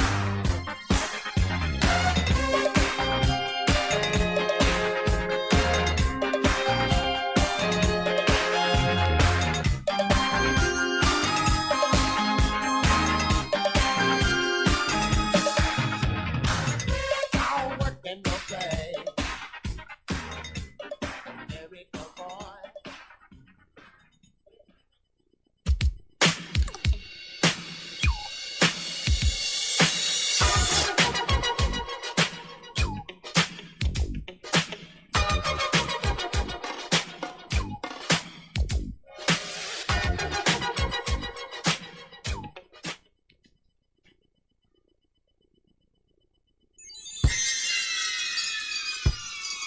All work and no play. America boy.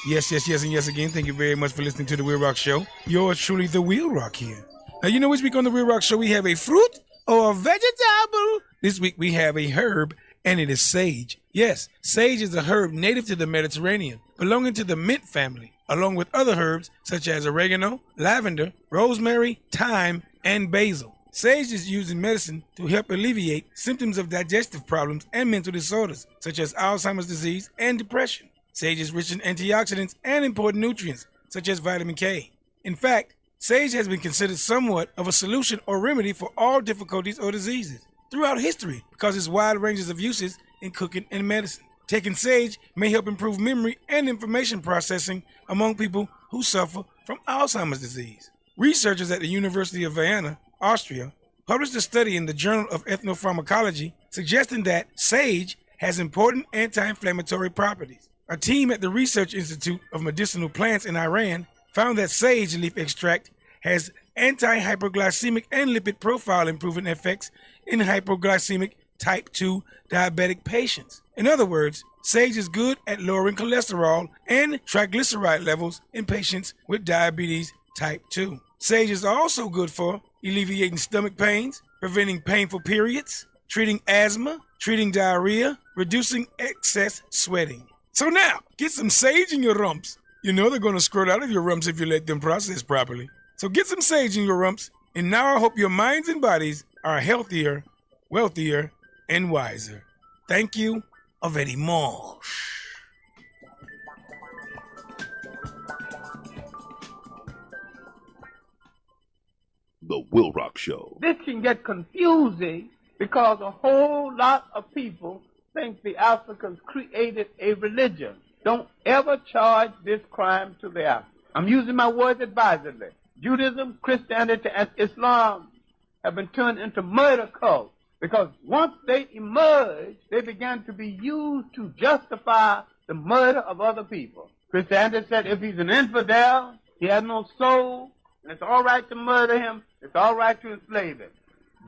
Yes, and yes again. Thank you very much for listening to the WILROC Show. Yours truly, the WILROC here. Now, you know, this week on the WILROC Show, we have a fruit or a vegetable. This week, we have a herb, and it is sage. Yes, sage is a herb native to the Mediterranean, belonging to the mint family, along with other herbs such as oregano, lavender, rosemary, thyme, and basil. Sage is used in medicine to help alleviate symptoms of digestive problems and mental disorders, such as Alzheimer's disease and depression. Sage is rich in antioxidants and important nutrients, such as vitamin K. In fact, sage has been considered somewhat of a solution or remedy for all difficulties or diseases throughout history because its wide ranges of uses in cooking and medicine. Taking sage may help improve memory and information processing among people who suffer from Alzheimer's disease. Researchers at the University of Vienna, Austria, published a study in the Journal of Ethnopharmacology suggesting that sage has important anti-inflammatory properties. A team at the Research Institute of Medicinal Plants in Iran found that sage leaf extract has anti-hyperglycemic and lipid profile improving effects in hypoglycemic type 2 diabetic patients. In other words, sage is good at lowering cholesterol and triglyceride levels in patients with diabetes type 2. Sage is also good for alleviating stomach pains, preventing painful periods, treating asthma, treating diarrhea, reducing excess sweating. So now, get some sage in your rumps. You know they're going to squirt out of your rumps if you let them process properly. So get some sage in your rumps, and now I hope your minds and bodies are healthier, wealthier, and wiser. Thank you very much. The WILROC Show. This can get confusing because a whole lot of people think the Africans created a religion. Don't ever charge this crime to the Africans. I'm using my words advisedly. Judaism, Christianity, and Islam have been turned into murder cults because once they emerged, they began to be used to justify the murder of other people. Christianity said if he's an infidel, he has no soul, and it's all right to murder him, it's all right to enslave him.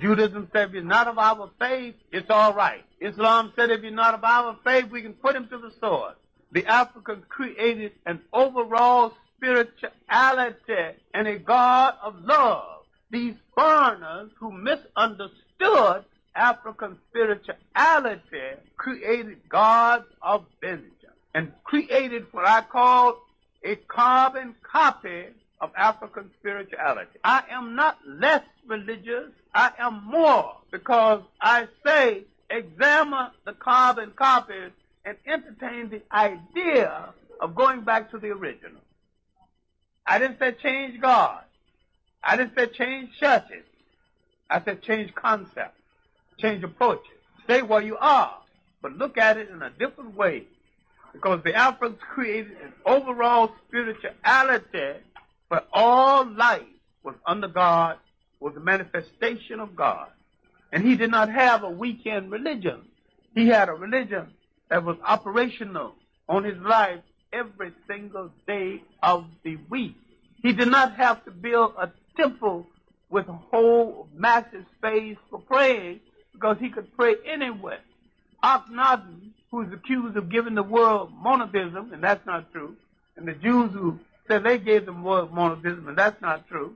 Judaism said if he's not of our faith, it's all right. Islam said if he's not of our faith, we can put him to the sword. The Africans created an overall spirituality and a God of love. These foreigners who misunderstood African spirituality created gods of vengeance and created what I call a carbon copy of African spirituality. I am not less religious, I am more, because I say examine the carbon copies and entertain the idea of going back to the original. I didn't say change God. I didn't say change churches. I said change concepts, change approaches. Stay where you are, but look at it in a different way. Because the Africans created an overall spirituality where all life was under God, was a manifestation of God. And he did not have a weekend religion. He had a religion that was operational on his life every single day of the week. He did not have to build a temple with a whole massive space for praying because he could pray anywhere. Akhenaten, who is accused of giving the world monotheism, and that's not true, and the Jews who said they gave the world monotheism, and that's not true.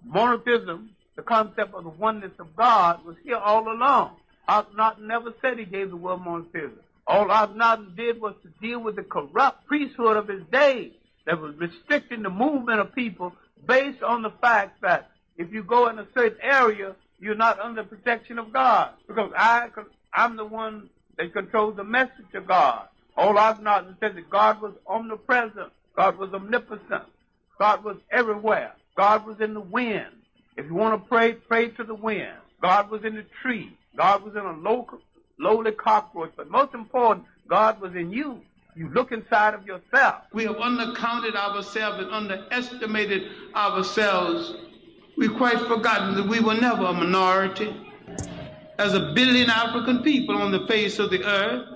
Monotheism the concept of the oneness of God was here all along. Akhenaten never said he gave the world monotheism. All Akhenaten did was to deal with the corrupt priesthood of his day that was restricting the movement of people based on the fact that if you go in a certain area, you're not under protection of God. Because I'm the one that controls the message of God. All Akhenaten said that God was omnipresent. God was omnipotent. God was everywhere. God was in the wind. If you want to pray, pray to the wind. God was in the tree. God was in a lowly cockroach. But most important, God was in you. You look inside of yourself. We have undercounted ourselves and underestimated ourselves. We've quite forgotten that we were never a minority. As 1 billion African people on the face of the earth,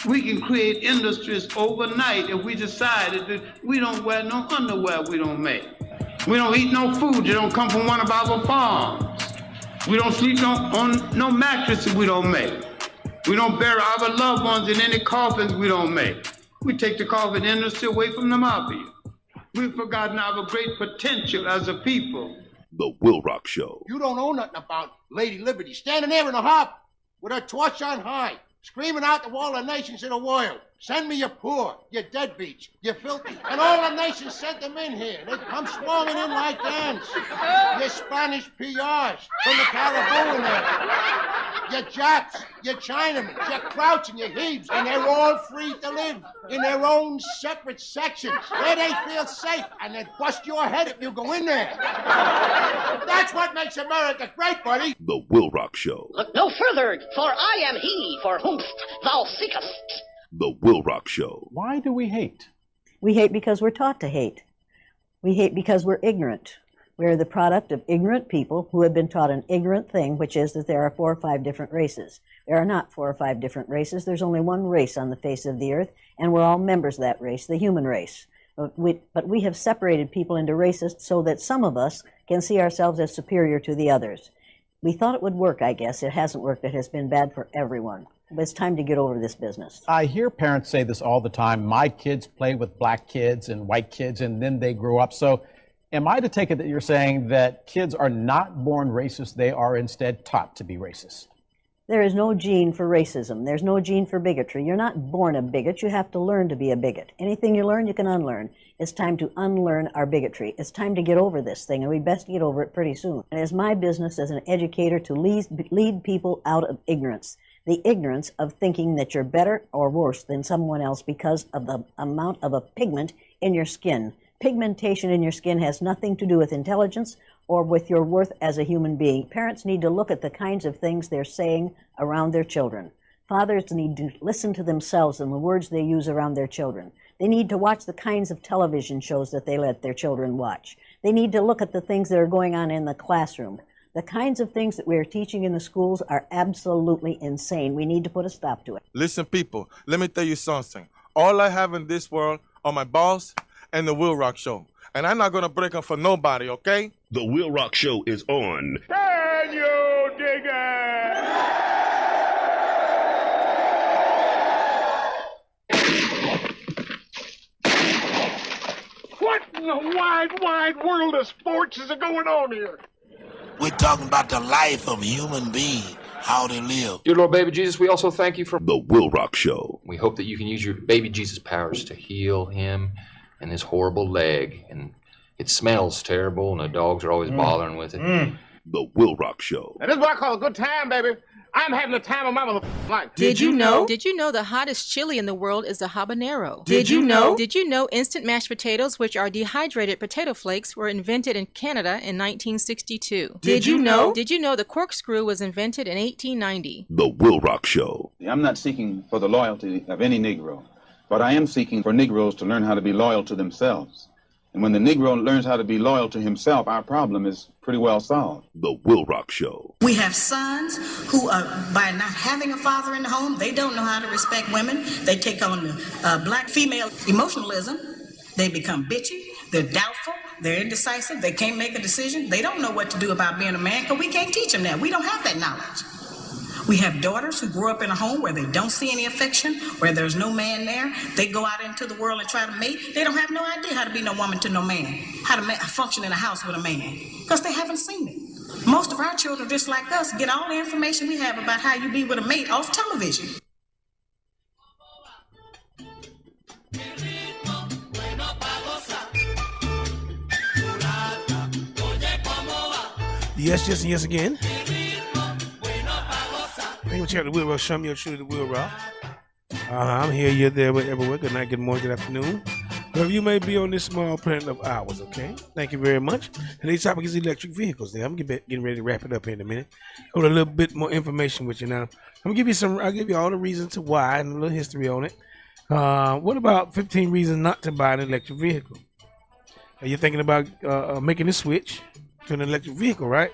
we can create industries overnight if we decided that we don't wear no underwear we don't make. We don't eat no food that don't come from one of our farms. We don't sleep on no mattresses we don't make. We don't bury our loved ones in any coffins we don't make. We take the coffin industry away from the mafia. We've forgotten our great potential as a people. The WILROC Show. You don't know nothing about Lady Liberty standing there in the harbor with her torch on high, screaming out to all the nations in the world, send me your poor, your deadbeats, your filthy. And all the nations sent them in here. They come swarming in like ants. Your Spanish PRs from the Caribbean there. Your Japs, your Chinamen, your Krauts and your Hebes. And they're all free to live in their own separate sections where they feel safe. And they bust your head if you go in there. That's what makes America great, buddy. The WILROC Show. Look no further, for I am he for whomst thou seekest. The WILROC Show. Why do we hate? We hate because we're taught to hate. We hate because we're ignorant. We're the product of ignorant people who have been taught an ignorant thing, which is that there are 4 or 5 different races. There are not 4 or 5 different races. There's only one race on the face of the earth, and we're all members of that race, the human race. But we have separated people into races so that some of us can see ourselves as superior to the others. We thought it would work, I guess. It hasn't worked. It has been bad for everyone. But it's time to get over this business. I hear parents say this all the time. My kids play with black kids and white kids, and then they grow up. So am I to take it that you're saying that kids are not born racist, they are instead taught to be racist? There is no gene for racism. There's no gene for bigotry. You're not born a bigot. You have to learn to be a bigot. Anything you learn, you can unlearn. It's time to unlearn our bigotry. It's time to get over this thing, and we best get over it pretty soon. And it's my business as an educator to lead people out of ignorance. The ignorance of thinking that you're better or worse than someone else because of the amount of a pigment in your skin. Pigmentation in your skin has nothing to do with intelligence or with your worth as a human being. Parents need to look at the kinds of things they're saying around their children. Fathers need to listen to themselves and the words they use around their children. They need to watch the kinds of television shows that they let their children watch. They need to look at the things that are going on in the classroom. The kinds of things that we are teaching in the schools are absolutely insane. We need to put a stop to it. Listen, people, let me tell you something. All I have in this world are my boss and the WILROC Show. And I'm not going to break them for nobody, okay? The WILROC Show is on. Can you dig it? What in the wide, wide world of sports is going on here? We're talking about the life of a human being, how they live. Dear Lord Baby Jesus, we also thank you for The WILROC Show. We hope that you can use your Baby Jesus powers to heal him and this horrible leg. And it smells terrible, and the dogs are always bothering with it. The WILROC Show. Now, this is what I call a good time, baby. I'm having the time of my life. Did you know? Did you know the hottest chili in the world is the habanero? Did you know? Did you know instant mashed potatoes, which are dehydrated potato flakes, were invented in Canada in 1962? Did you know? Did you know the corkscrew was invented in 1890? The WILROC Show. I'm not seeking for the loyalty of any Negro, but I am seeking for Negroes to learn how to be loyal to themselves. And when the Negro learns how to be loyal to himself, our problem is pretty well solved. The WILROC Show. We have sons who are, by not having a father in the home, they don't know how to respect women. They take on the black female emotionalism. They become bitchy. They're doubtful. They're indecisive. They can't make a decision. They don't know what to do about being a man because we can't teach them that. We don't have that knowledge. We have daughters who grew up in a home where they don't see any affection, where there's no man there. They go out into the world and try to mate. They don't have no idea how to be no woman to no man, how to function in a house with a man, because they haven't seen it. Most of our children, just like us, get all the information we have about how you be with a mate off television. Yes, yes, and yes again. Thank you for checking the WILROC Show. I'm your shooter, the WILROC. I'm here, you're there, everywhere. Good night, good morning, good afternoon. Wherever you may be on this small planet of ours, okay? Thank you very much. Today's topic is electric vehicles. I'm getting ready to wrap it up here in a minute. Got a little bit more information with you now. I'll give you all the reasons to why and a little history on it. What about 15 reasons not to buy an electric vehicle? Are you thinking about making the switch to an electric vehicle, right?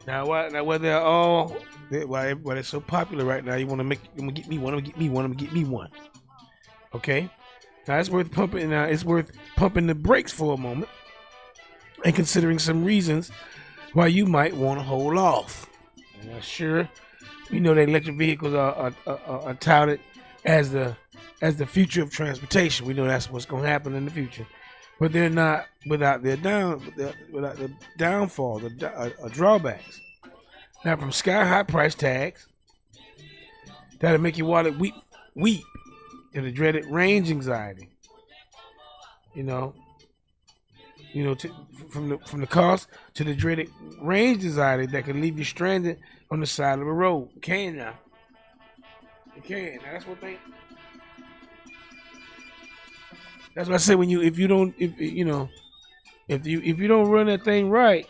Now, why they're all why they're so popular right now? You want to get me one. Okay. Now it's worth pumping. It's worth pumping the brakes for a moment and considering some reasons why you might want to hold off. And sure, we know that electric vehicles are touted as the future of transportation. We know that's what's going to happen in the future, but they're not without the downfall, the drawbacks. Now, from sky high price tags that'll make your wallet weep. To the dreaded range anxiety, from the cost to the dreaded range anxiety that can leave you stranded on the side of the road. It can now. It can. Now, that's what I say. If you don't run that thing right,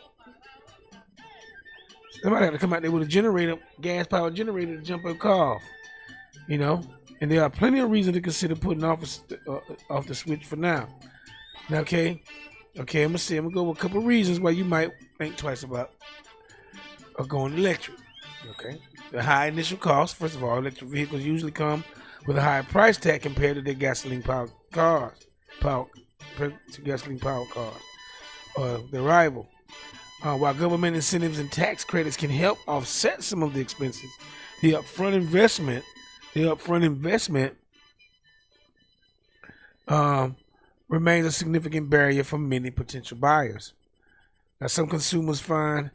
somebody have to come out there with a generator, gas powered generator to jump a car off. And there are plenty of reasons to consider putting off the switch for now. Now, okay, I'm gonna go with a couple of reasons why you might think twice about going electric. Okay, the high initial cost. First of all, electric vehicles usually come with a higher price tag compared to their gasoline-powered cars, or their rival. While government incentives and tax credits can help offset some of the expenses, the upfront investment remains a significant barrier for many potential buyers. Now, some consumers find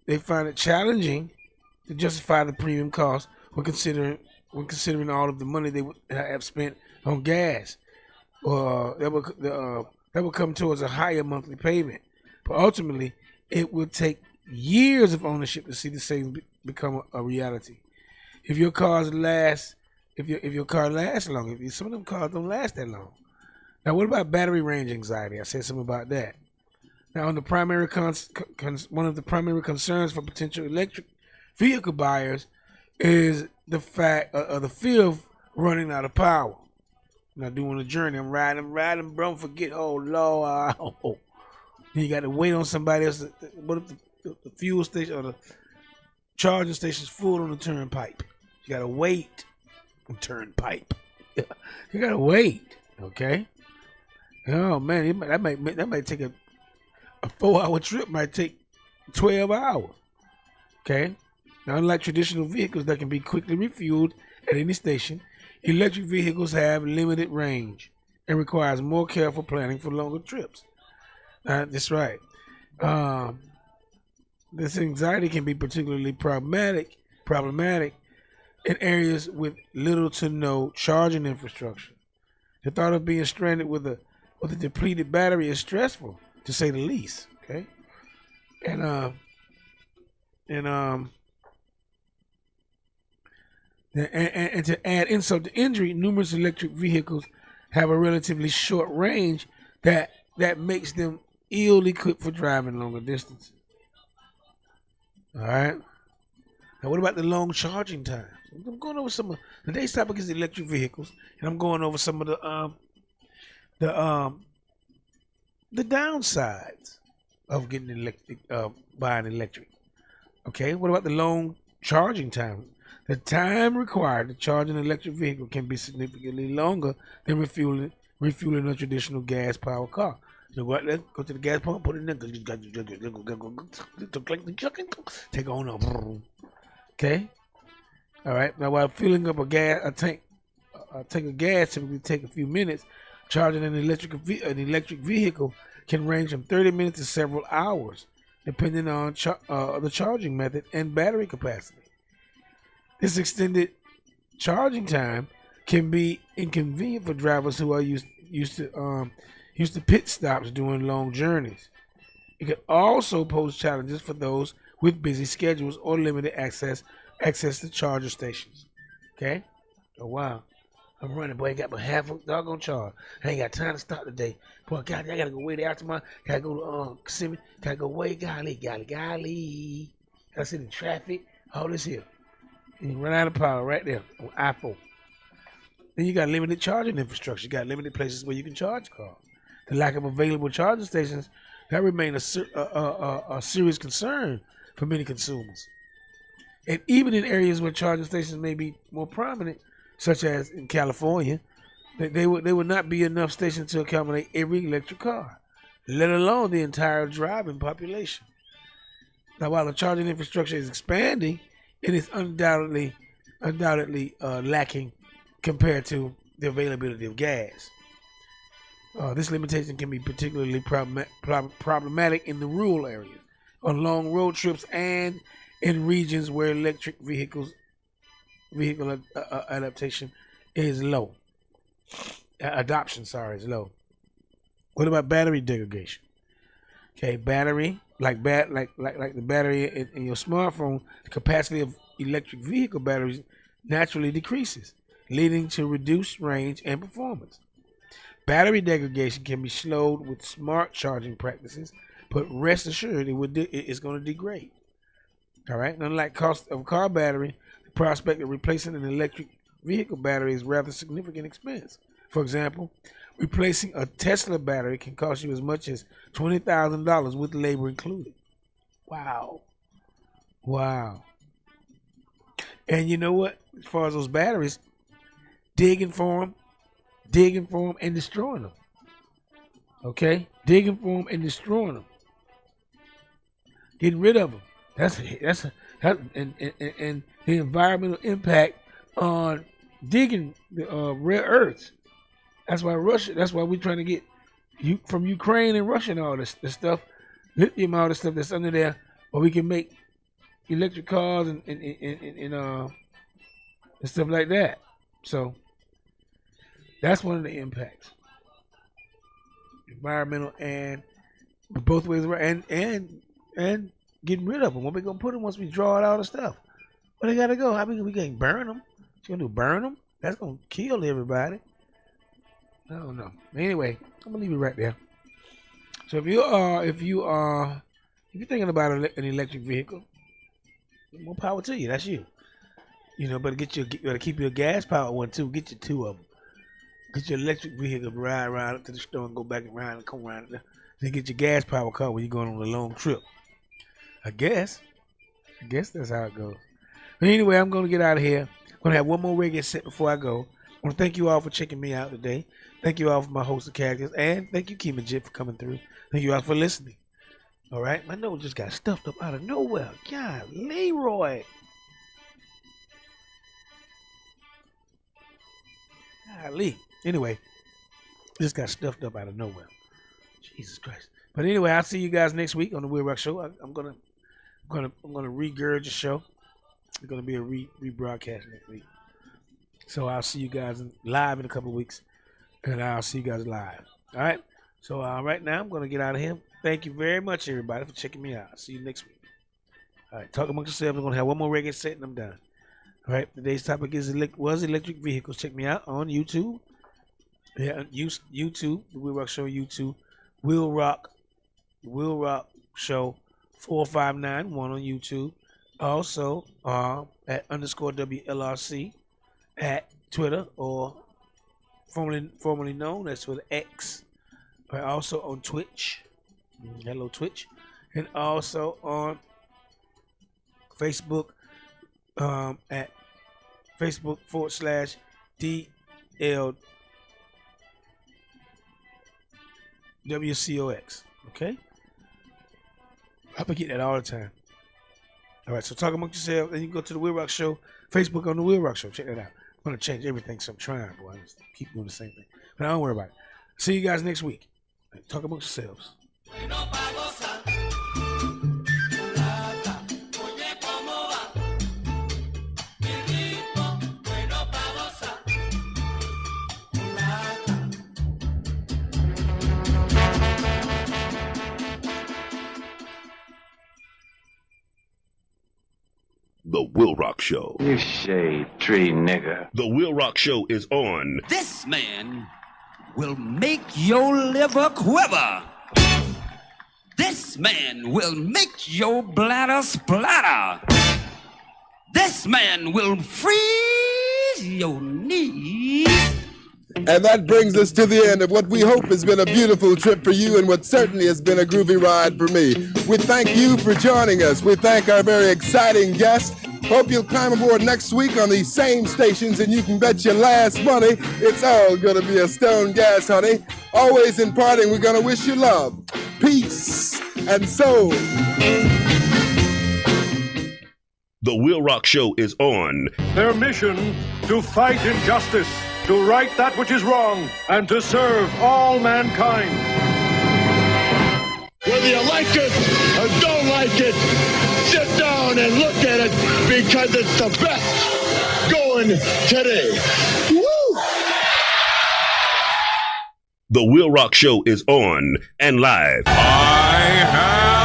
it challenging to justify the premium cost when considering all of the money they would have spent on gas, or that would come towards a higher monthly payment. But ultimately, it will take years of ownership to see the savings become a reality. If your car lasts long, some of them cars don't last that long. Now, what about battery range anxiety? I said something about that. Now, one of the primary concerns for potential electric vehicle buyers is the fear of running out of power. Now, doing a journey, I'm riding, bro, forget, oh Lord, then you got to wait on somebody else. What if the fuel station or the charging station's full on the turnpike? You gotta wait on turnpike. You gotta wait, okay? Oh man, that might take a 4-hour trip. Might take 12 hours. Okay. Now, unlike traditional vehicles that can be quickly refueled at any station, electric vehicles have limited range and requires more careful planning for longer trips. That's right. This anxiety can be particularly problematic in areas with little to no charging infrastructure. The thought of being stranded with a depleted battery is stressful, to say the least. Okay, and to add insult to injury, numerous electric vehicles have a relatively short range that makes them ill-equipped for driving longer distances. All right. Now, what about the long charging time? I'm going over some of today's topic is electric vehicles, and I'm going over some of the downsides of getting electric, buying electric. Okay, what about the long charging time? The time required to charge an electric vehicle can be significantly longer than refueling a traditional gas-powered car. So go to the gas pump, put it in there, take on up. Okay. All right. Now, while filling up a tank of gas typically take a few minutes, charging an electric vehicle can range from 30 minutes to several hours, depending on the charging method and battery capacity. This extended charging time can be inconvenient for drivers who are used to pit stops during long journeys. It could also pose challenges for those with busy schedules or limited access to charger stations. Okay? Oh wow. I'm running, boy. I got my half a doggone charge. I ain't got time to stop today. Boy, God, I gotta go way there tomorrow. Gotta go to Kissimmee. Gotta go way, golly. Gotta sit in traffic. All this here. And you run out of power right there on I-4. Then you got limited charging infrastructure. You got limited places where you can charge cars. The lack of available charging stations, that remains a serious concern for many consumers. And even in areas where charging stations may be more prominent, such as in California, there would not be enough stations to accommodate every electric car, let alone the entire driving population. Now, while the charging infrastructure is expanding, it is undoubtedly lacking compared to the availability of gas. This limitation can be particularly problematic in the rural areas, on long road trips, and in regions where electric vehicle adoption is low. Is low. What about battery degradation? Okay, battery, like the battery in your smartphone, the capacity of electric vehicle batteries naturally decreases, leading to reduced range and performance. Battery degradation can be slowed with smart charging practices, but rest assured it's going to degrade. All right. Unlike cost of car battery, the prospect of replacing an electric vehicle battery is rather significant expense. For example, replacing a Tesla battery can cost you as much as $20,000 with labor included. Wow. And you know what? As far as those batteries, digging for them and destroying them. Okay? Digging for them and destroying them. Getting rid of them. And the environmental impact on digging the rare earths. That's why we're trying to get from Ukraine and Russia and all this stuff, lithium, all this stuff that's under there, where we can make electric cars and stuff like that. So that's one of the impacts. Environmental and both ways around, and getting rid of them. What we gonna put them once we draw out all the stuff? Where they gotta go? I mean, we can't burn them. What you gonna do? Burn them? That's gonna kill everybody. I don't know. Anyway, I'm gonna leave it right there. So if you're thinking about an electric vehicle, more power to you. That's you. You know, but better keep your gas powered one too. Get you two of them. Get your electric vehicle, ride up to the store and go back around and come around. Then get your gas powered car when you're going on a long trip. I guess that's how it goes. But anyway, I'm going to get out of here. I'm going to have one more reggae set before I go. I want to thank you all for checking me out today. Thank you all for my host of characters. And thank you, Keem and Jip, for coming through. Thank you all for listening. All right? My nose just got stuffed up out of nowhere. God, Leroy. Golly. Anyway, just got stuffed up out of nowhere. Jesus Christ. But anyway, I'll see you guys next week on the WILROC Show. I'm gonna regurge the show. It's gonna be a rebroadcast next week. So I'll see you guys live in a couple of weeks, and I'll see you guys live. All right. So right now I'm gonna get out of here. Thank you very much, everybody, for checking me out. I'll see you next week. All right. Talk amongst yourselves. I'm gonna have one more reggae set, and I'm done. All right. Today's topic was electric vehicles. Check me out on YouTube. Yeah, YouTube, the WILROC Show YouTube, WILROC Show 4591 on YouTube. Also, at _ WLRC at Twitter, or formerly known as Twitter X. Also on Twitch. Hello, Twitch. And also on Facebook, at Facebook /DLWCOX. Okay? I forget that all the time. All right, so talk amongst yourselves, and you can go to the WILROC Show, Facebook on the WILROC Show. Check that out. I'm going to change everything, so I'm trying, boy. I just keep doing the same thing. But don't worry about it. See you guys next week. Talk amongst yourselves. The WILROC Show. You shade tree nigger. The WILROC Show is on. This man will make your liver quiver. This man will make your bladder splatter. This man will freeze your knees. And that brings us to the end of what we hope has been a beautiful trip for you and what certainly has been a groovy ride for me. We thank you for joining us. We thank our very exciting guests. Hope you'll climb aboard next week on these same stations, and you can bet your last money it's all going to be a stone gas, honey. Always in parting, we're going to wish you love, peace, and soul. The WILROC Show is on. Their mission to fight injustice, to right that which is wrong, and to serve all mankind. Whether you like it or don't like it, sit down and look at it because it's the best going today. Woo! The WILROC Show is on and live. I have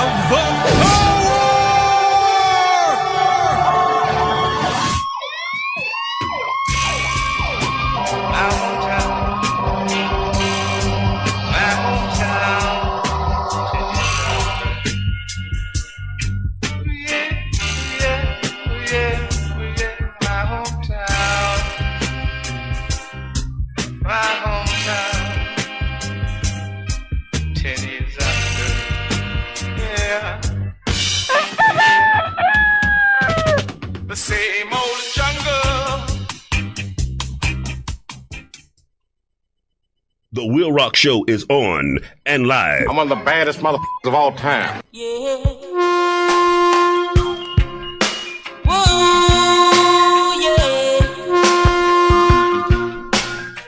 the same old jungle. The WILROC Show is on and live. I'm one of the baddest motherfuckers of all time. Yeah. Whoa, yeah.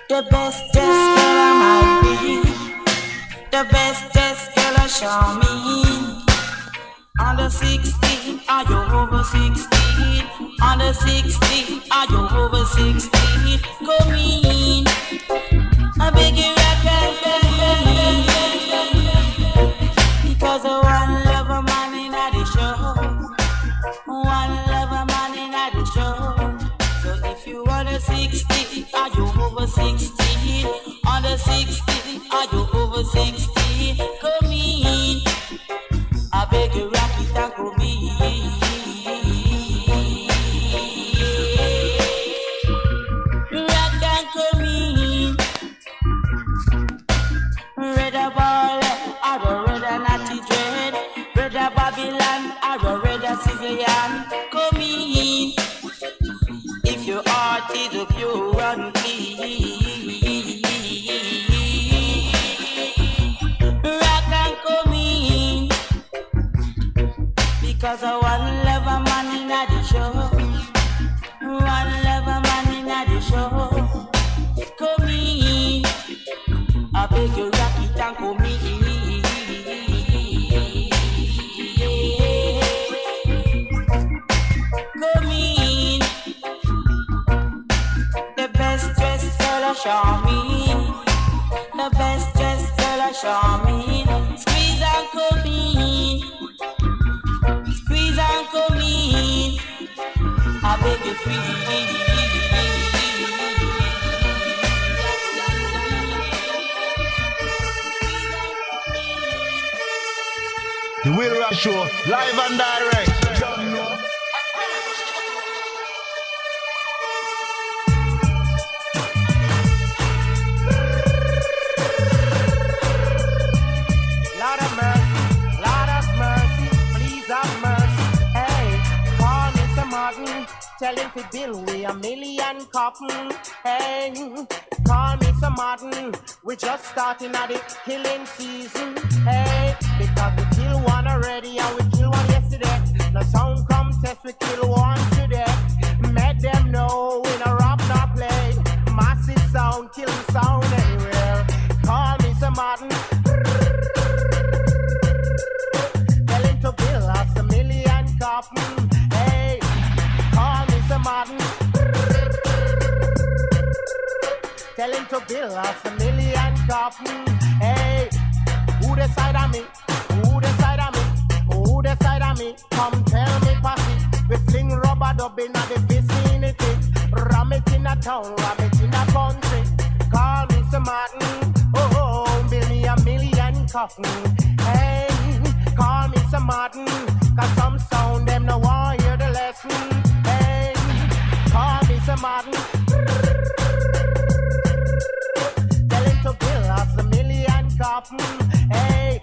The bestest girl I might be. The bestest girl I shall mean. Under 16, are you over 16? Under 16, are you over 16? Come in, I beg you, because I one love a man in the show. One love a man in the show. So if you under 16, are you over 16? Under 16, are you over 16? Come in, I beg you, rock it and come in. Rock and come in. Red a ball, or a red a natty dread. Red a Babylon, or a red a Sicilian. Come in. If your heart is a pure and clean. Rock and come in. Because I one love a man in the show. One love a man in the show. Come in, I beg you rock it and come in. Come in, the best dressed girl I show me. The best dressed girl I show me. Squeeze and come in. Squeeze and come in, I beg you please. The WILROC Show, live and direct. Lord of mercy, please have mercy. Hey, call Mr. Martin, tell him to bill we $1 million cotton. Hey, call Mr. Martin, we just starting at the killing season. Hey, because we kill one already and we kill one yesterday. The sound come test, we kill one today. Make them know we no rap, no play. Massive sound, killing sound anywhere. Call Mr. Martin. Tell him to bill us $1 million cotton. Hey, call Mr. Martin. Tell him to bill us $1 million cotton. Hey, who the side of me? Who the side of me? Who the side of me? Come tell me, posse. We fling rubber dub in the vicinity. Ram it in a town, ram it in a country. Call me Mr. Martin, oh, build me a million coffin. Hey, call me Mr. Martin, cause some sound them no want hear the lesson. Hey, call me Mr. Martin. Tell him to build us a million coffin. Hey,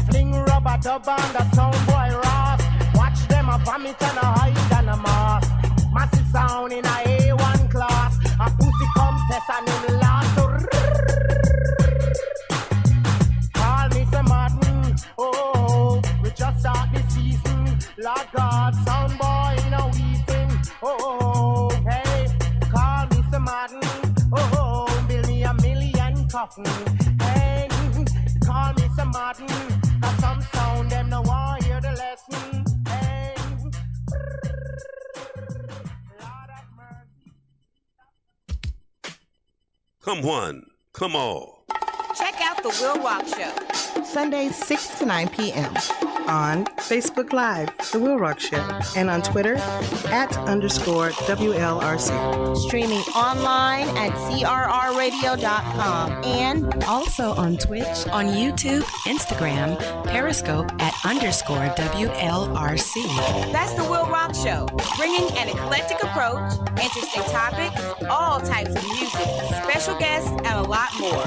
fling rubber dub on the sound boy Ross. Watch them a vomit and a hide and a mask. Massive sound in a A1 class. A pussy contest and him last to call me Mr. Martin. Oh, we just start the season. Lord God, sound boy in a weeping. Oh, hey, call me Mr. Martin. Oh, build me a million coffin. Hey, call me Mr. Martin. Cause some sound them no want hear the lesson. Hey. Come one, come all. Check out The Will Rock Show. Sundays 6 to 9 p.m. on Facebook Live, The Will Rock Show, and on Twitter @_WLRC. Streaming online at crrradio.com and also on Twitch, on YouTube, Instagram, Periscope @_WLRC. That's The Will Rock Show, bringing an eclectic approach, interesting topics, all types of music, special guests, and a lot more.